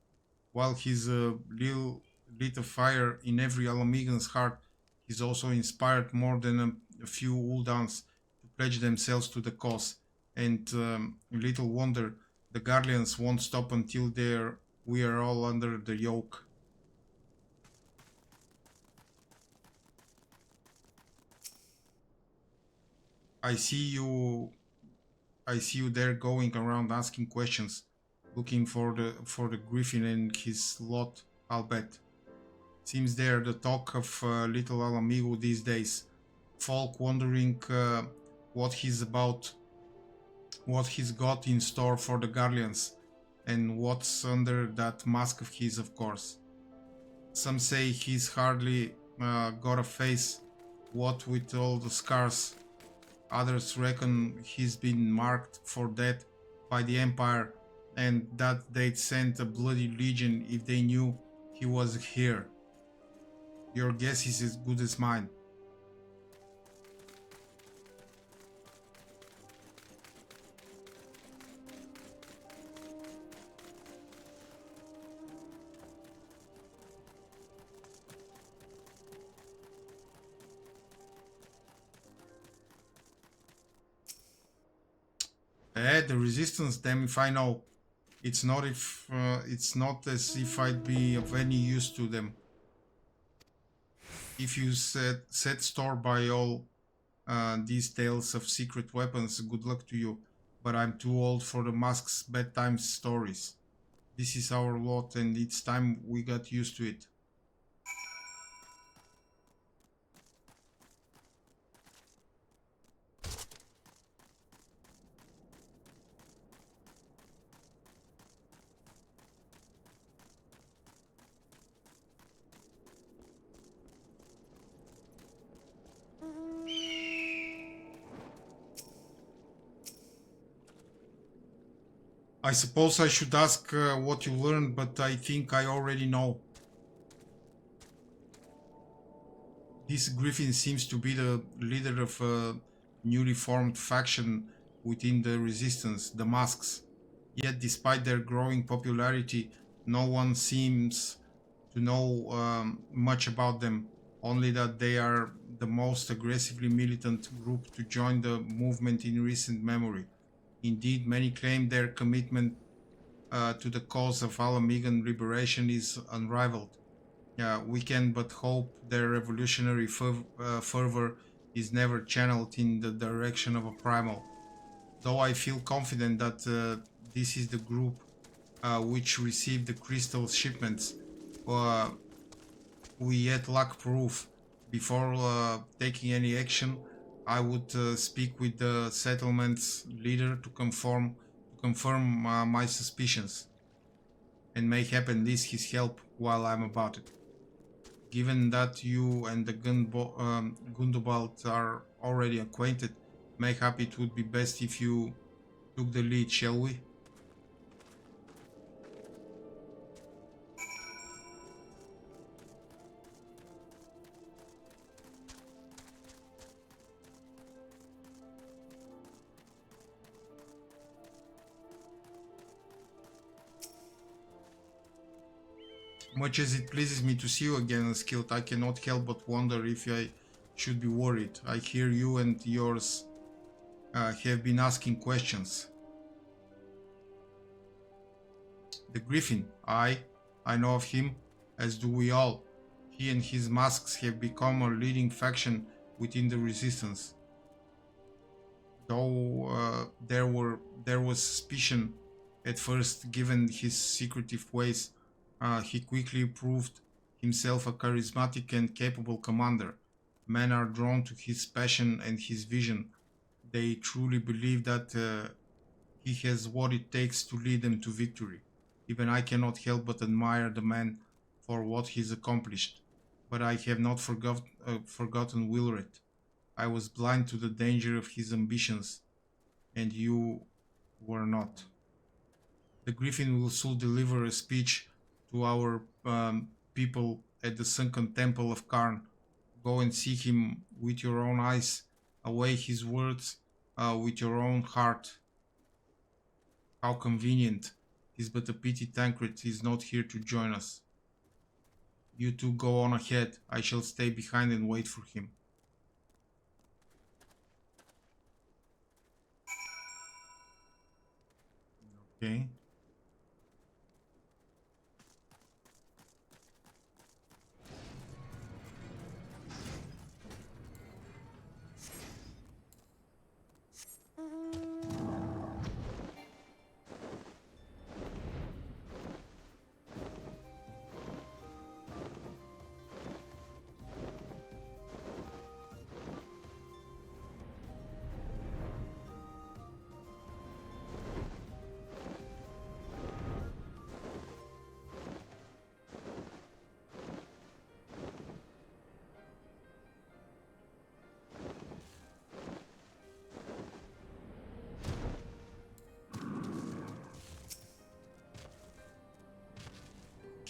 S1: While he's lit a fire in every Alamegan's heart, he's also inspired more than a few Uldans to pledge themselves to the cause. And little wonder the Guardians won't stop until we are all under the yoke. I see you there going around asking questions, looking for the Griffin and his lot, I'll bet. Seems they're the talk of little Alamigo these days. Folk wondering what he's about, what he's got in store for the Guardians, and what's under that mask of his, of course. Some say he's hardly got a face, what with all the scars. Others reckon he's been marked for death by the Empire and that they'd send a bloody legion if they knew he was here. Your guess is as good as mine. The resistance, damn if I know. It's not as if I'd be of any use to them. If you set store by all these tales of secret weapons, good luck to you. But I'm too old for the mask's bedtime stories. This is our lot and it's time we got used to it. I suppose I should ask what you learned, but I think I already know. This Griffin seems to be the leader of a newly formed faction within the Resistance, the Masks. Yet despite their growing popularity, no one seems to know much about them. only that they are the most aggressively militant group to join the movement in recent memory. Indeed, many claim their commitment to the cause of Alamigan liberation is unrivaled. We can but hope their revolutionary fervor is never channeled in the direction of a primal. Though I feel confident that this is the group which received the crystal shipments, we yet lack proof. Before taking any action, I would speak with the settlement's leader to confirm my suspicions, and may happen enlist his help while I'm about it. Given that you and the Gundobald are already acquainted, mayhap it would be best if you took the lead, shall we? Much as it pleases me to see you again, Unskilled, I cannot help but wonder if I should be worried. I hear you and yours have been asking questions. The Griffin, I know of him, as do we all. He and his masks have become a leading faction within the Resistance. Though there was suspicion at first given his secretive ways, he quickly proved himself a charismatic and capable commander. Men are drawn to his passion and his vision. They truly believe that he has what it takes to lead them to victory. Even I cannot help but admire the man for what he's accomplished. But I have not forgotten Wilred. I was blind to the danger of his ambitions, and you were not. The Griffin will soon deliver a speech to our people at the sunken temple of Karn. Go and see him with your own eyes, away his words with your own heart. How convenient. It is but a pity Tancred is not here to join us. You two go on ahead. I shall stay behind and wait for him. Okay.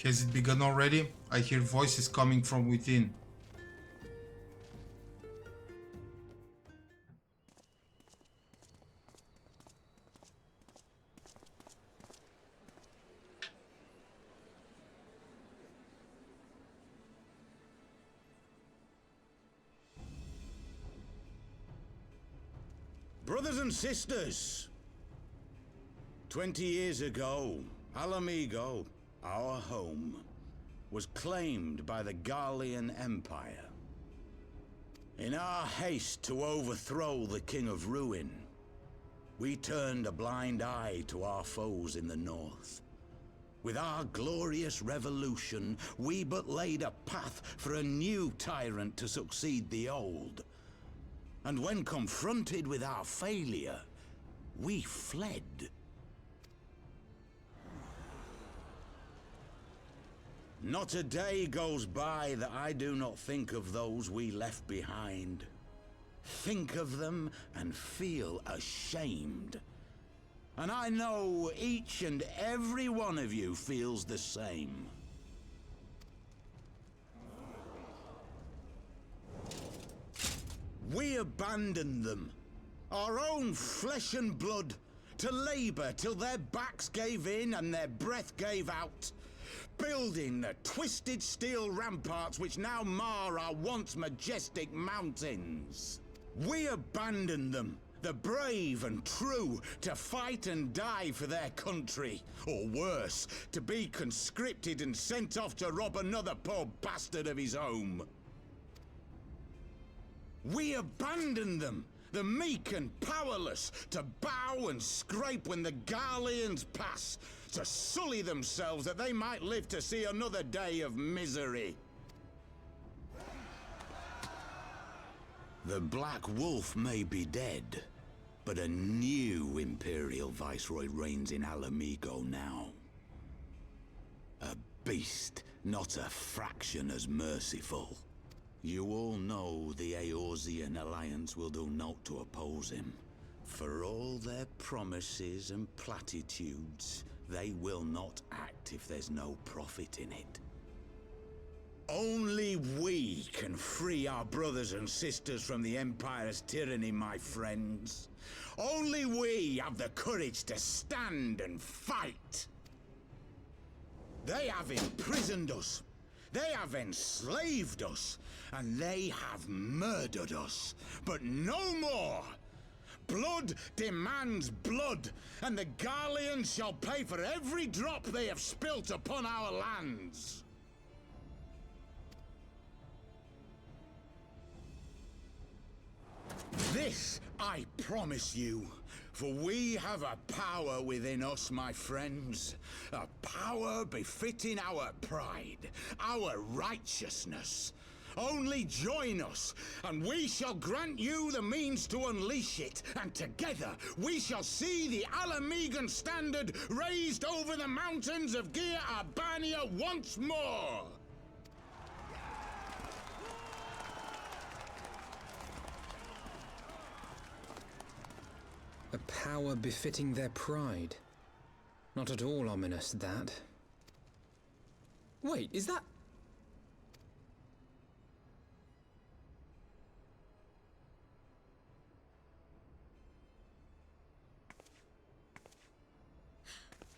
S1: Has it begun already? I hear voices coming from within.
S11: Brothers and sisters, 20 years ago, Alamigo, our home, was claimed by the Garlean Empire. In our haste to overthrow the King of Ruin, we turned a blind eye to our foes in the north. With our glorious revolution, we but laid a path for a new tyrant to succeed the old. And when confronted with our failure, we fled. Not a day goes by that I do not think of those we left behind. Think of them and feel ashamed. And I know each and every one of you feels the same. We abandoned them, our own flesh and blood, to labor till their backs gave in and their breath gave out. rebuilding the twisted steel ramparts which now mar our once majestic mountains. We abandoned them, the brave and true, to fight and die for their country, or worse, to be conscripted and sent off to rob another poor bastard of his home. We abandoned them, the meek and powerless, to bow and scrape when the Garleans pass, to sully themselves that they might live to see another day of misery. The Black Wolf may be dead, but a new Imperial Viceroy reigns in Alamigo now. A beast, not a fraction as merciful. You all know the Eorzean Alliance will do naught to oppose him. For all their promises and platitudes, they will not act if there's no profit in it. Only we can free our brothers and sisters from the Empire's tyranny, my friends. Only we have the courage to stand and fight. They have imprisoned us. They have enslaved us. And they have murdered us. But no more! Blood demands blood, and the Garleans shall pay for every drop they have spilt upon our lands. This I promise you, for we have a power within us, my friends. A power befitting our pride, our righteousness. Only join us, and we shall grant you the means to unleash it, and together we shall see the Alamigan standard raised over the mountains of Gia Arbania once more!
S2: A power befitting their pride. Not at all ominous, that. Wait, is that...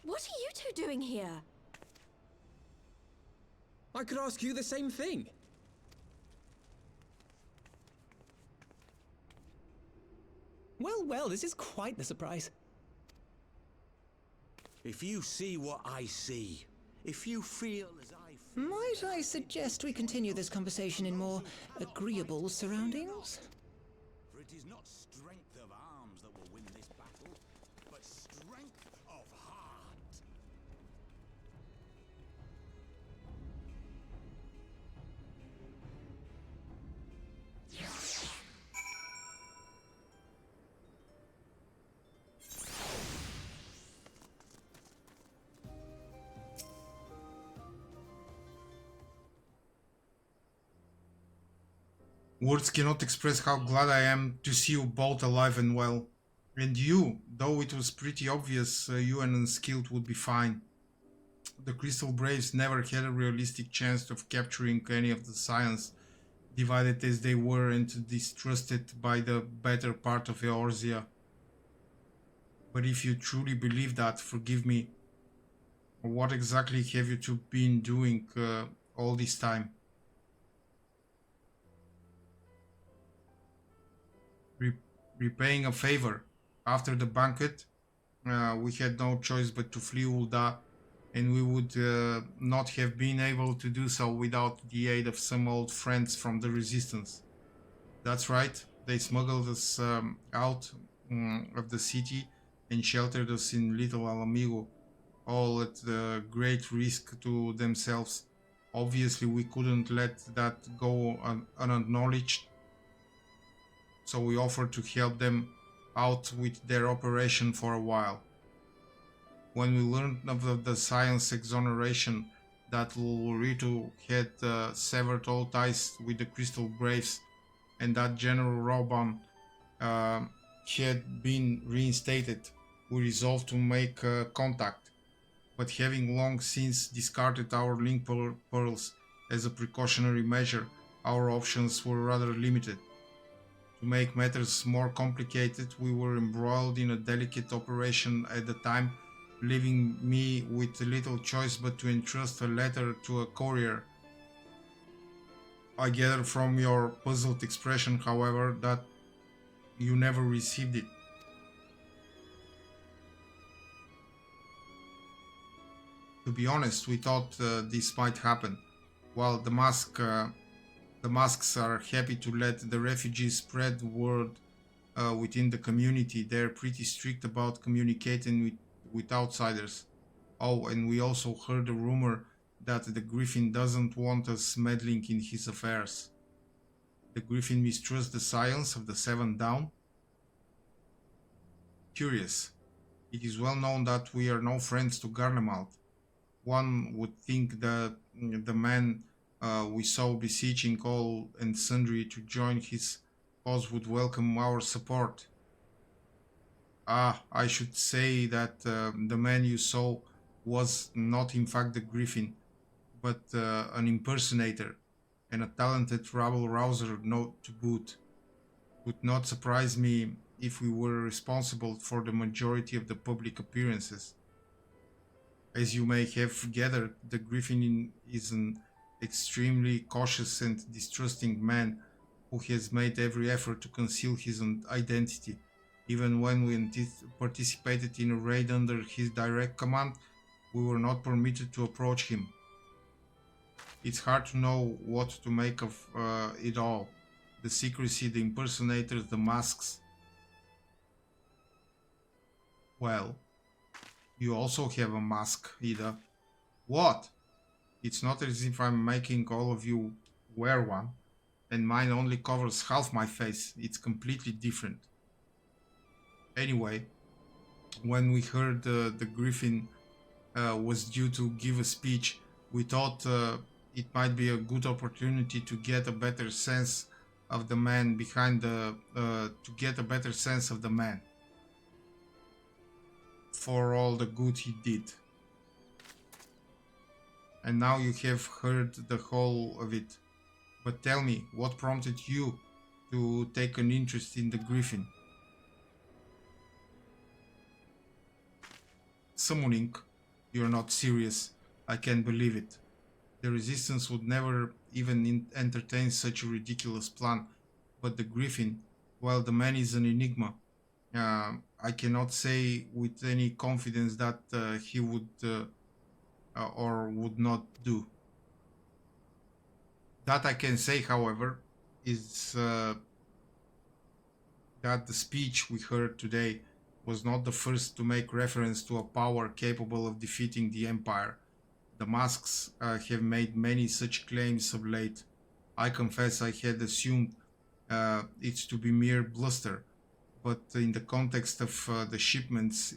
S4: What are you two doing here?
S2: I could ask you the same thing.
S12: Well, well, this is quite the surprise.
S11: If you see what I see, if you feel as I feel...
S12: Might I suggest we continue this conversation in more agreeable surroundings?
S11: For it is not strength of arms that will win this battle, but strength of heart.
S1: Words cannot express how glad I am to see you both alive and well. And you, though it was pretty obvious you and unskilled would be fine. The Crystal Braves never had a realistic chance of capturing any of the Scions, divided as they were and distrusted by the better part of Eorzea. But if you truly believe that, forgive me. What exactly have you two been doing all this time? Repaying a favor. After the banquet, we had no choice but to flee Ul'dah, and we would not have been able to do so without the aid of some old friends from the Resistance. That's right, they smuggled us out of the city and sheltered us in Little Alamigo, all at great risk to themselves. Obviously, we couldn't let that go unacknowledged, so we offered to help them out with their operation for a while. When we learned of the Scion's exoneration, that Luluritu had severed all ties with the Crystal Braves, and that General Roban had been reinstated, we resolved to make contact. But having long since discarded our link pearls as a precautionary measure, our options were rather limited. To make matters more complicated, we were embroiled in a delicate operation at the time leaving me with little choice but to entrust a letter to a courier. I gather from your puzzled expression, however, that you never received it. To be honest, we thought this might happen. While the masks are happy to let the refugees spread the word within the community, they're pretty strict about communicating with outsiders. Oh, and we also heard a rumor that the Griffin doesn't want us meddling in his affairs. The Griffin mistrusts the science of the Seven Down? Curious. It is well known that we are no friends to Garlemald. One would think that the man we saw beseeching all and sundry to join his cause would welcome our support. I should say that the man you saw was not in fact the Griffin, but an impersonator, and a talented rabble-rouser note to boot. Would not surprise me if we were responsible for the majority of the public appearances. As you may have gathered, the Griffin is an extremely cautious and distrusting man who has made every effort to conceal his identity. Even when we participated in a raid under his direct command, we were not permitted to approach him. It's hard to know what to make of it all. The secrecy, the impersonators, the masks. Well, you also have a mask, Ida. What? It's not as if I'm making all of you wear one, and mine only covers half my face. It's completely different. Anyway, when we heard the Griffin was due to give a speech, we thought it might be a good opportunity to get a better sense of the man behind the man for all the good he did. And now you have heard the whole of it. But tell me, what prompted you to take an interest in the Griffin? Summoning? You're not serious. I can't believe it. The Resistance would never even entertain such a ridiculous plan. But the Griffin, well, the man is an enigma. I cannot say with any confidence that he would or would not do. That I can say, however, is that the speech we heard today was not the first to make reference to a power capable of defeating the Empire. The masks have made many such claims of late. I confess I had assumed it to be mere bluster, but in the context of the shipments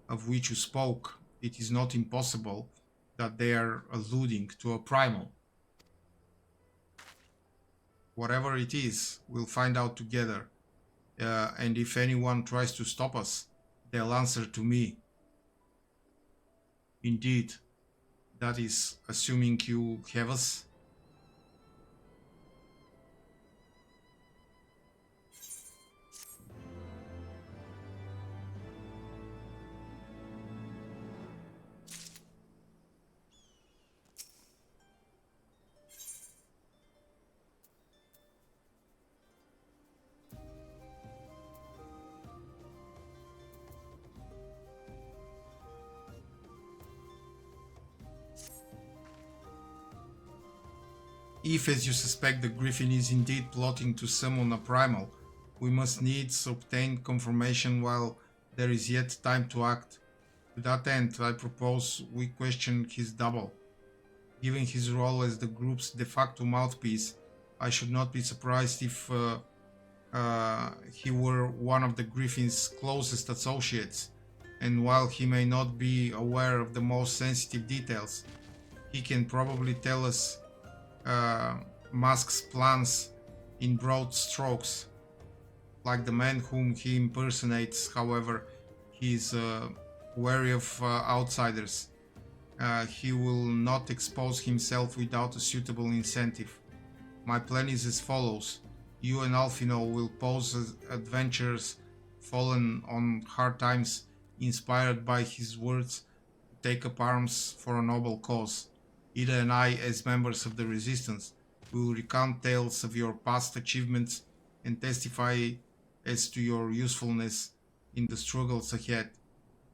S1: of which you spoke, it is not impossible that they are alluding to a primal. Whatever it is, we'll find out together. And if anyone tries to stop us, they'll answer to me. Indeed, that is assuming you have us. If, as you suspect, the Griffin is indeed plotting to summon a primal, we must needs obtain confirmation while there is yet time to act. To that end, I propose we question his double. Given his role as the group's de facto mouthpiece, I should not be surprised if he were one of the Griffin's closest associates, and while he may not be aware of the most sensitive details, he can probably tell us Musk's plans in broad strokes. Like the man whom he impersonates, however, he is wary of outsiders. He will not expose himself without a suitable incentive. My plan is as follows. You and Alfino will pose as adventurers fallen on hard times, inspired by his words take up arms for a noble cause. Ida and I, as members of the Resistance, will recount tales of your past achievements and testify as to your usefulness in the struggles ahead.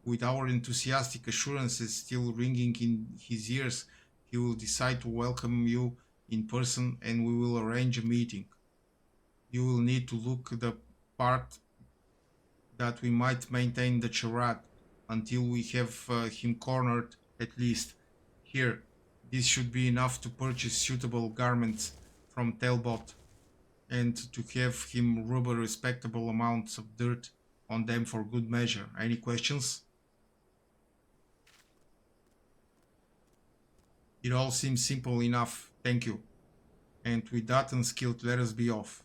S1: With our enthusiastic assurances still ringing in his ears, he will decide to welcome you in person and we will arrange a meeting. You will need to look the part that we might maintain the charade until we have him cornered at least. Here, this should be enough to purchase suitable garments from Talbot and to have him rub a respectable amounts of dirt on them for good measure. Any questions? It all seems simple enough, thank you. And with that unskilled, let us be off.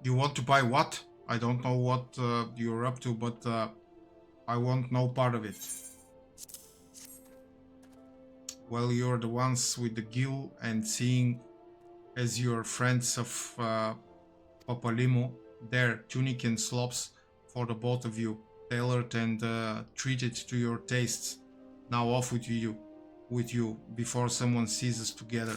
S1: You want to buy what? I don't know what you're up to, but I want no part of it. Well, you're the ones with the gill and seeing as your friends of Papalimo, there, tunic and slops for the both of you, tailored and treated to your tastes. Now off with you, before someone sees us together.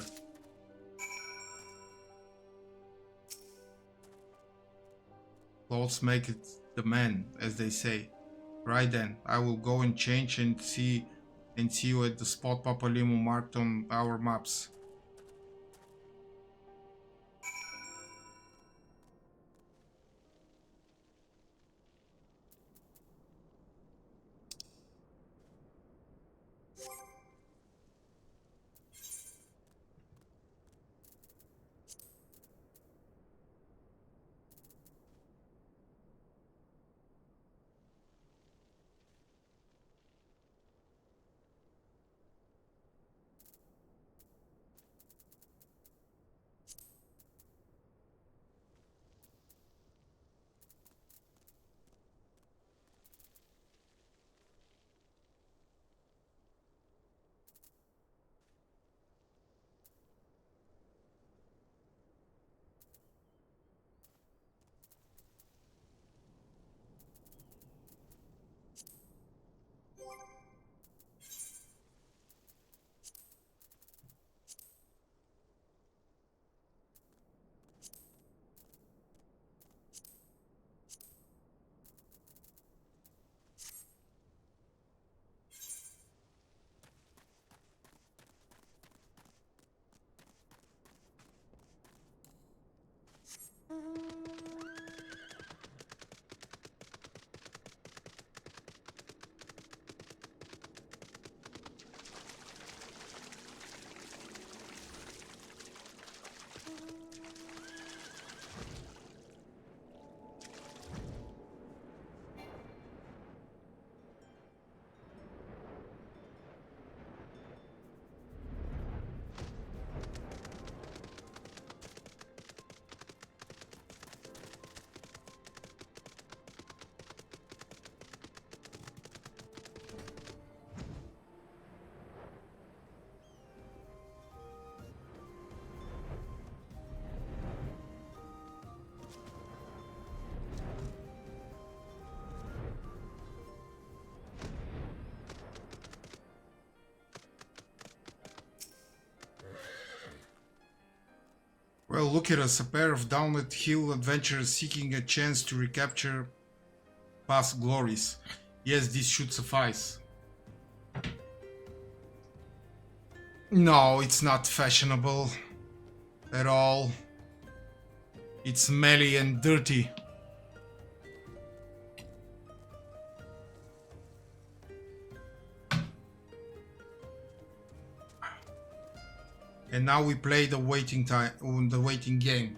S1: Clothes make it the man, as they say. Right then, I will go and change and see you at the spot Papalimo marked on our maps. Well, look at us, a pair of downward hill adventurers seeking a chance to recapture past glories. Yes, this should suffice. No, it's not fashionable at all. It's smelly and dirty. And now we play the waiting game.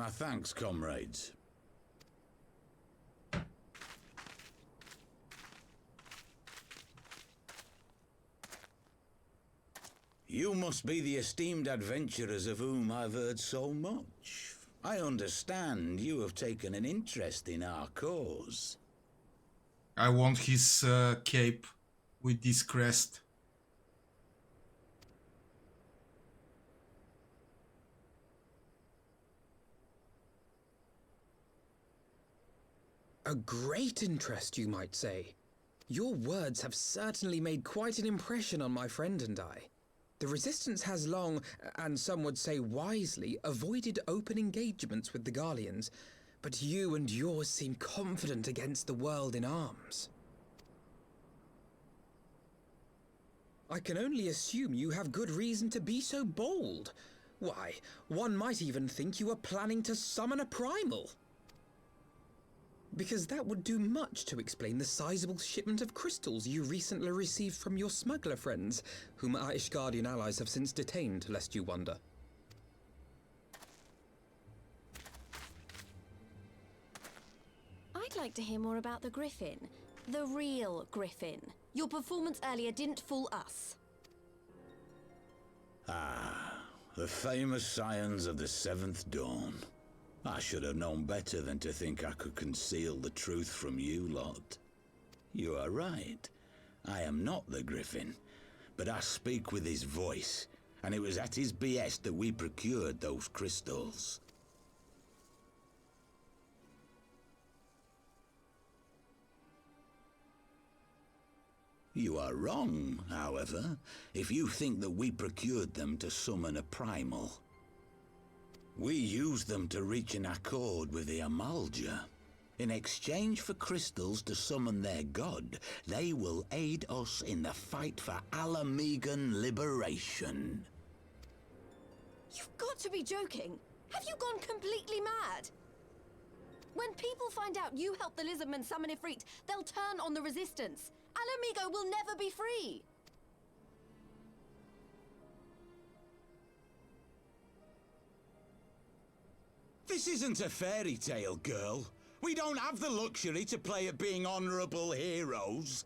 S11: My thanks, comrades. You must be the esteemed adventurers of whom I've heard so much. I understand you have taken an interest in our cause.
S1: I want his cape with this crest.
S2: A great interest, you might say. Your words have certainly made quite an impression on my friend and I. The Resistance has long, and some would say wisely, avoided open engagements with the Garleans, but you and yours seem confident against the world in arms. I can only assume you have good reason to be so bold. Why, one might even think you are planning to summon a primal. Because that would do much to explain the sizable shipment of crystals you recently received from your smuggler friends, whom our Ishgardian allies have since detained, lest you wonder.
S13: I'd like to hear more about the Griffin. The real Griffin. Your performance earlier didn't fool us.
S11: Ah, the famous scions of the Seventh Dawn. I should have known better than to think I could conceal the truth from you lot. You are right. I am not the Griffin, but I speak with his voice, and it was at his behest that we procured those crystals. You are wrong, however, if you think that we procured them to summon a primal. We used them to reach an accord with the Amalja. In exchange for crystals to summon their god, they will aid us in the fight for Alamegan liberation.
S13: You've got to be joking. Have you gone completely mad? When people find out you helped the Lizardmen summon Ifrit, they'll turn on the Resistance. Alamigo will never be free.
S11: This isn't a fairy tale, girl. We don't have the luxury to play at being honourable heroes.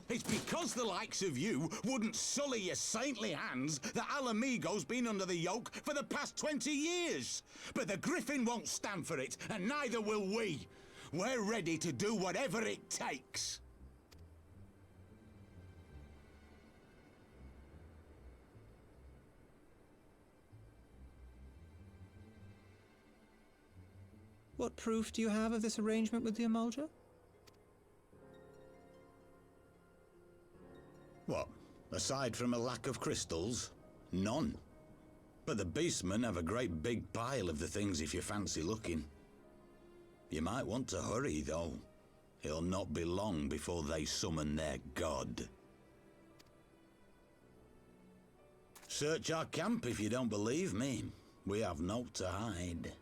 S11: It's because the likes of you wouldn't sully your saintly hands that Alamigo's been under the yoke for the past 20 years. But the Griffin won't stand for it, and neither will we. We're ready to do whatever it takes.
S12: What proof do you have of this arrangement with the Amalja?
S11: What? Aside from a lack of crystals? None. But the beastmen have a great big pile of the things if you fancy looking. You might want to hurry, though. It'll not be long before they summon their god. Search our camp if you don't believe me. We have naught to hide.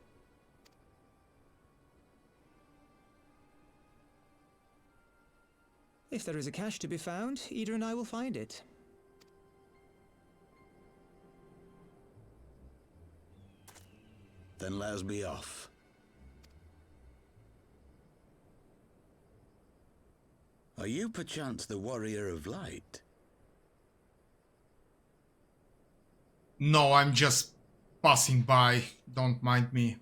S12: If there is a cache to be found, Ida and I will find it.
S11: Then let us be off. Are you perchance the Warrior of Light?
S1: No, I'm just passing by. Don't mind me.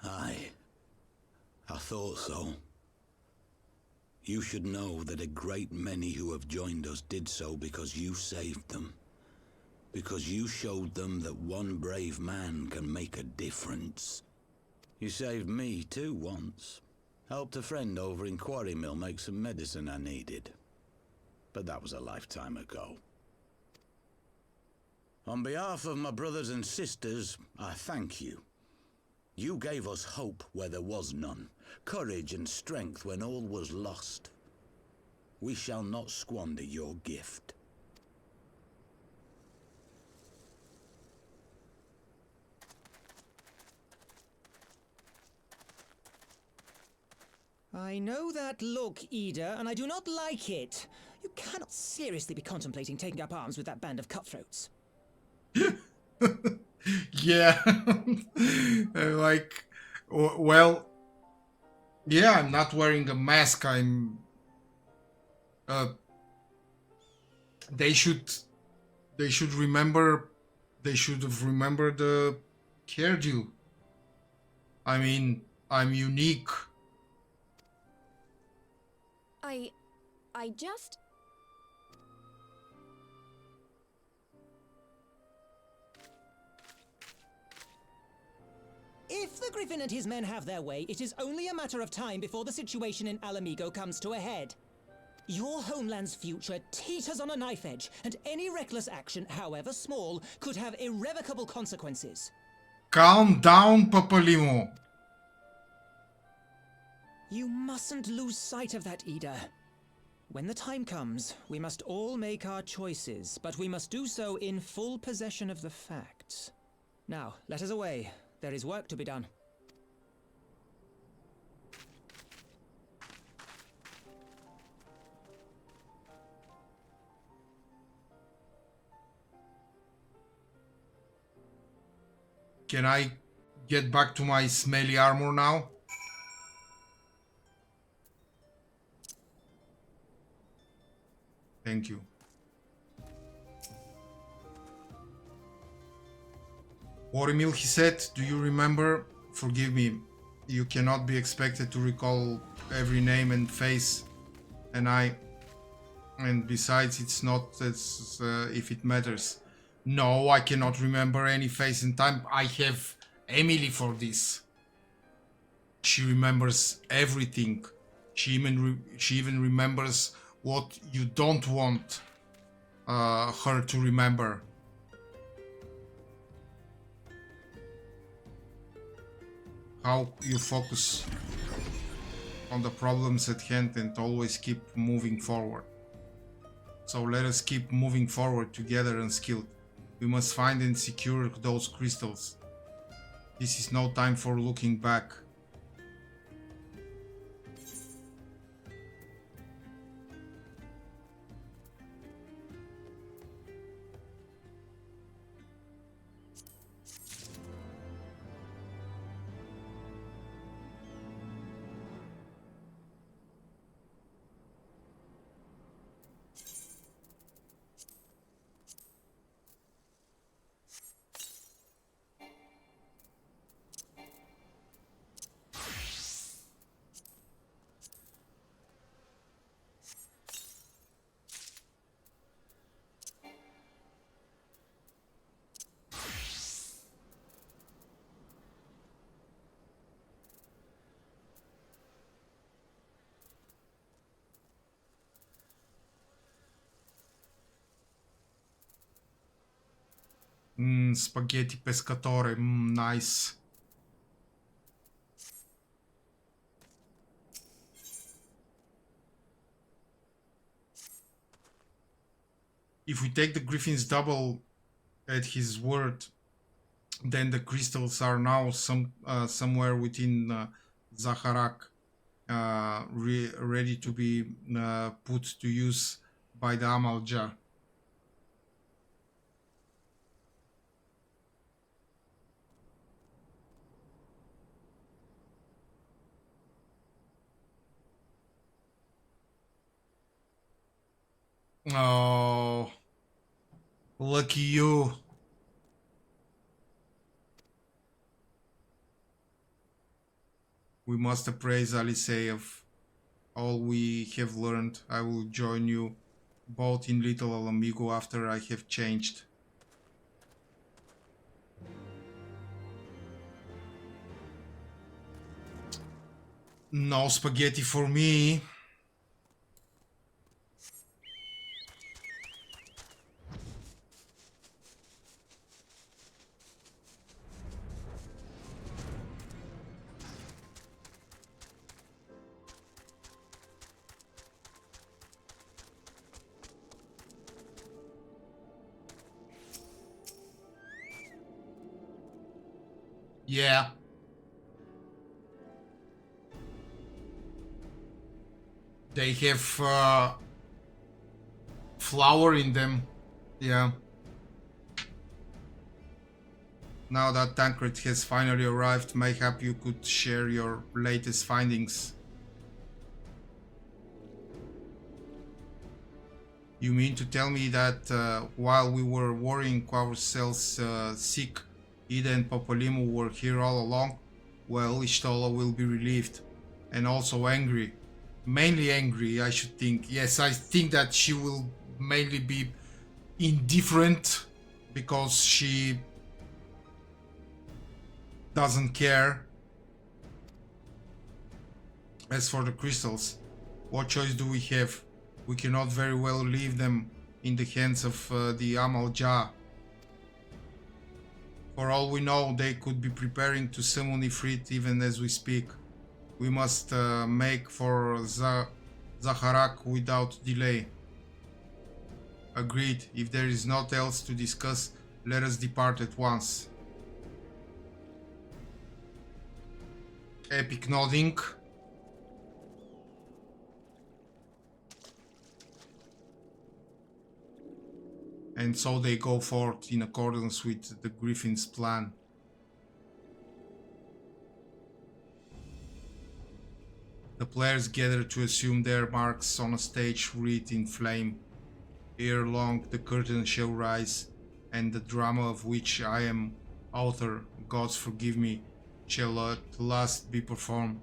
S11: Aye, I thought so. You should know that a great many who have joined us did so because you saved them. Because you showed them that one brave man can make a difference. You saved me too once. Helped a friend over in Quarry Mill make some medicine I needed. But that was a lifetime ago. On behalf of my brothers and sisters, I thank you. You gave us hope where there was none, courage and strength when all was lost. We shall not squander your gift.
S12: I know that look, Ida, and I do not like it. You cannot seriously be contemplating taking up arms with that band of cutthroats.
S1: Yeah. Like, well, yeah, I'm not wearing a mask. I'm. They should remember. They should have remembered the hair deal. I mean, I'm unique.
S13: I just...
S12: If the Griffin and his men have their way, it is only a matter of time before the situation in Alamigo comes to a head. Your homeland's future teeters on a knife edge, and any reckless action, however small, could have irrevocable consequences.
S1: Calm down, Papalimo.
S12: You mustn't lose sight of that, Ida. When the time comes, we must all make our choices, but we must do so in full possession of the facts. Now, let us away. There is work to be done.
S1: Can I get back to my smelly armor now? Thank you. Borimil, he said, do you remember? Forgive me, you cannot be expected to recall every name and face, and besides, it's not as if it matters. No, I cannot remember any face in time. I have Emily for this. She remembers everything. She even remembers what you don't want her to remember. How you focus on the problems at hand and always keep moving forward. So let us keep moving forward together and skilled. We must find and secure those crystals. This is no time for looking back. Spaghetti pescatore, nice. If we take the Griffin's double at his word, then the crystals are now somewhere within Zaharak, ready to be put to use by the Amalja. Oh, lucky you. We must appraise Alisei of all we have learned. I will join you both in Little Alamigo after I have changed. No spaghetti for me. Yeah. They have flower in them. Yeah. Now that Tancred has finally arrived, mayhap you could share your latest findings. You mean to tell me that while we were worrying ourselves sick, Ida and Papalimou were here all along? Well, Ishtola will be relieved. And also angry. Mainly angry, I should think. Yes, I think that she will mainly be indifferent because she doesn't care. As for the crystals, what choice do we have? We cannot very well leave them in the hands of the Amal Jah. For all we know, they could be preparing to summon Ifrit even as we speak. We must make for Zaharak without delay. Agreed. If there is naught else to discuss, let us depart at once. Epic nodding. And so they go forth in accordance with the Griffin's plan. The players gather to assume their marks on a stage wreathed in flame. Ere long the curtain shall rise, and the drama of which I am author, gods forgive me, shall at last be performed.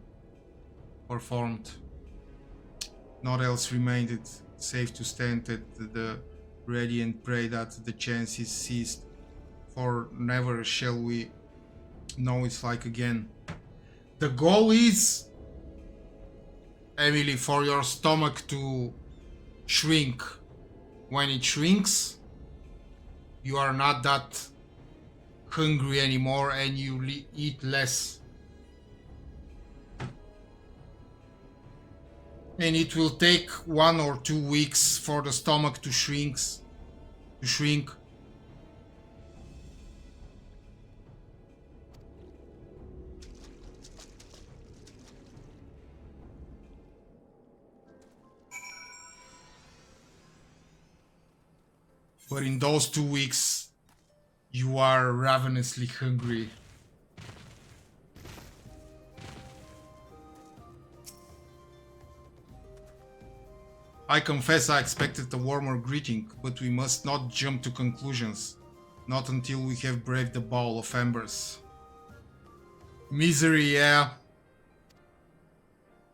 S1: Naught else remained save to stand at the ready and pray that the chance is seized, for never shall we know its like again. The goal is, Emily, for your stomach to shrink. When it shrinks, you are not that hungry anymore and you eat less. And it will take 1 or 2 weeks for the stomach to shrink. But in those 2 weeks, you are ravenously hungry. I confess I expected a warmer greeting, but we must not jump to conclusions. Not until we have braved the ball of embers. Misery, yeah.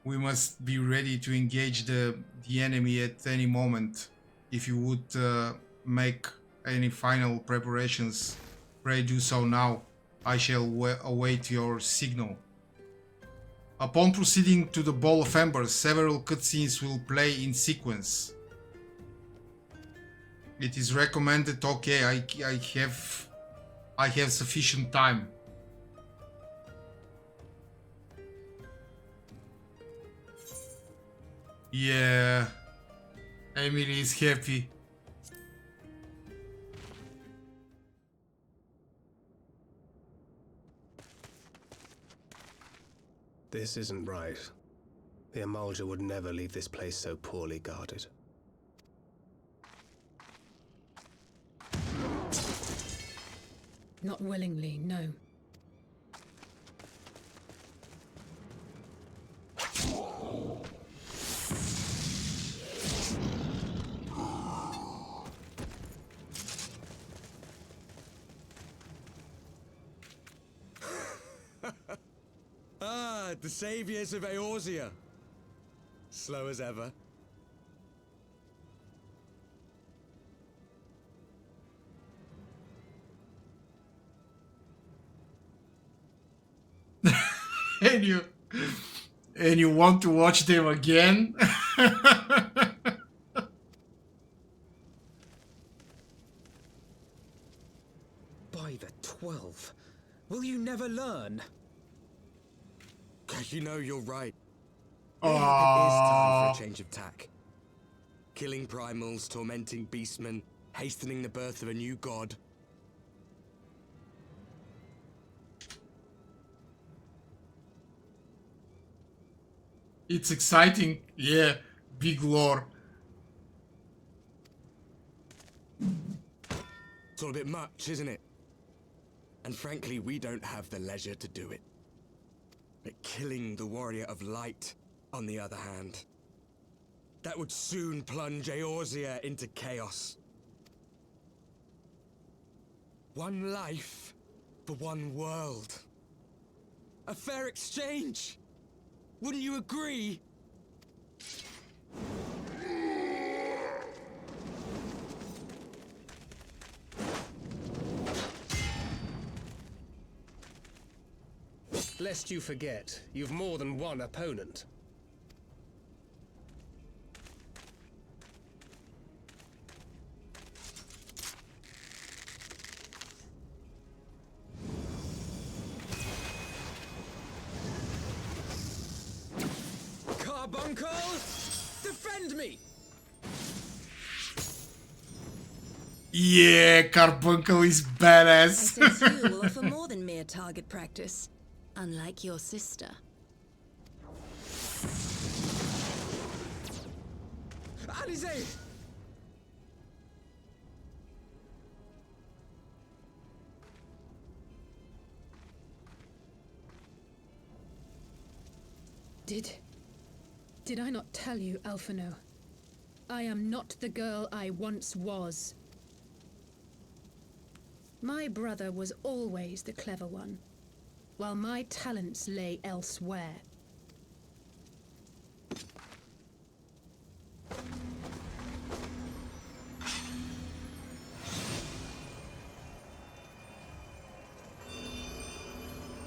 S1: We must be ready to engage the enemy at any moment. If you would make any final preparations, pray do so now. I shall await your signal. Upon proceeding to the Ball of Embers, several cutscenes will play in sequence. It is recommended, okay, I have sufficient time. Yeah, Emily is happy.
S9: This isn't right. The Amalja would never leave this place so poorly guarded.
S7: Not willingly, no.
S6: The saviors of Eorzea. Slow as ever.
S1: and you want to watch them again?
S2: By the 12, will you never learn?
S6: You know, you're right. Maybe it is time for a change of tack. Killing primals, tormenting beastmen, hastening the birth of a new god.
S1: It's exciting, yeah, big lore.
S6: It's all a bit much, isn't it? And frankly, we don't have the leisure to do it. But killing the Warrior of Light, on the other hand, that would soon plunge Eorzea into chaos. One life for one world. A fair exchange! Wouldn't you agree?
S9: Lest you forget, you've more than one opponent.
S2: Carbuncle! Defend me!
S1: Yeah, Carbuncle is
S4: I
S1: badass.
S4: sense you will offer more than mere target practice, unlike your sister.
S2: Alizé!
S7: Did I not tell you, Alphino? I am not the girl I once was. My brother was always the clever one, while my talents lay elsewhere.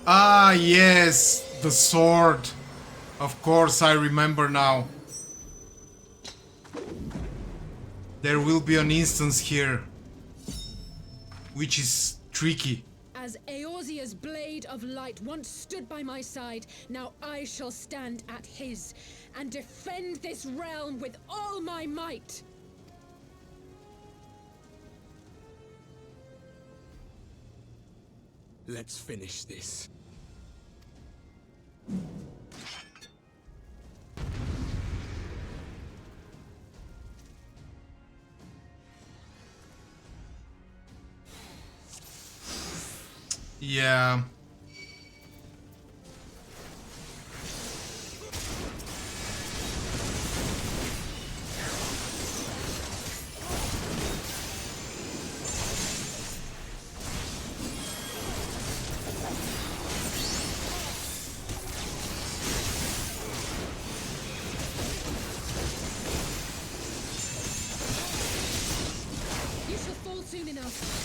S1: Ah, yes, the sword. Of course, I remember now. There will be an instance here, which is tricky.
S7: As Eorzea's blade of light once stood by my side, now I shall stand at his, and defend this realm with all my might.
S6: Let's finish this.
S1: Yeah.
S7: You shall fall soon enough.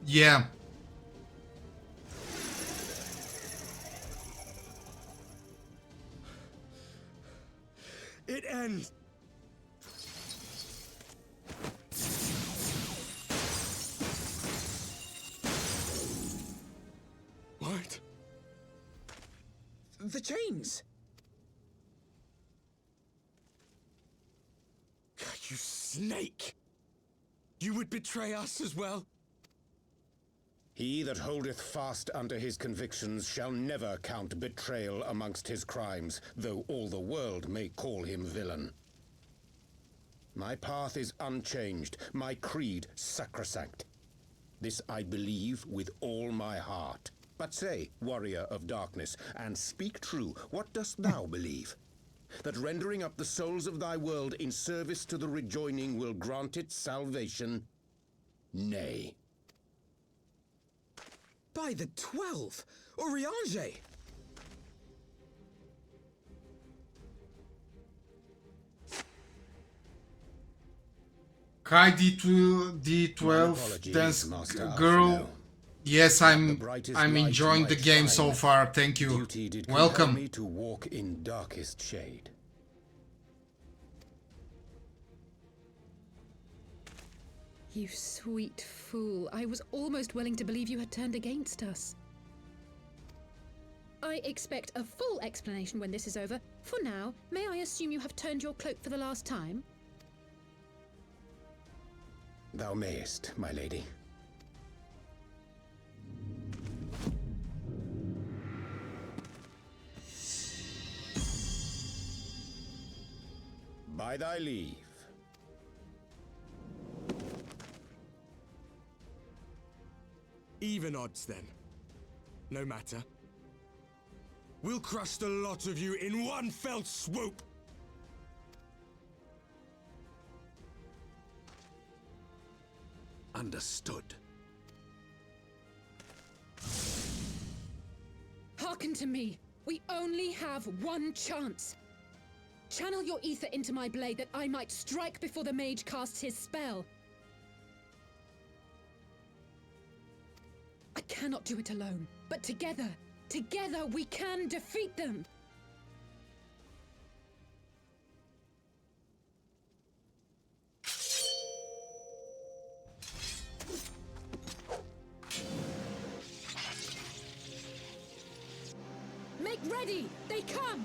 S7: Yeah.
S6: It ends. What?
S2: The chains!
S6: You snake! You would betray us as well?
S10: He that holdeth fast unto his convictions shall never count betrayal amongst his crimes, though all the world may call him villain. My path is unchanged, my creed sacrosanct. This I believe with all my heart. But say, warrior of darkness, and speak true, what dost thou believe? That rendering up the souls of thy world in service to the rejoining will grant it salvation? Nay.
S2: By the 12! Oriange!
S1: Hi D12 dance girl. Yes, I'm enjoying the game so far. Thank you. Welcome.
S10: Me to walk in darkest shade.
S7: You sweet fool. I was almost willing to believe you had turned against us. I expect a full explanation when this is over. For now, may I assume you have turned your cloak for the last time?
S10: Thou mayest, my lady. By thy leave.
S6: Even odds, then. No matter. We'll crush the lot of you in one fell swoop!
S3: Understood.
S7: Hearken to me. We only have one chance. Channel your ether into my blade that I might strike before the mage casts his spell. I cannot do it alone, but together we can defeat them! Make ready! They come!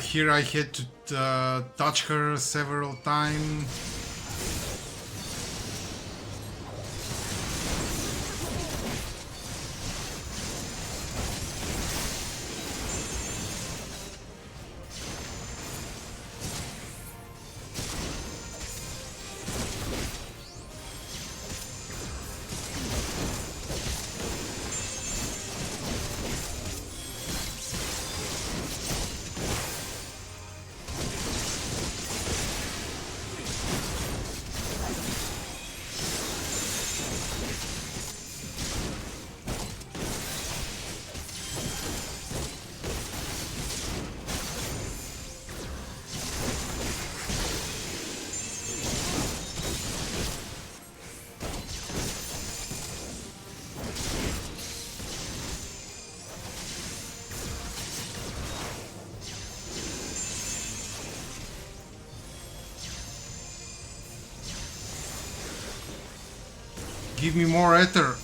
S1: Here I had to touch her several times. Give me more ether.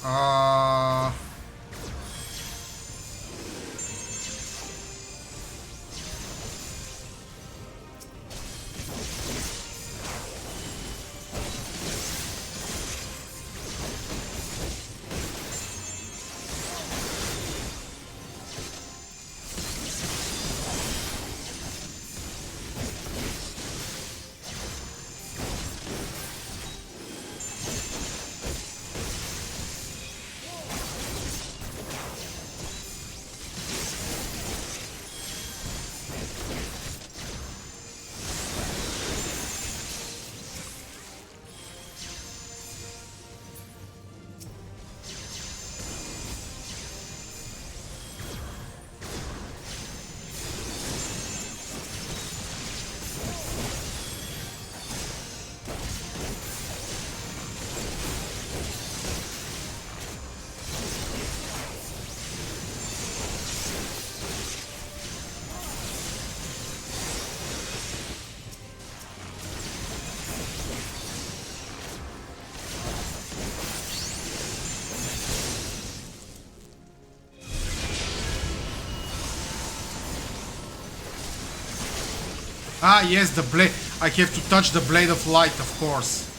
S1: Ah, yes, the blade. I have to touch the blade of light, of course.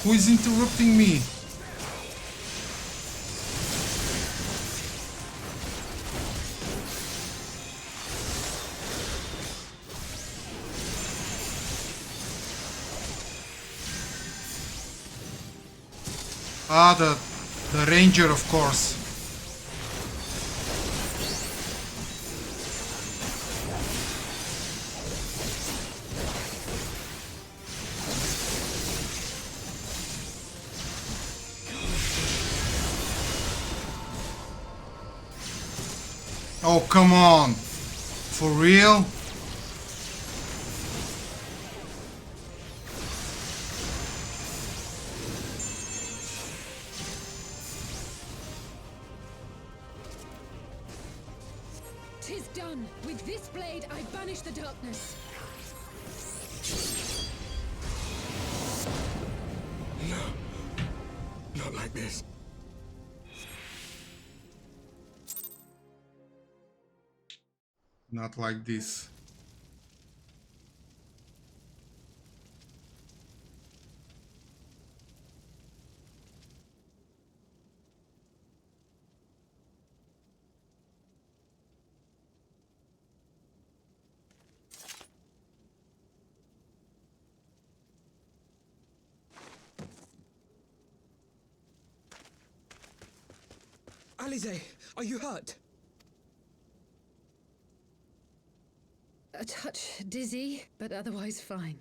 S1: Who is interrupting me? Ah, the ranger, of course. Oh, come on. For real?
S7: "'Tis done! With this blade I banish the darkness!"
S6: No. Not like this.
S1: Not like this.
S2: Alize, are you hurt?
S7: A touch dizzy, but otherwise fine.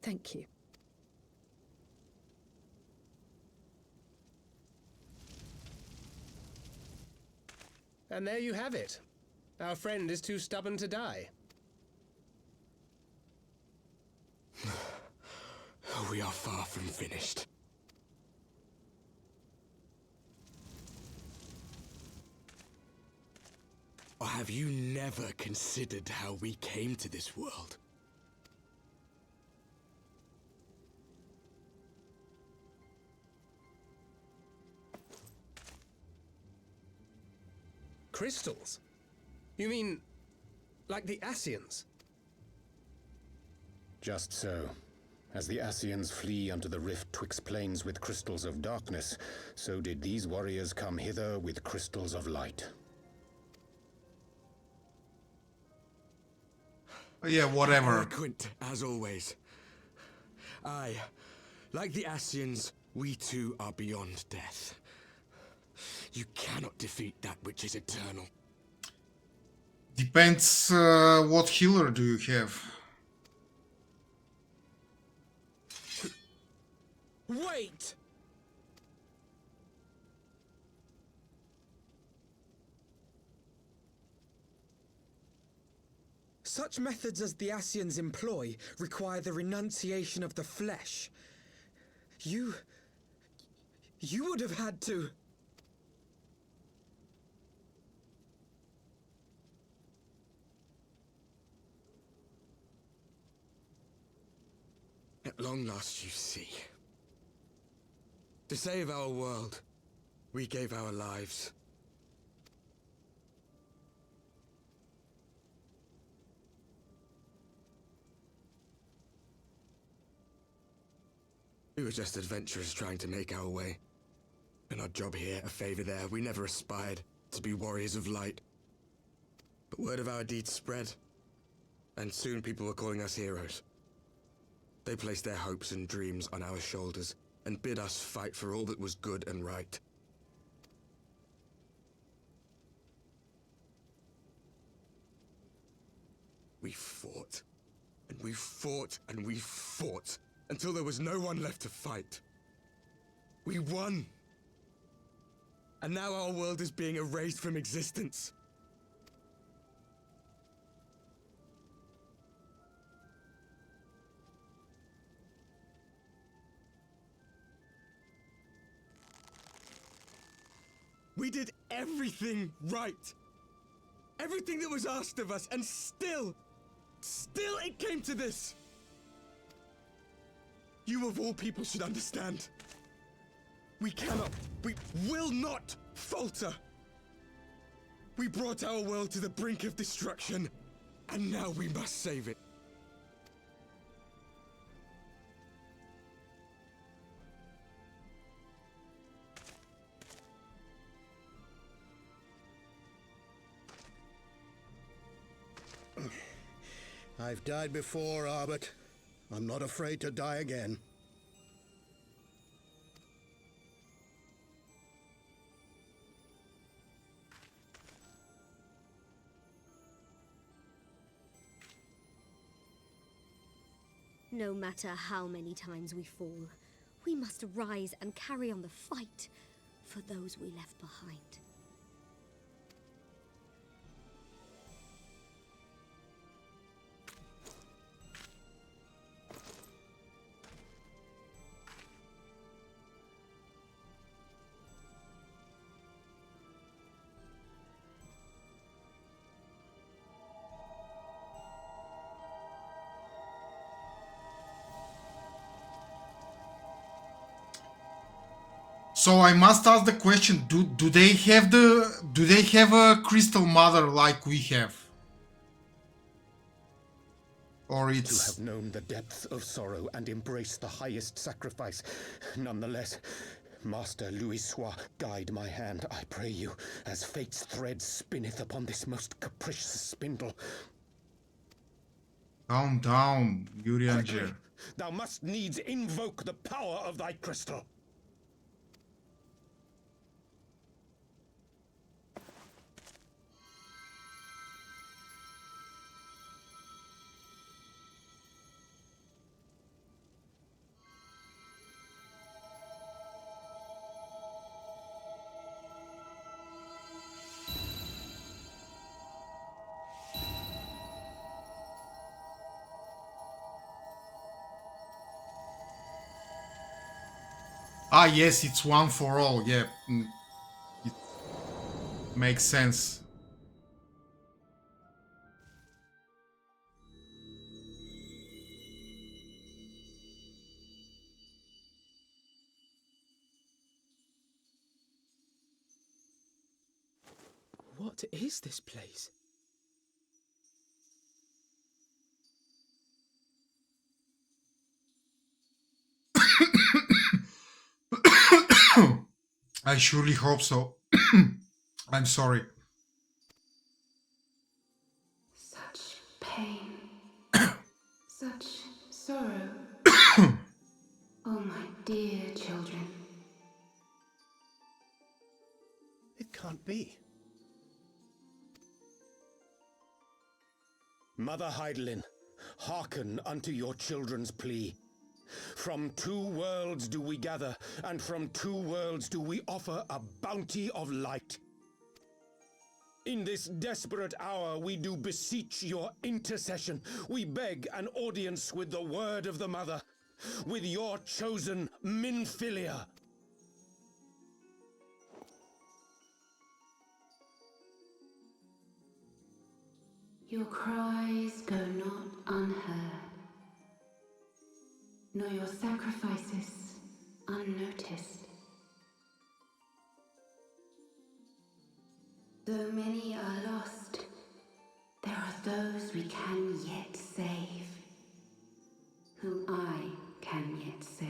S7: Thank you.
S9: And there you have it. Our friend is too stubborn to die.
S6: We are far from finished. Or have you never considered how we came to this world?
S9: Crystals? You mean, like the Ascians?
S10: Just so. As the Ascians flee unto the rift twixt planes with crystals of darkness, so did these warriors come hither with crystals of light.
S1: Yeah, whatever.
S6: Eloquent, as always. Aye, like the Ascians, we too are beyond death. You cannot defeat that which is eternal.
S1: Depends what healer do you have.
S6: Wait!
S2: Such methods as the Ascians employ require the renunciation of the flesh. You would have had to...
S6: At long last, you see. To save our world, we gave our lives. We were just adventurers trying to make our way. An odd job here, a favor there. We never aspired to be warriors of light. But word of our deeds spread, and soon people were calling us heroes. They placed their hopes and dreams on our shoulders and bid us fight for all that was good and right. We fought, and we fought, and we fought, until there was no one left to fight. We won. And now our world is being erased from existence. We did everything right. Everything that was asked of us, and still it came to this. You of all people should understand. We will not falter. We brought our world to the brink of destruction, and now we must save it.
S3: I've died before, Arbet. I'm not afraid to die again.
S5: No matter how many times we fall, we must rise and carry on the fight for those we left behind.
S1: So I must ask the question: do they have a crystal mother like we have, or it's
S10: to have known the depth of sorrow and embraced the highest sacrifice? Nonetheless, Master Louis-Sois, guide my hand, I pray you, as fate's thread spinneth upon this most capricious spindle.
S1: Calm down, Urianger.
S10: Thou must needs invoke the power of thy crystal.
S1: Ah, yes, it's one for all. Yeah, it makes sense.
S2: What is this place?
S1: I surely hope so. I'm sorry.
S14: Such pain.
S7: Such sorrow. Oh, my dear children.
S9: It can't be.
S10: Mother Heidelin, hearken unto your children's plea. From two worlds do we gather, and from two worlds do we offer a bounty of light. In this desperate hour we do beseech your intercession. We beg an audience with the word of the Mother, with your chosen Minfilia.
S7: Your cries go not unheard, nor your sacrifices unnoticed. Though many are lost, there are those we can yet save, whom I can yet save.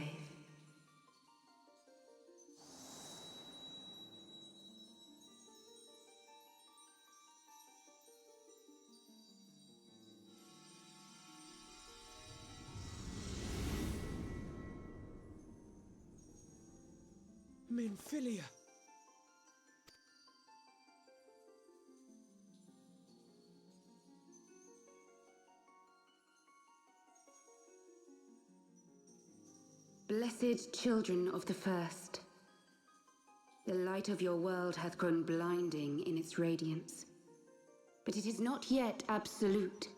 S6: Minfilia.
S7: Blessed children of the First, the light of your world hath grown blinding in its radiance, but it is not yet absolute.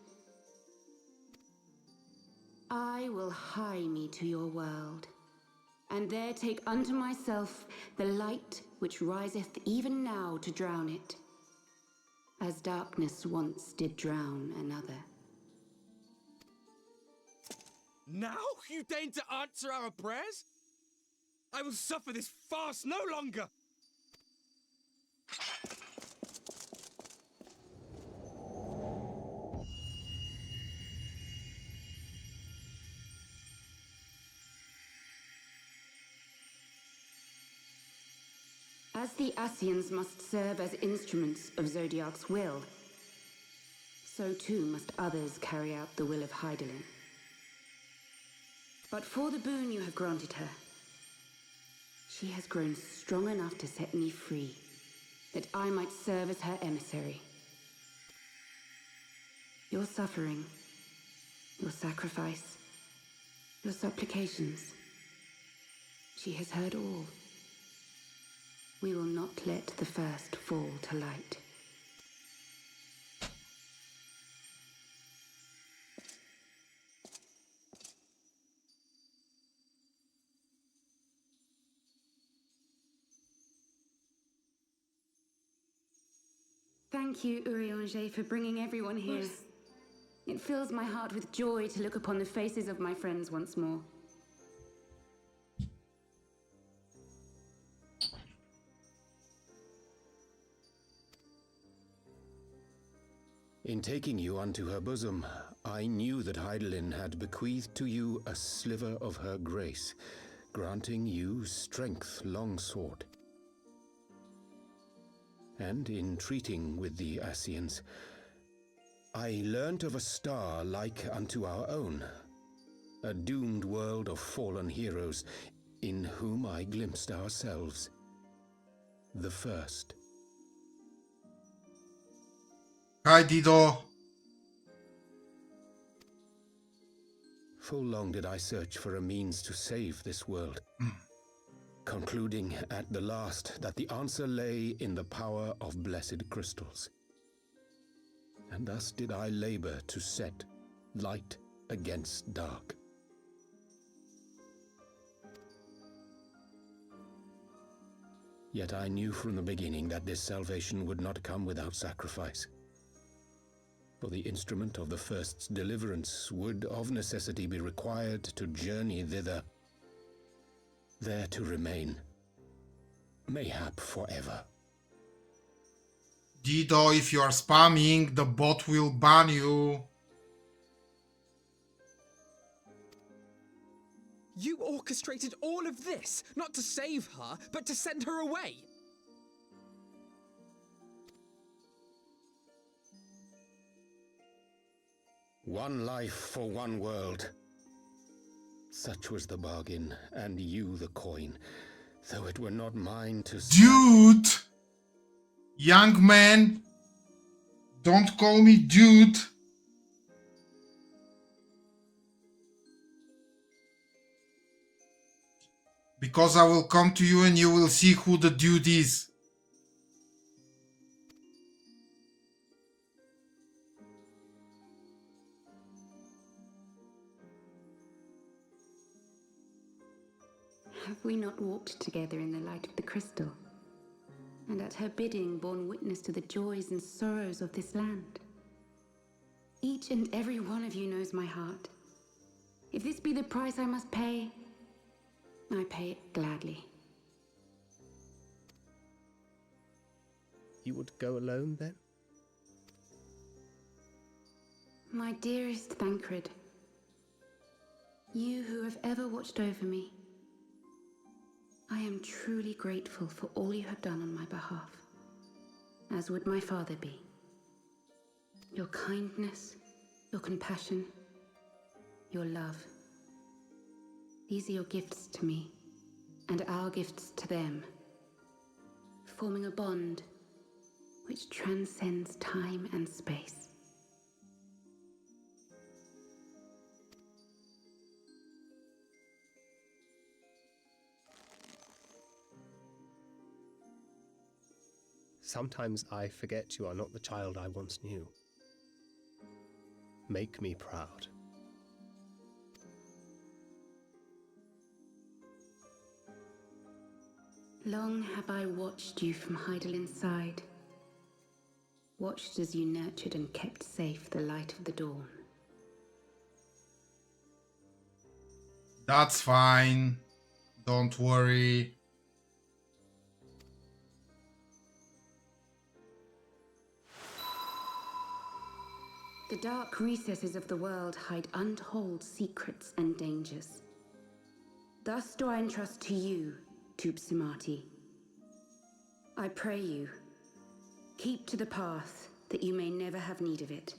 S7: I will hie me to your world, and there take unto myself the light which riseth even now to drown it, as darkness once did drown another.
S6: Now you deign to answer our prayers? I will suffer this farce no longer!
S7: As the Ascians must serve as instruments of Zodiark's will, so too must others carry out the will of Heidelin. But for the boon you have granted her, she has grown strong enough to set me free, that I might serve as her emissary. Your suffering, your sacrifice, your supplications, she has heard all. We will not let the first fall to light. Thank you, Urianger, for bringing everyone here. It fills my heart with joy to look upon the faces of my friends once more.
S10: In taking you unto her bosom, I knew that Heidelin had bequeathed to you a sliver of her grace, granting you strength long sought. And in treating with the Ascians, I learnt of a star like unto our own, a doomed world of fallen heroes, in whom I glimpsed ourselves, the first.
S1: Hi, Dido.
S10: Full long did I search for a means to save this world, concluding at the last that the answer lay in the power of blessed crystals. And thus did I labor to set light against dark. Yet I knew from the beginning that this salvation would not come without sacrifice. For the instrument of the first's deliverance would of necessity be required to journey thither, there to remain, mayhap forever.
S1: Dido, if you are spamming, the bot will ban you.
S14: You orchestrated all of this, not to save her, but to send her away.
S10: One life for one world. Such was the bargain, and you the coin, though it were not mine to...
S1: Dude! Young man! Don't call me dude! Because I will come to you and you will see who the dude is.
S15: Have we not walked together in the light of the crystal, and at her bidding borne witness to the joys and sorrows of this land? Each and every one of you knows my heart. If this be the price I must pay, I pay it gladly.
S9: You would go alone, then?
S15: My dearest Thancred, you who have ever watched over me, I am truly grateful for all you have done on my behalf, as would my father be. Your kindness, your compassion, your love. These are your gifts to me, and our gifts to them, forming a bond which transcends time and space.
S9: Sometimes I forget you are not the child I once knew. Make me proud.
S15: Long have I watched you from Heidelin's side, watched as you nurtured and kept safe the light of the dawn.
S1: That's fine. Don't worry.
S15: The dark recesses of the world hide untold secrets and dangers. Thus do I entrust to you, Tupsimati. I pray you, keep to the path that you may never have need of it.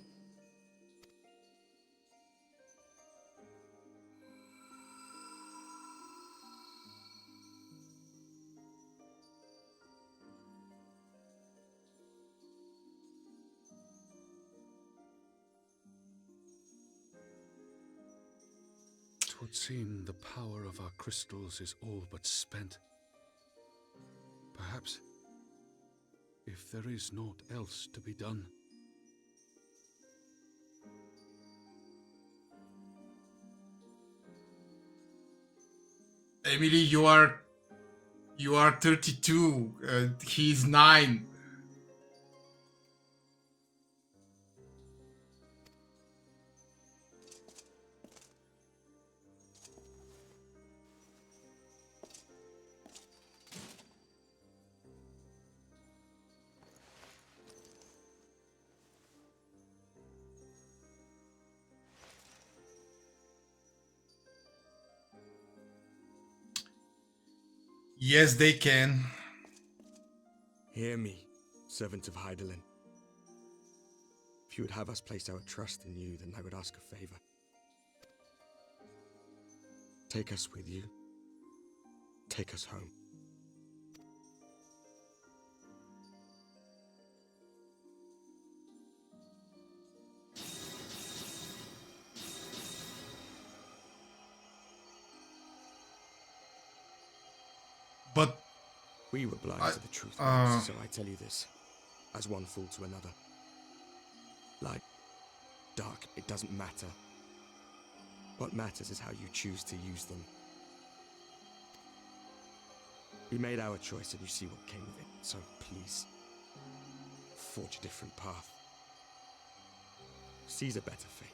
S16: It would seem the power of our crystals is all but spent. Perhaps, if there is naught else to be done.
S1: Emily, you are 32. He's 9. Yes, they can.
S6: Hear me, servant of Heidelin. If you would have us place our trust in you, then I would ask a favor. Take us with you. Take us home.
S1: But
S6: we were blind to the truth, so I tell you this, as one fool to another. Light, dark, it doesn't matter. What matters is how you choose to use them. We made our choice and you see what came of it, so please, forge a different path. Seize a better fate.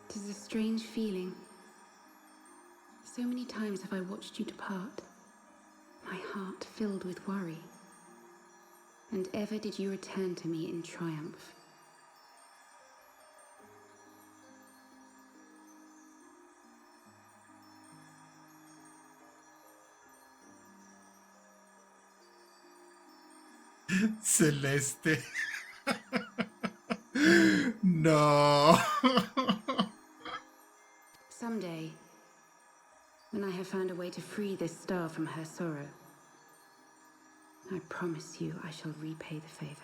S15: It is a strange feeling. So many times have I watched you depart, my heart filled with worry. and ever did you return to me in triumph.
S1: Celeste. No.
S15: Someday, when I have found a way to free this star from her sorrow, I promise you I shall repay the favor.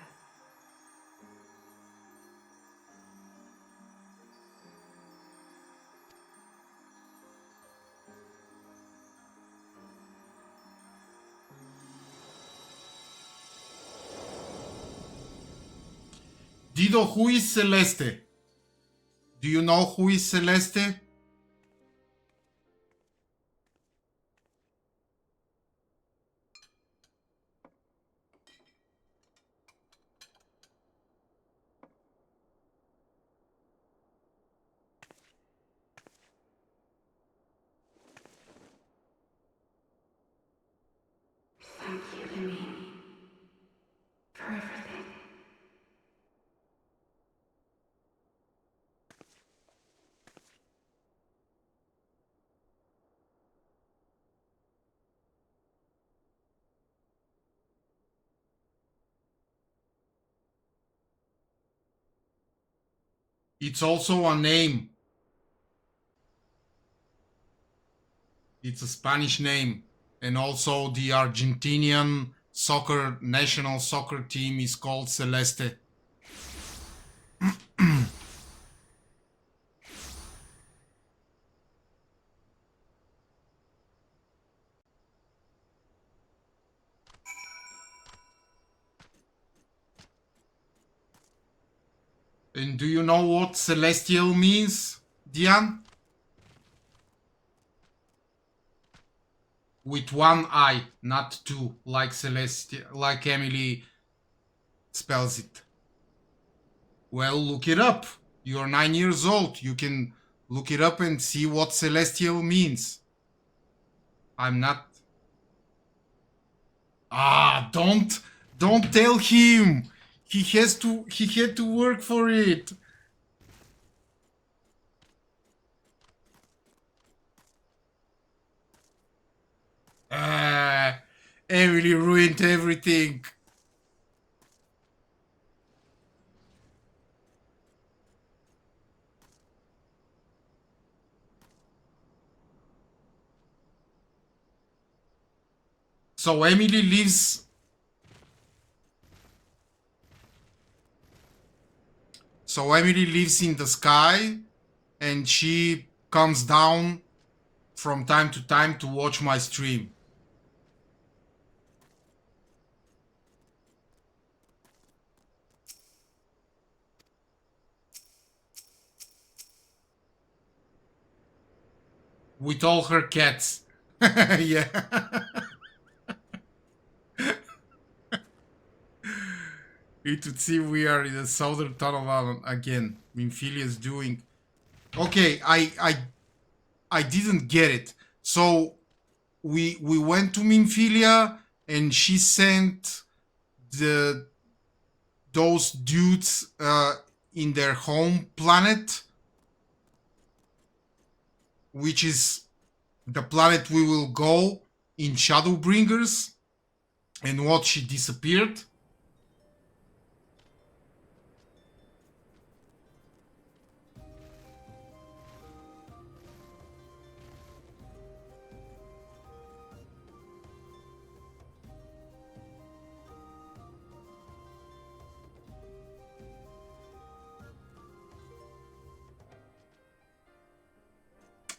S1: Dido, who is Celeste? Do you know who is Celeste?
S15: Thank you, Lemini, for everything.
S1: It's also a name. It's a Spanish name. And also the Argentinian national soccer team is called Celeste. And do you know what celestial means, Diane? With one eye, not two, like like Emily spells it. Well, look it up. You're 9 years old. You can look it up and see what celestial means. I'm not. Ah, don't tell him. He had to work for it. Emily ruined everything. So Emily lives. So Emily lives in the sky, and she comes down from time to time to watch my stream. With all her cats. Yeah. It would seem we are in the southern tunnel again. Minfilia's doing. Okay, I didn't get it. So we went to Minfilia and she sent those dudes in their home planet, which is the planet we will go in Shadowbringers, and what, she disappeared?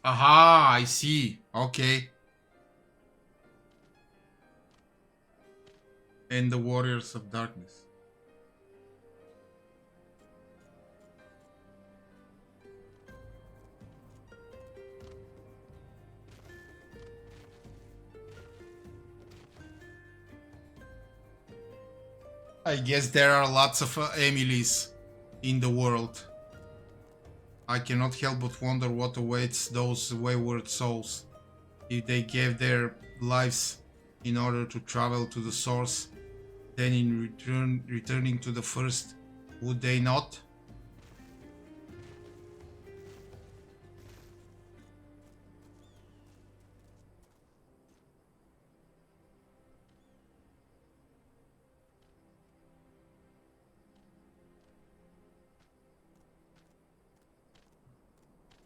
S1: Aha, I see. Okay. And the Warriors of Darkness. I guess there are lots of Emilys in the world. I cannot help but wonder what awaits those wayward souls if they gave their lives in order to travel to the source Then in returning to the first, would they not?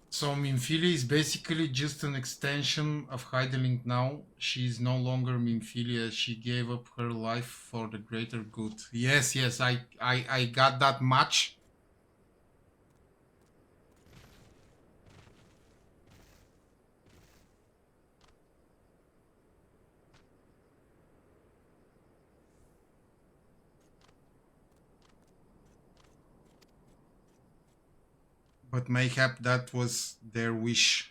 S1: So Minfilia is basically just an extension of Heidelink now. She is no longer Minfilia. She gave up her life for the greater good. Yes, I got that much. But mayhap that was their wish.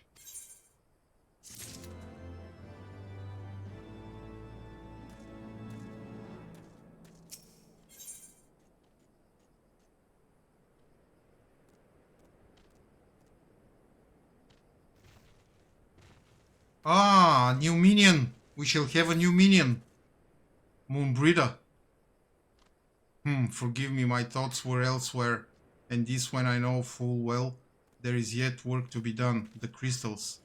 S1: Ah, new minion. We shall have a new minion. Moonbreeder. Forgive me, my thoughts were elsewhere. And this when I know full well there is yet work to be done. The crystals.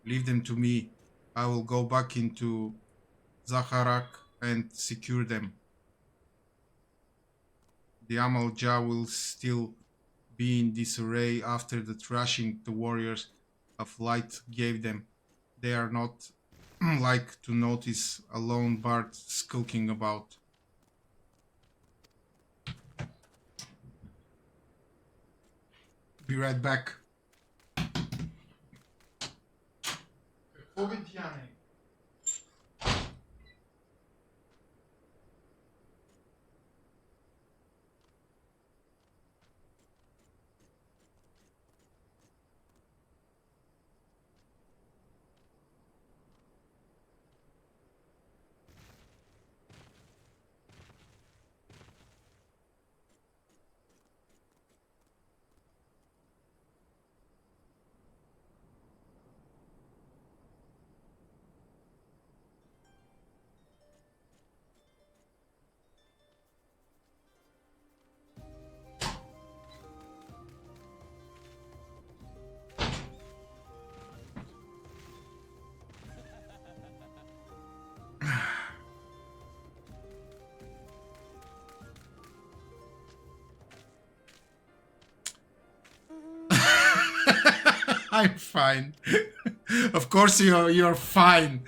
S1: Leave them to me. I will go back into Zaharak and secure them. The Amalja will still be in disarray after the thrashing the warriors of light gave them. They are not like to notice a lone bard skulking about. Be right back. I'm fine. Of course you're fine.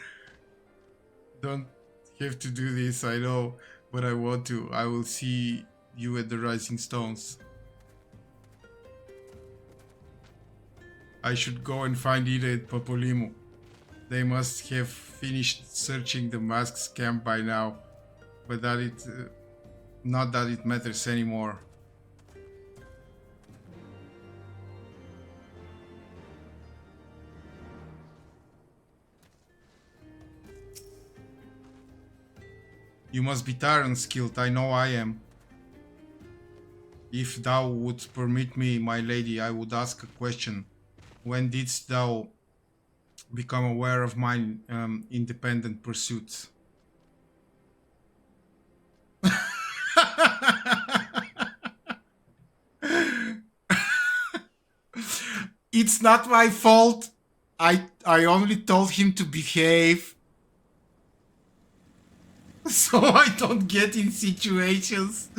S1: Don't have to do this, I know, but I want to. I will see you at the Rising Stones. I should go and find Ida at Popolimo. They must have finished searching the Mask's camp by now, but not that it matters anymore. You must be Tyrant skilled, I know I am. If thou would permit me, my lady, I would ask a question. When didst thou become aware of my independent pursuits? It's not my fault. I only told him to behave. So I don't get in situations.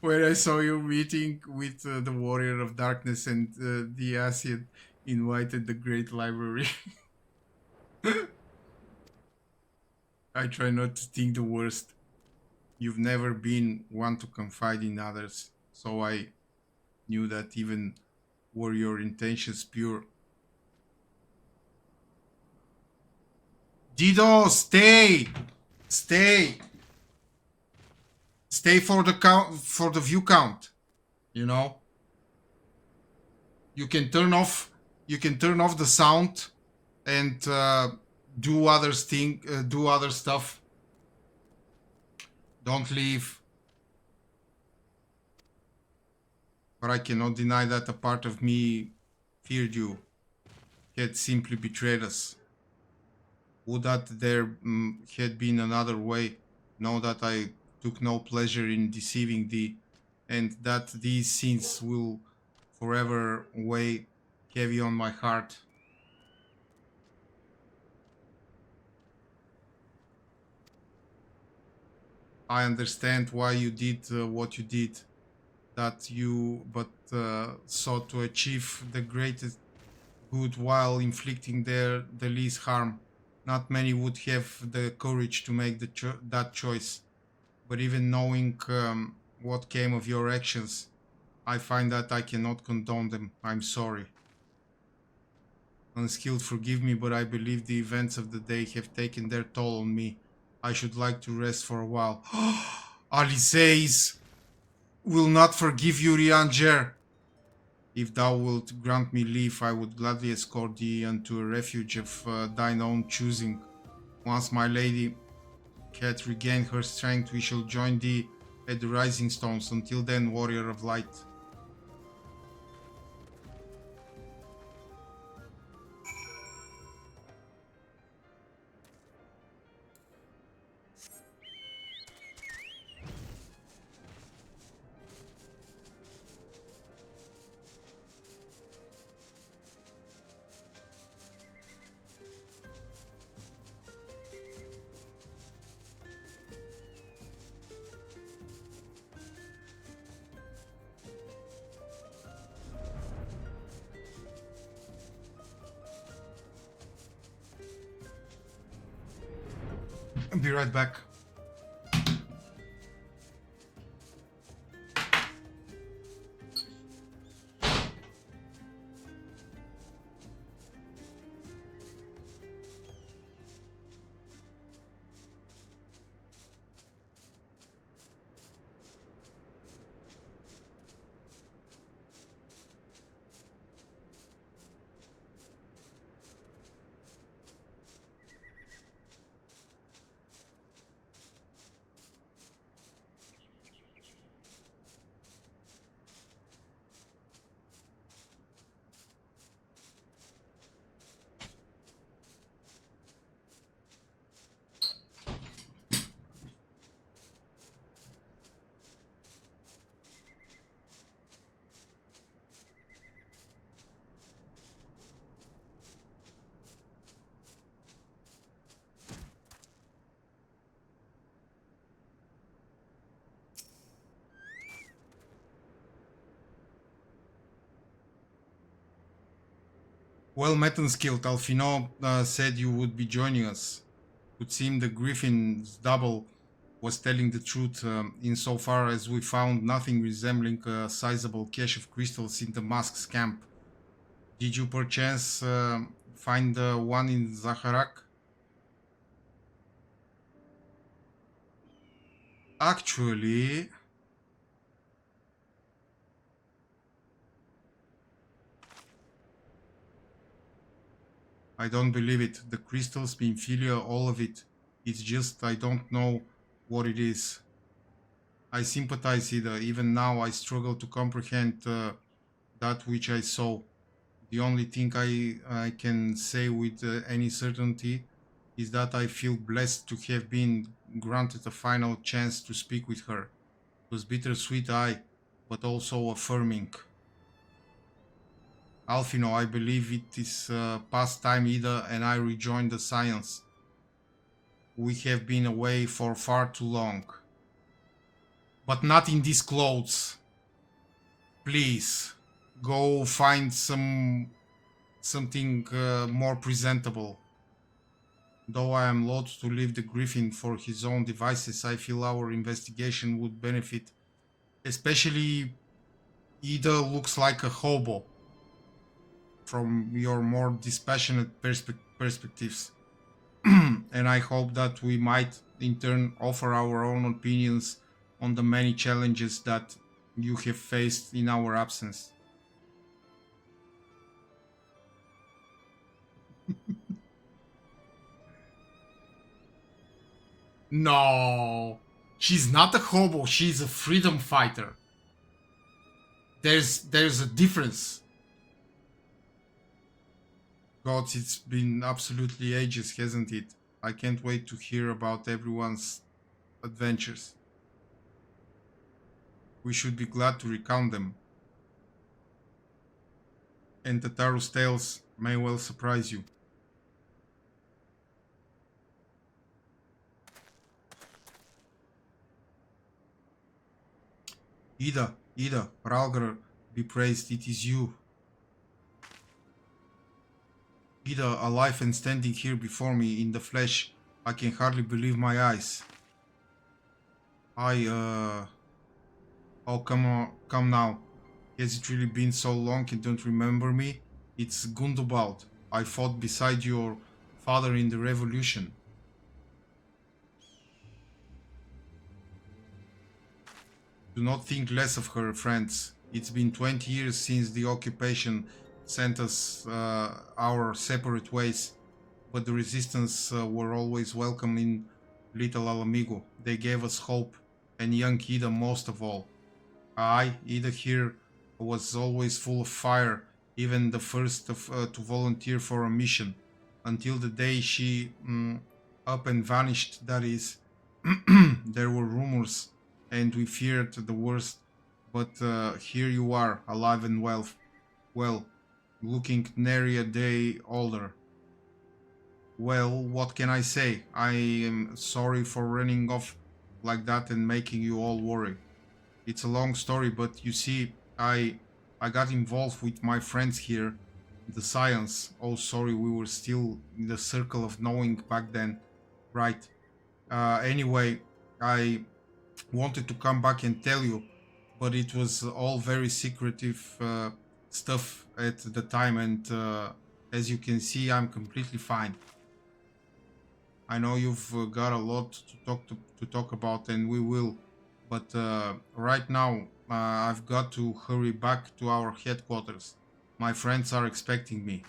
S1: Where I saw you meeting with the Warrior of Darkness and the Acid invited the Great Library. I try not to think the worst. You've never been one to confide in others, so I knew that even were your intentions pure. Dido, stay! Stay! Stay for the count, for the view count. You know? You can turn off the sound and do other stuff. Don't leave. But I cannot deny that a part of me feared you. Had simply betrayed us. Would that there had been another way. Know that I took no pleasure in deceiving thee, and that these sins will forever weigh heavy on my heart. I understand why you did what you did, that you sought to achieve the greatest good while inflicting the least harm. Not many would have the courage to make that choice, but even knowing what came of your actions, I find that I cannot condone them. I'm sorry. Unskilled, forgive me, but I believe the events of the day have taken their toll on me. I should like to rest for a while. Alisays will not forgive you, Rianger. If thou wilt grant me leave, I would gladly escort thee unto a refuge of thine own choosing. Once my lady hath regained her strength, we shall join thee at the Rising Stones. Until then, warrior of light. I'll be right back. Well met and skilled. Alfino said you would be joining us. Would seem the Griffin's double was telling the truth insofar as we found nothing resembling a sizable cache of crystals in the Mask's camp. Did you perchance find one in Zaharak? Actually, I don't believe it. The crystals, Bimphilia, all of it. It's just I don't know what it is. I sympathize, Ida. Even now I struggle to comprehend that which I saw. The only thing I can say with any certainty is that I feel blessed to have been granted a final chance to speak with her. It was bittersweet, but also affirming. Alfino, I believe it is past time Ida and I rejoined the science. We have been away for far too long. But not in these clothes. Please, go find something more presentable. Though I am loath to leave the Griffin for his own devices, I feel our investigation would benefit. Especially, Ida looks like a hobo. From your more dispassionate perspectives. And I hope that we might in turn offer our own opinions on the many challenges that you have faced in our absence. No, she's not a hobo, she's a freedom fighter. There's a difference. Gods, it's been absolutely ages, hasn't it? I can't wait to hear about everyone's adventures. We should be glad to recount them. And Tataru's tales may well surprise you. Ida, Ralgr, be praised, it is you. Ida, alive and standing here before me in the flesh, I can hardly believe my eyes. Oh, come on, come now. Has it really been so long you don't remember me? It's Gundobald. I fought beside your father in the revolution. Do not think less of her, friends. It's been 20 years since the occupation sent us our separate ways, but the resistance were always welcome in Little Alamigo. They gave us hope, and young Ida most of all. Ida here was always full of fire, even the first to volunteer for a mission, until the day she up and vanished, that is. There were rumors, and we feared the worst, but here you are, alive and well, looking nary a day older. Well, what can I say? I am sorry for running off like that and making you all worry. It's a long story, but you see, I got involved with my friends here, the science. Oh, sorry, we were still in the circle of knowing back then, right? Anyway, I wanted to come back and tell you, but it was all very secretive stuff at the time, and as you can see, I'm completely fine. I know you've got a lot to talk about, and we will, but right now I've got to hurry back to our headquarters. My friends are expecting me.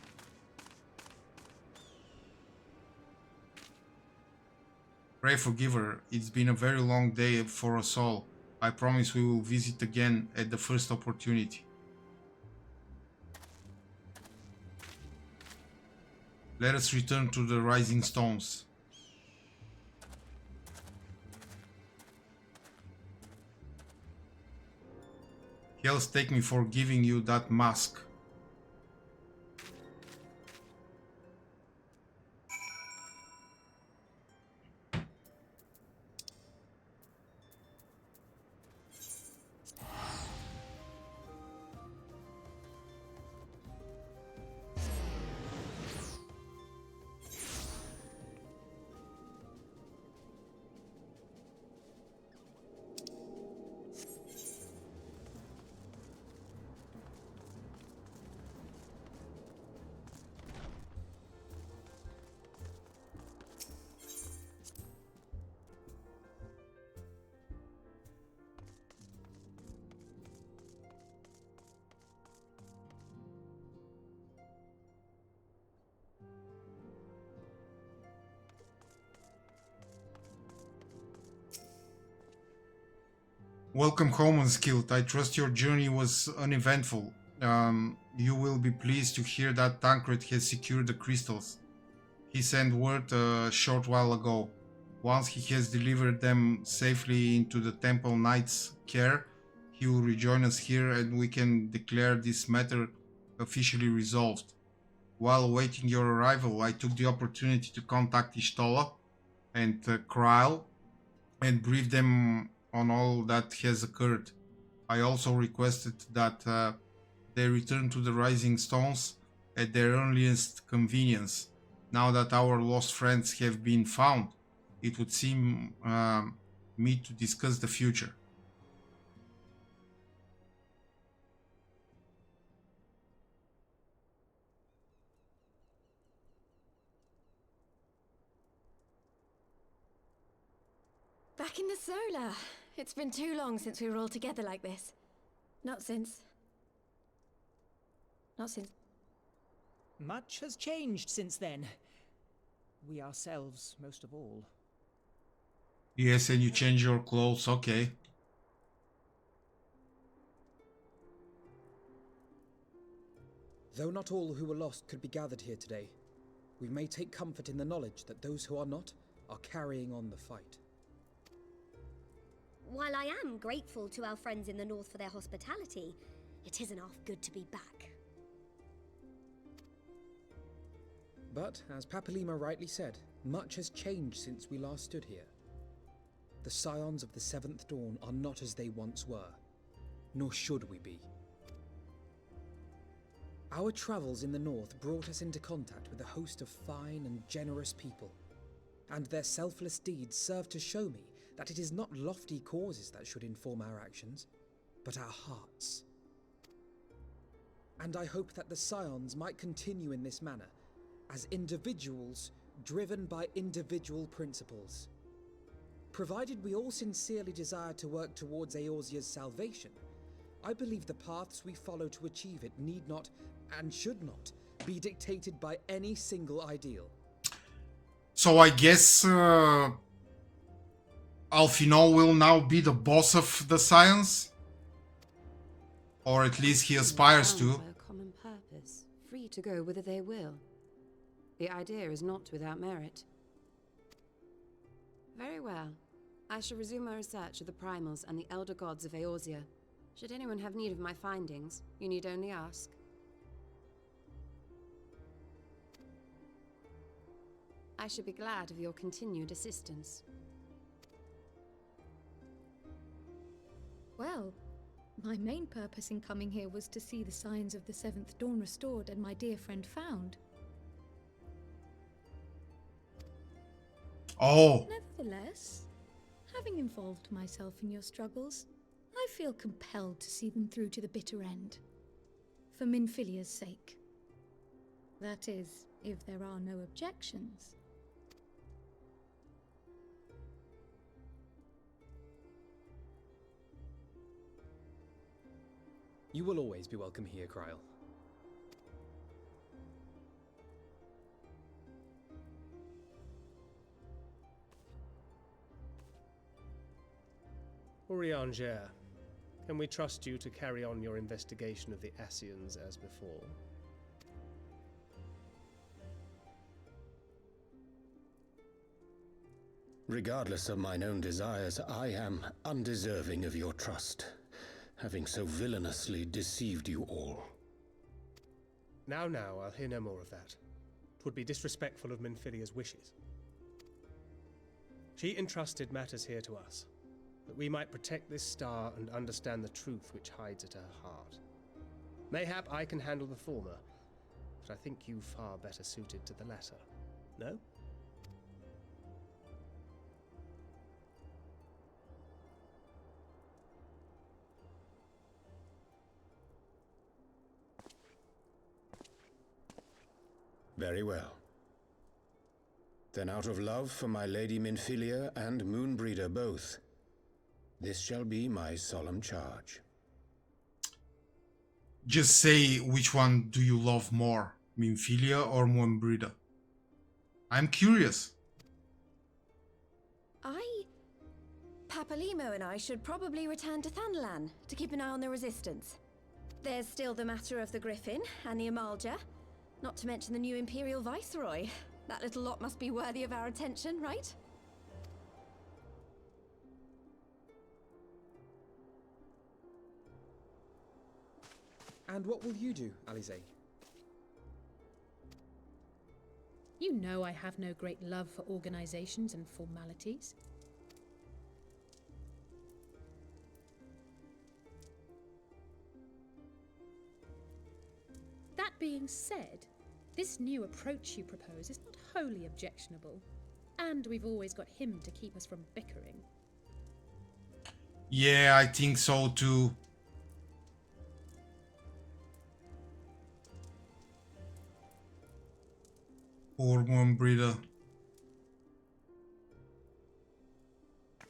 S1: Pray forgive her. It's been a very long day for us all. I promise we will visit again at the first opportunity. Let us return to the Rising Stones. Hells take me for giving you that mask. Welcome home, Unskilled. I trust your journey was uneventful. You will be pleased to hear that Tancred has secured the crystals. He sent word a short while ago. Once he has delivered them safely into the Temple Knight's care, he will rejoin us here and we can declare this matter officially resolved. While awaiting your arrival, I took the opportunity to contact Ishtola and Kryl and brief them on all that has occurred. I also requested that they return to the Rising Stones at their earliest convenience. Now that our lost friends have been found, it would seem me to discuss the future.
S13: Back in the Solar. It's been too long since we were all together like this. Not since.
S12: Much has changed since then. We ourselves, most of all.
S1: Yes, and you change your clothes, okay.
S2: Though not all who were lost could be gathered here today, we may take comfort in the knowledge that those who are not are carrying on the fight.
S5: While I am grateful to our friends in the north for their hospitality, it isn't half good to be back.
S2: But, as Papalima rightly said, much has changed since we last stood here. The Scions of the Seventh Dawn are not as they once were, nor should we be. Our travels in the north brought us into contact with a host of fine and generous people, and their selfless deeds serve to show me that it is not lofty causes that should inform our actions, but our hearts. And I hope that the Scions might continue in this manner, as individuals driven by individual principles. Provided we all sincerely desire to work towards Eorzea's salvation, I believe the paths we follow to achieve it need not, and should not, be dictated by any single ideal.
S1: So I guess Alfinol will now be the boss of the Scions? Or at least he aspires to.
S8: Bound by a common purpose, free to go whither they will. The idea is not without merit. Very well. I shall resume my research of the primals and the elder gods of Eorzea. Should anyone have need of my findings, you need only ask. I should be glad of your continued assistance.
S17: Well, my main purpose in coming here was to see the signs of the Seventh Dawn restored and my dear friend found.
S1: Oh.
S17: Nevertheless, having involved myself in your struggles, I feel compelled to see them through to the bitter end. For Minfilia's sake. That is, if there are no objections.
S2: You will always be welcome here, Kryl.
S9: Urianger, can we trust you to carry on your investigation of the Ascians as before?
S10: Regardless of mine own desires, I am undeserving of your trust, having so villainously deceived you all.
S9: Now, I'll hear no more of that. 'Twould be disrespectful of Minfilia's wishes. She entrusted matters here to us, that we might protect this star and understand the truth which hides at her heart. Mayhap I can handle the former, but I think you far better suited to the latter. No?
S10: Very well. Then out of love for my Lady Minfilia and Moonbreeder both, this shall be my solemn charge.
S1: Just say which one do you love more, Minfilia or Moonbreeder? I'm curious.
S13: Papalimo and I should probably return to Thanalan to keep an eye on the Resistance. There's still the matter of the Griffin and the Amalja, not to mention the new Imperial Viceroy. That little lot must be worthy of our attention, right?
S2: And what will you do, Alize?
S7: You know I have no great love for organizations and formalities. That being said, this new approach you propose is not wholly objectionable, and we've always got him to keep us from bickering.
S1: Yeah, I think so too. Poor Moonbreeder.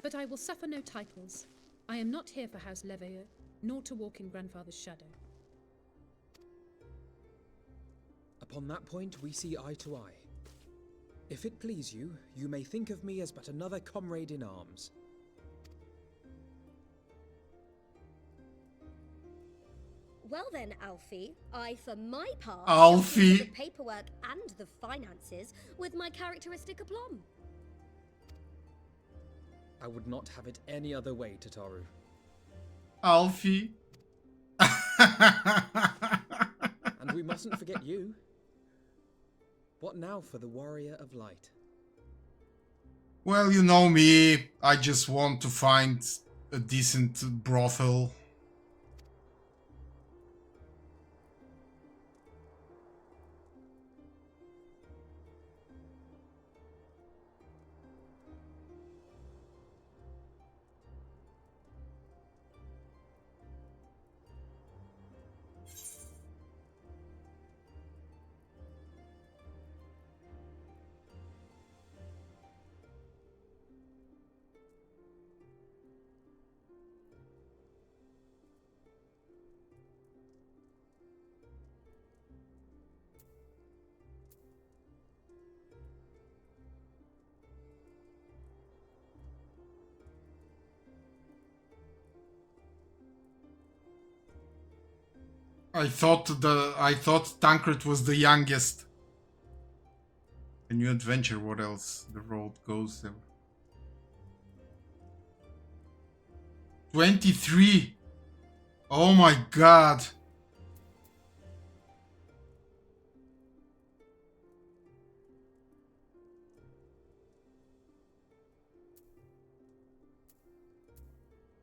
S7: But I will suffer no titles. I am not here for House Leveilleur, nor to walk in Grandfather's shadow.
S2: Upon that point, we see eye to eye. If it please you, you may think of me as but another comrade in arms.
S5: Well then, Alfie, I, for my part,
S1: Alfie.
S5: shall do the paperwork and the finances with my characteristic aplomb.
S14: I would not have it any other way, Tataru.
S1: Alfie.
S14: And we mustn't forget you. What now for the Warrior of Light?
S1: Well, you know me. I just want to find a decent brothel. I thought Tancred was the youngest. A new adventure, what else? The road goes there. 23! Oh my god!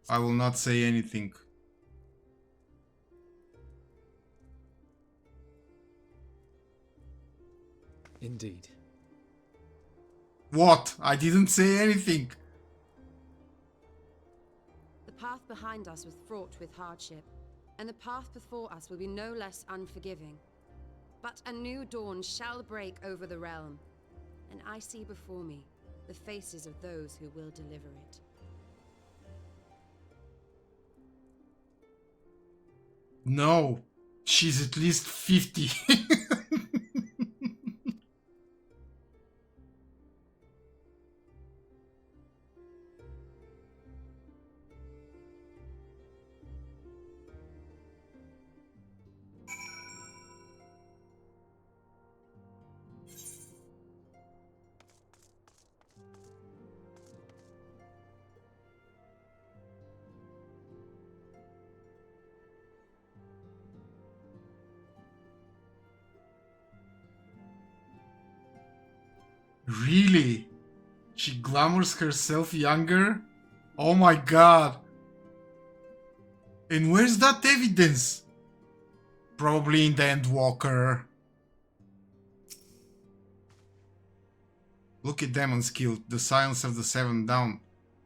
S1: I will not say anything.
S14: Indeed.
S1: What? I didn't say anything.
S8: The path behind us was fraught with hardship, and the path before us will be no less unforgiving. But a new dawn shall break over the realm, and I see before me the faces of those who will deliver it.
S1: No, she's at least 50. Really? She glamours herself younger? Oh my god. And where's that evidence? Probably in the Endwalker. Look at Demon's Guild, the Silence of the Seven Down.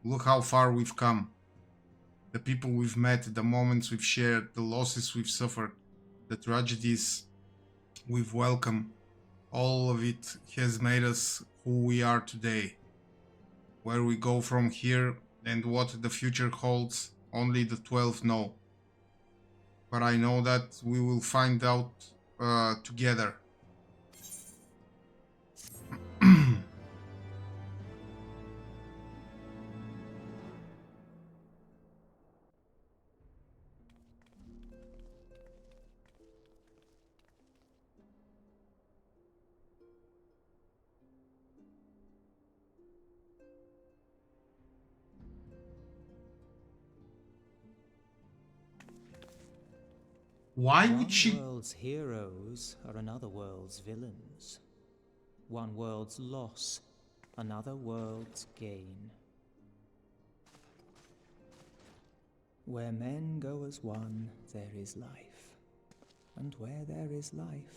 S1: Look how far we've come. The people we've met, the moments we've shared, the losses we've suffered, the tragedies we've welcomed. All of it has made us who we are today. Where we go from here and what the future holds, only the 12 know. But I know that we will find out together. Why would she?
S18: One world's heroes are another world's villains. One world's loss, another world's gain. Where men go as one, there is life. And where there is life,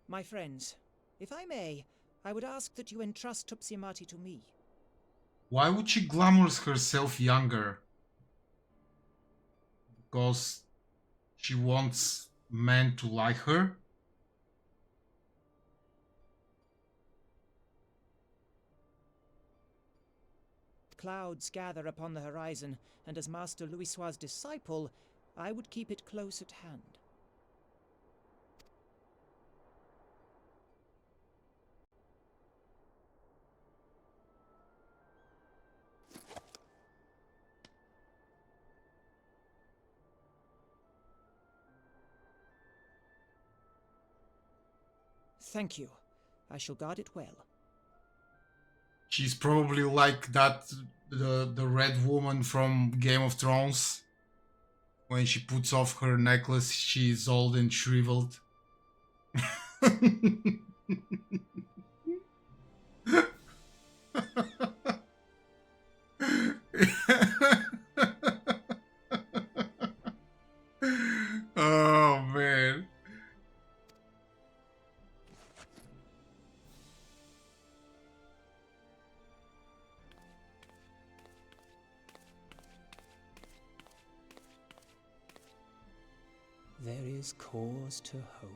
S12: My friends, if I may, I would ask that you entrust Tupsimati to me.
S1: Why would she glamours herself younger? Because she wants men to like her?
S12: clouds gather upon the horizon, and as Master Louisoix's disciple, I would keep it close at hand. Thank you. I shall guard it well.
S1: She's probably like that, the red woman from Game of Thrones. When she puts off her necklace, she's old and shriveled. Oh man.
S12: There is cause to hope.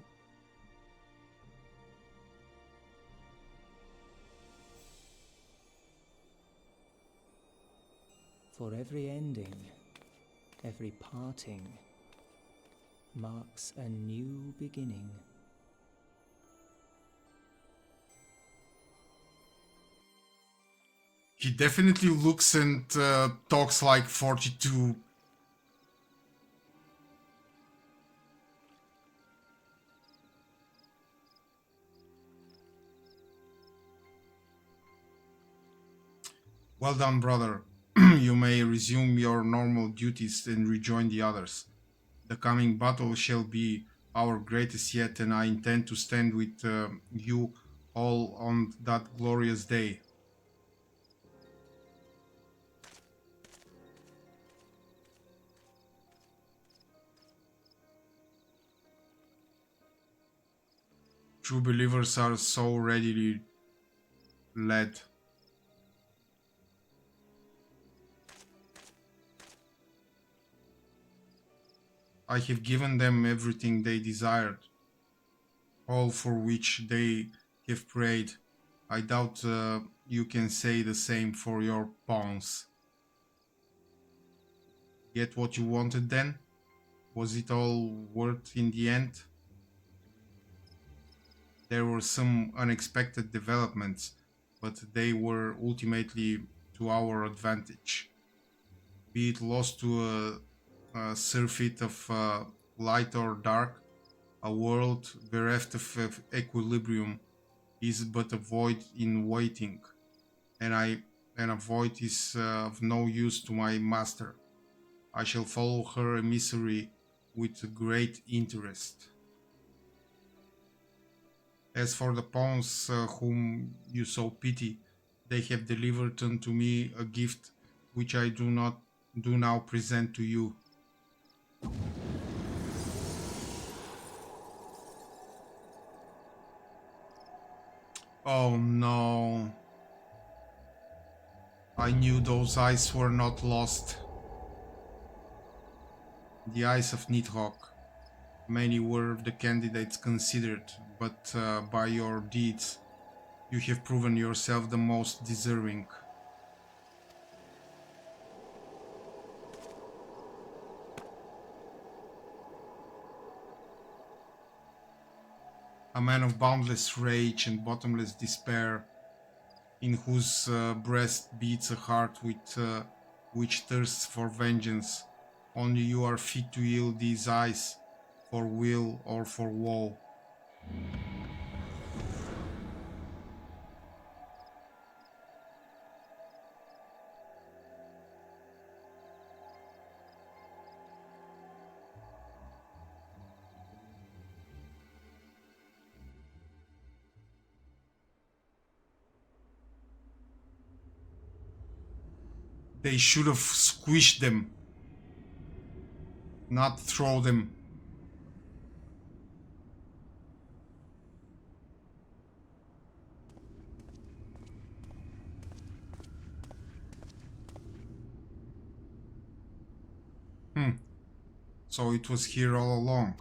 S12: For every ending, every parting, marks a new beginning.
S1: He definitely looks and talks like 42. Well done, brother. You may resume your normal duties and rejoin the others. The coming battle shall be our greatest yet, and I intend to stand with you all on that glorious day. True believers are so readily led. I have given them everything they desired, all for which they have prayed. I doubt you can say the same for your pawns. Get what you wanted then? Was it all worth in the end? There were some unexpected developments, but they were ultimately to our advantage. Be it lost to a surfeit of light or dark, a world bereft of equilibrium is but a void in waiting, and a void is of no use to my master. I shall follow her emissary with great interest. As for the pawns whom you so pity, they have delivered unto me a gift which I do now present to you. Oh no. I knew those eyes were not lost. The eyes of Nidhogg. Many were the candidates considered, but by your deeds, you have proven yourself the most deserving. A man of boundless rage and bottomless despair, in whose breast beats a heart which thirsts for vengeance. Only you are fit to yield these eyes, for weal or for woe. They should have squished them, not throw them. So it was here all along.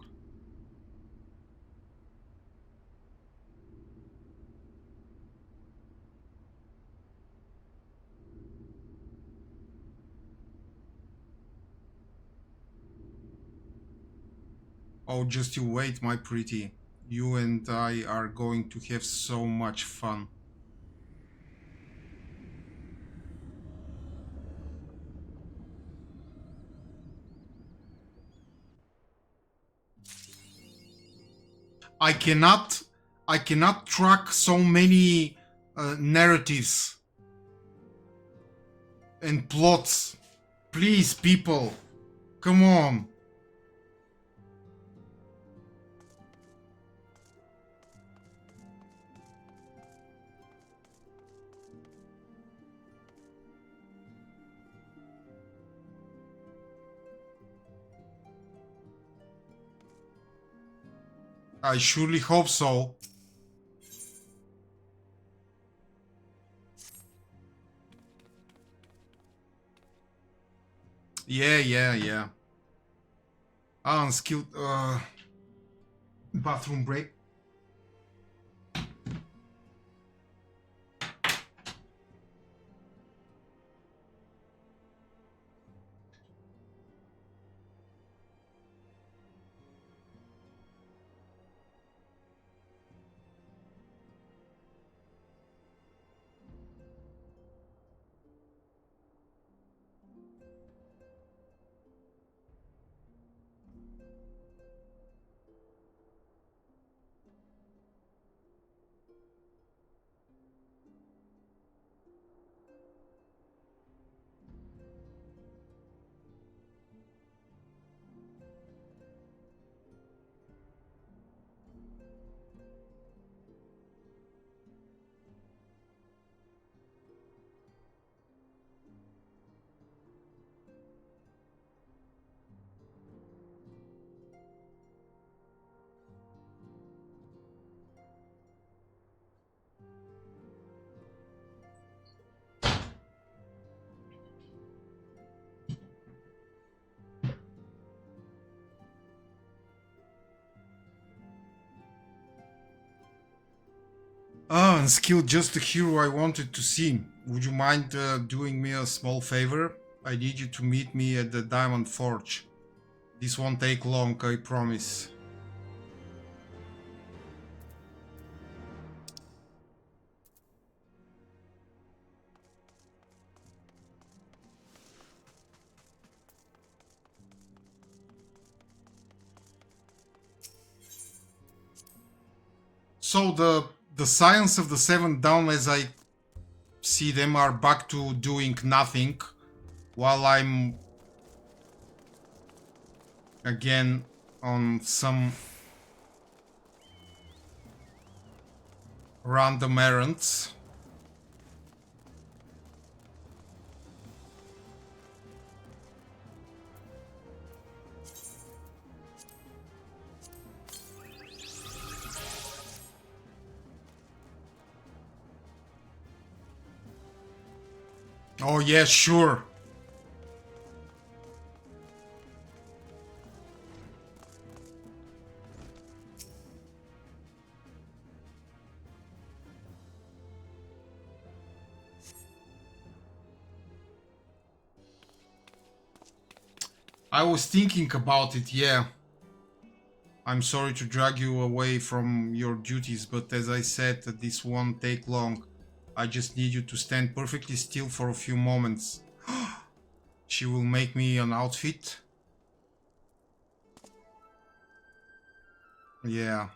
S1: Oh, just you wait, my pretty. You and I are going to have so much fun. I cannot track so many narratives and plots. Please, people, come on. I surely hope so. Yeah. Unskilled bathroom break. Ah, Unskilled, just the hero I wanted to see. Would you mind doing me a small favor? I need you to meet me at the Diamond Forge. This won't take long, I promise. So the Scions of the Seventh Dawn, as I see them, are back to doing nothing, while I'm again on some random errands. Oh yeah, sure. I was thinking about it, yeah. I'm sorry to drag you away from your duties, but as I said, this won't take long. I just need you to stand perfectly still for a few moments. She will make me an outfit. Yeah.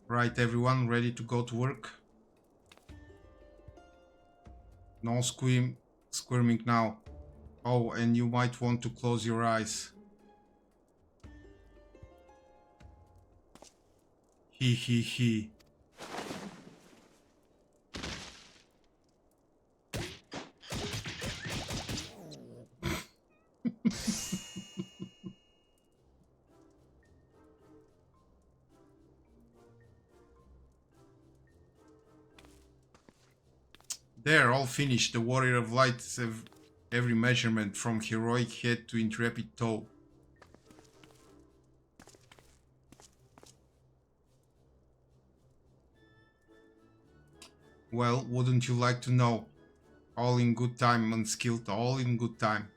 S1: Right, everyone, ready to go to work? No squirming now. Oh, and you might want to close your eyes. He. There, all finished. The Warrior of Light have every measurement from heroic head to intrepid toe. Well, wouldn't you like to know? All in good time, unskilled, all in good time.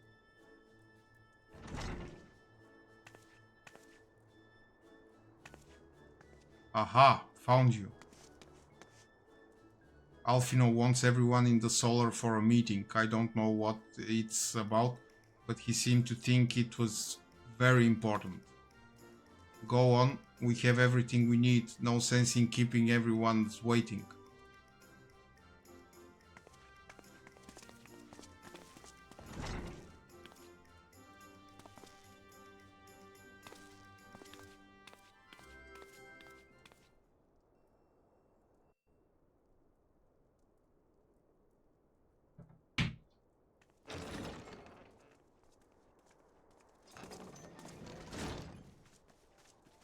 S1: Aha, found you. Alfino wants everyone in the Solar for a meeting. I don't know what it's about, but he seemed to think it was very important. Go on, we have everything we need. No sense in keeping everyone waiting.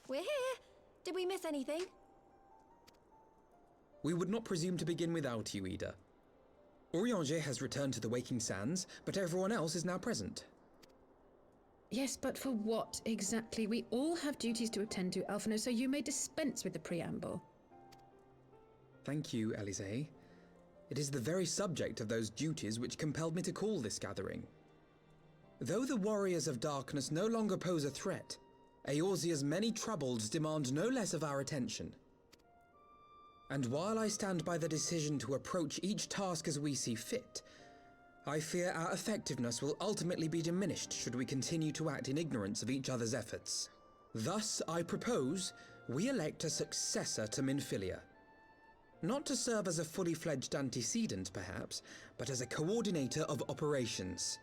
S13: We're here. Did we miss anything?
S2: We would not presume to begin without you, Ida. Urianger has returned to the Waking Sands, but everyone else is now present.
S7: Yes, but for what exactly? We all have duties to attend to, Alphino, so you may dispense with the preamble.
S2: Thank you, Elise. It is the very subject of those duties which compelled me to call this gathering. Though the Warriors of Darkness no longer pose a threat, Eorzea's many troubles demand no less of our attention. And while I stand by the decision to approach each task as we see fit, I fear our effectiveness will ultimately be diminished should we continue to act in ignorance of each other's efforts. Thus, I propose we elect a successor to Minfilia. Not to serve as a fully fledged antecedent, perhaps, but as a coordinator of operations.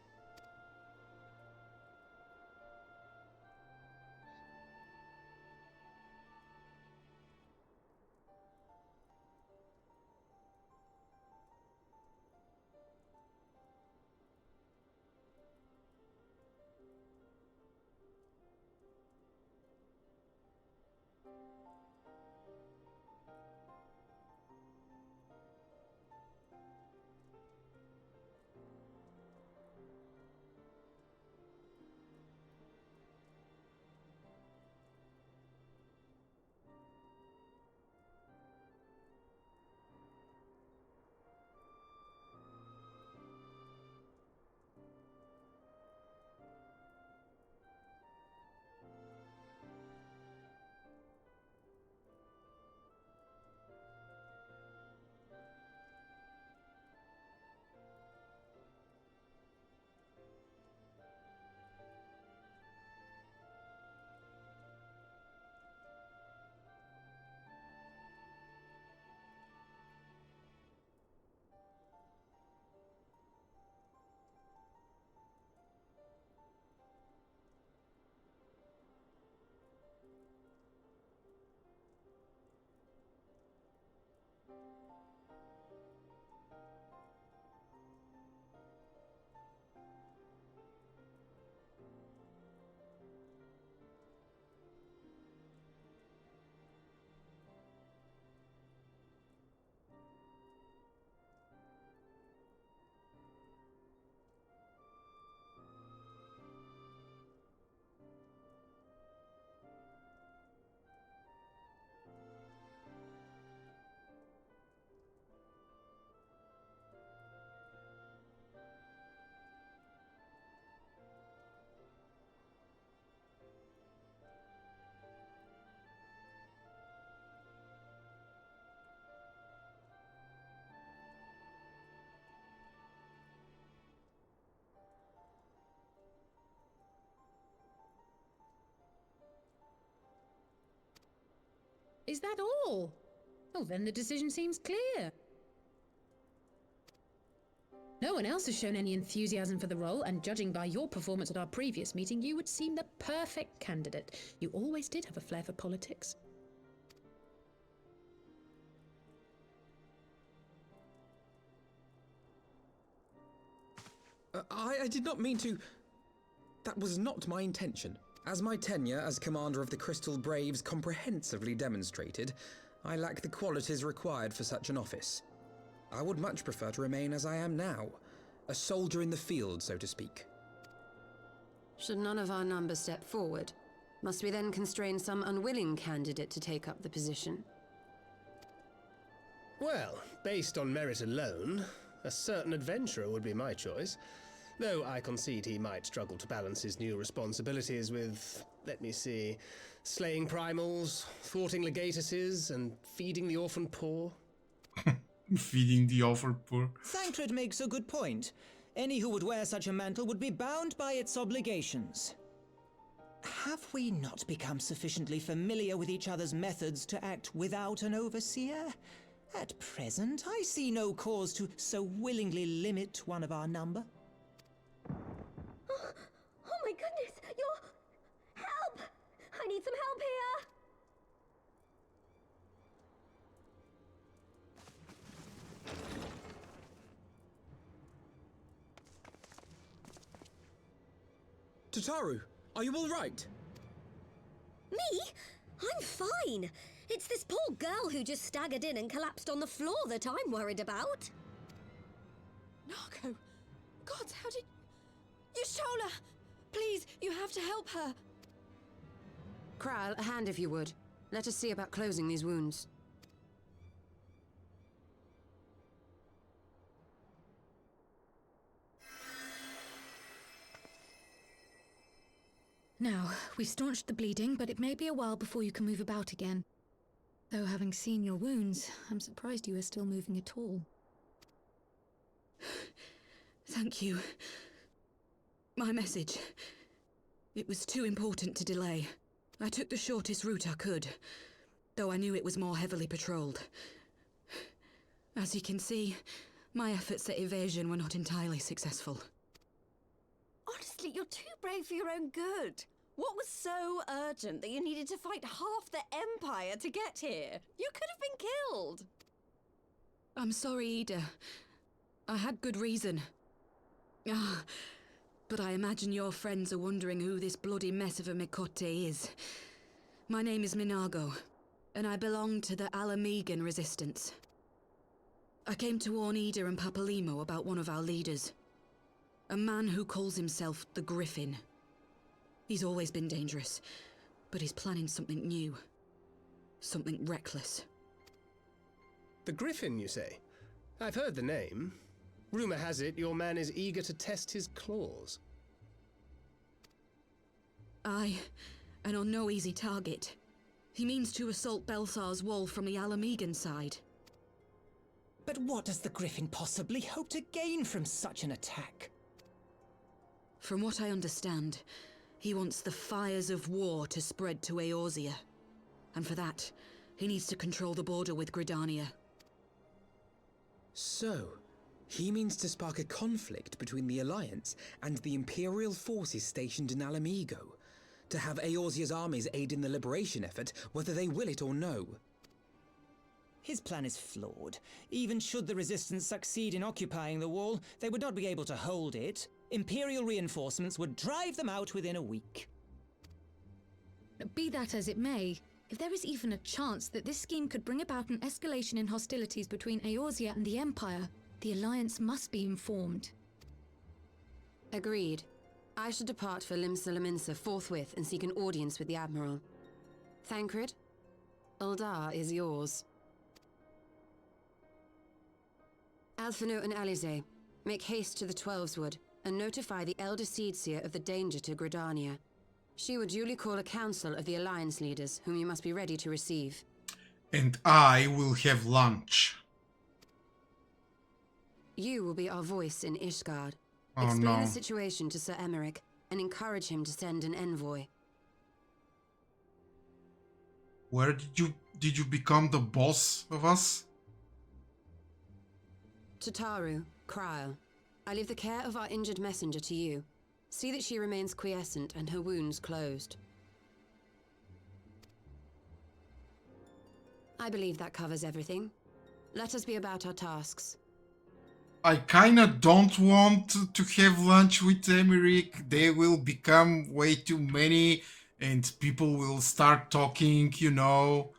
S7: Is that all? Oh, then the decision seems clear. No one else has shown any enthusiasm for the role, and judging by your performance at our previous meeting, you would seem the perfect candidate. You always did have a flair for politics.
S2: I did not mean to... That was not my intention. As my tenure as commander of the Crystal Braves comprehensively demonstrated, I lack the qualities required for such an office. I would much prefer to remain as I am now, a soldier in the field, so to speak.
S8: Should none of our numbers step forward, must we then constrain some unwilling candidate to take up the position?
S9: Well, based on merit alone, A certain adventurer would be my choice. Though I concede he might struggle to balance his new responsibilities with, let me see, slaying primals, thwarting legatuses, and feeding the orphan poor.
S1: Feeding the orphan poor.
S12: Thancred makes a good point. Any who would wear such a mantle would be bound by its obligations. Have we not become sufficiently familiar with each other's methods to act without an overseer? At present, I see no cause to so willingly limit one of our number.
S5: Oh my goodness! Help! I need some help here!
S14: Tataru, are you all right?
S5: Me? I'm fine. It's this poor girl who just staggered in and collapsed on the floor that I'm worried about.
S4: Narco! God, how did... Yashola! Please, you have to help her.
S8: Kral, a hand if you would. Let us see about closing these wounds.
S17: Now, we staunched the bleeding, but it may be a while before you can move about again. Though having seen your wounds, I'm surprised you are still moving at all.
S19: Thank you. My message. It was too important to delay. I took the shortest route I could, though I knew it was more heavily patrolled. As you can see, my efforts at evasion were not entirely successful.
S13: Honestly, you're too brave for your own good. What was so urgent that you needed to fight half the Empire to get here? You could have been killed.
S19: I'm sorry, Ida. I had good reason. But I imagine your friends are wondering who this bloody mess of a Mikote is. My name is Minago, and I belong to the Alamegan Resistance. I came to warn Ida and Papalimo about one of our leaders. A man who calls himself the Griffin. He's always been dangerous, but he's planning something new. Something reckless.
S9: The Griffin, you say? I've heard the name. Rumor has it your man is eager to test his claws.
S19: Aye, and on no easy target. He means to assault Belsar's wall from the Alamegan side.
S12: But what does the Griffin possibly hope to gain from such an attack?
S19: From what I understand, he wants the fires of war to spread to Eorzea. And for that, he needs to control the border with Gridania.
S14: So, he means to spark a conflict between the Alliance and the Imperial forces stationed in Alamigo, to have Eorzea's armies aid in the liberation effort, whether they will it or no.
S12: His plan is flawed. Even should the Resistance succeed in occupying the wall, they would not be able to hold it. Imperial reinforcements would drive them out within a week.
S17: Be that as it may, if there is even a chance that this scheme could bring about an escalation in hostilities between Eorzea and the Empire, the Alliance must be informed.
S8: Agreed. I should depart for Limsa forthwith and seek an audience with the Admiral. Thancred, Uldar is yours. Alphino and Alize, make haste to the Twelveswood and notify the Elder Seedseer of the danger to Gridania. She will duly call a council of the Alliance leaders, whom you must be ready to receive.
S1: And I will have lunch.
S8: You will be our voice in Ishgard.
S1: Oh,
S8: Explain
S1: no.
S8: the situation to Sir Emmerich and encourage him to send an envoy.
S1: Where did you become the boss of us?
S8: Tataru, Krile, I leave the care of our injured messenger to you. See that she remains quiescent and her wounds closed. I believe that covers everything. Let us be about our tasks.
S1: I kinda don't want to have lunch with Emmerich. They will become way too many and people will start talking, you know.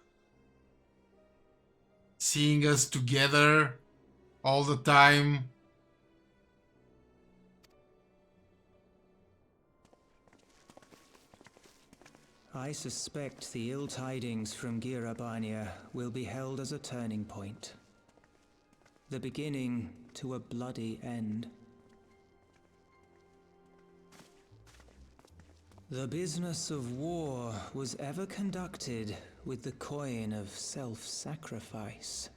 S1: Seeing us together all the time.
S18: I suspect the ill tidings from Girabania will be held as a turning point. the beginning to a bloody end. The business of war was ever conducted with the coin of self-sacrifice.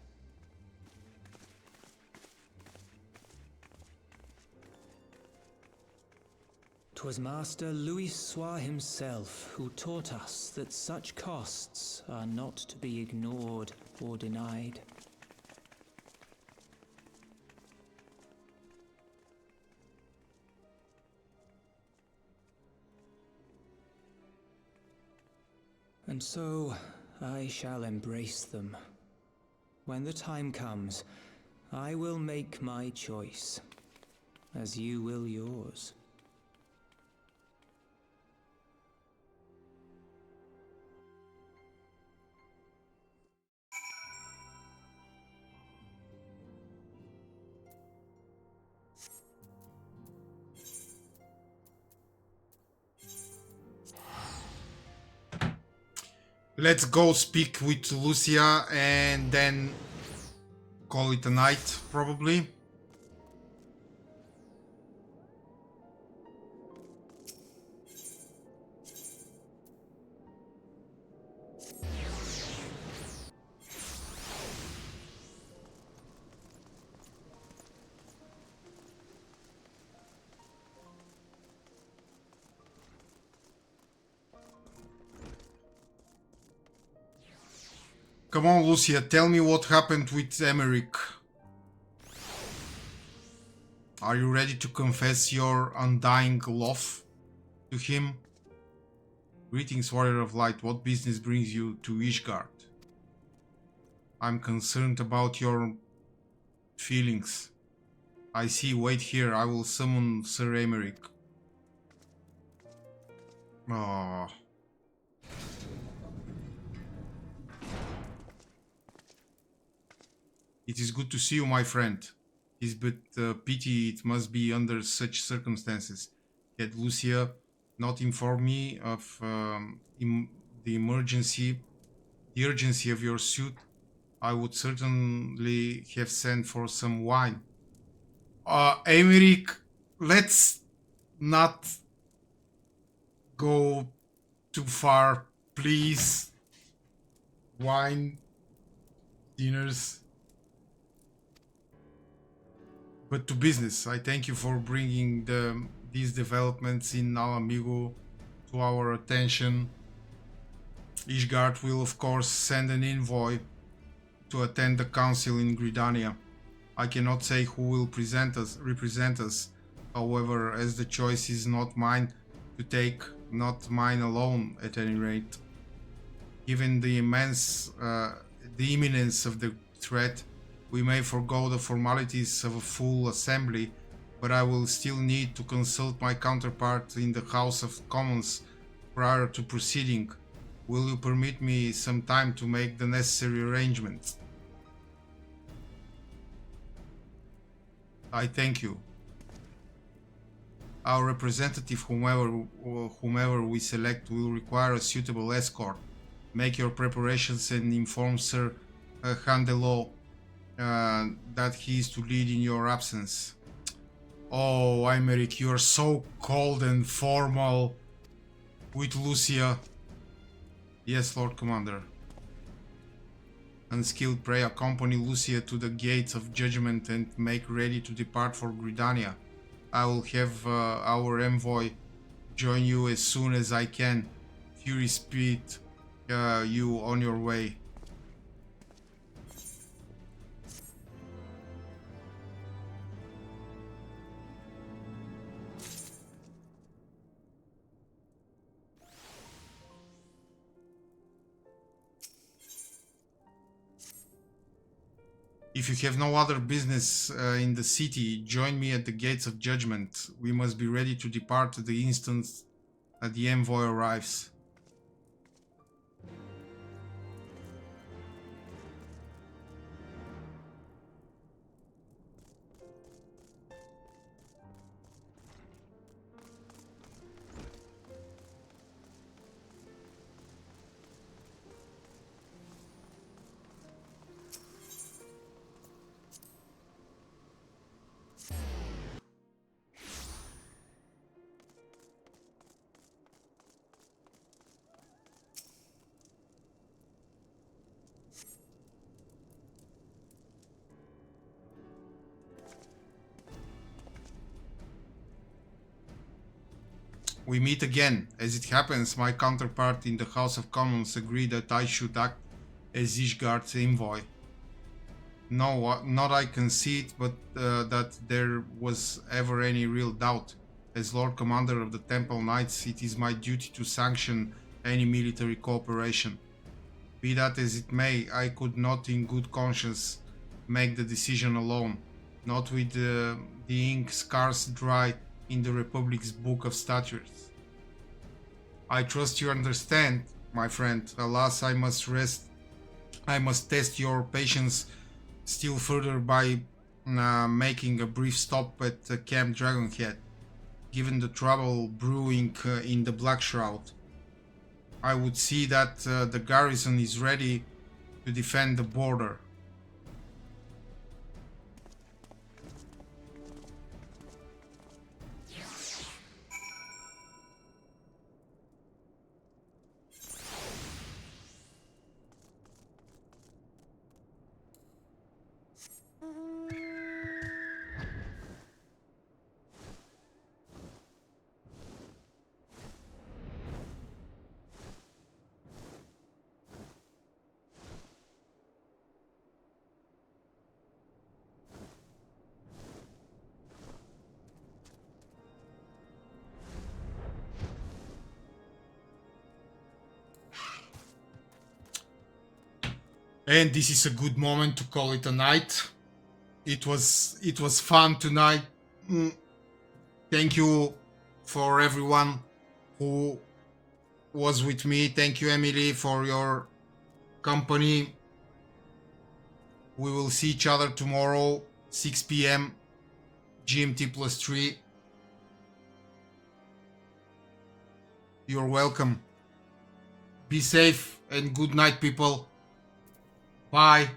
S18: 'Twas Master Louis Soir himself who taught us that such costs are not to be ignored or denied. And so I shall embrace them. When the time comes, I will make my choice, as you will yours.
S1: Let's go speak with Lucia and then call it a night, probably. Come on, Lucia, tell me what happened with Emmerich. Are you ready to confess your undying love to him? Greetings, Warrior of Light. What business brings you to Ishgard? I'm concerned about your feelings. I see. Wait here. I will summon Sir Emmerich. Oh. It is good to see you, my friend. It is but pity it must be under such circumstances. Yet Lucia not informed me of the urgency of your suit. I would certainly have sent for some wine. Emmerich, let's not go too far, please. Wine, dinners. But to business, I thank you for bringing these developments in Alamigo to our attention. Ishgard will of course send an envoy to attend the council in Gridania. I cannot say who will represent us, however, as the choice is not mine to take, not mine alone at any rate. Given the immense, the imminence of the threat, we may forgo the formalities of a full assembly, but I will still need to consult my counterpart in the House of Commons prior to proceeding. Will you permit me some time to make the necessary arrangements? I thank you. Our representative, whomever we select, will require a suitable escort. Make your preparations and inform Sir Handelo that he is to lead in your absence. Oh, Emmerich, you are so cold and formal with Lucia. Yes, Lord Commander. Unskilled prey, accompany Lucia to the gates of judgment and make ready to depart for Gridania. I will have our envoy join you as soon as I can. Fury speed you on your way. If you have no other business in the city, join me at the gates of judgment. We must be ready to depart the instant the envoy arrives. We meet again. As it happens, my counterpart in the House of Commons agreed that I should act as Ishgard's envoy. No, not I concede, but that there was ever any real doubt. As Lord Commander of the Temple Knights, it is my duty to sanction any military cooperation. Be that as it may, I could not in good conscience make the decision alone, not with the ink scarce dry in the Republic's Book of Statutes. I trust you understand, my friend. Alas, I must test your patience still further by making a brief stop at Camp Dragonhead. Given the trouble brewing in the Black Shroud, I would see that the garrison is ready to defend the border. And this is a good moment to call it a night. It was fun tonight. Thank you for everyone who was with me. Thank you, Emily, for your company. We will see each other tomorrow, 6 p.m. GMT +3. You're welcome. Be safe and good night, people. Bye.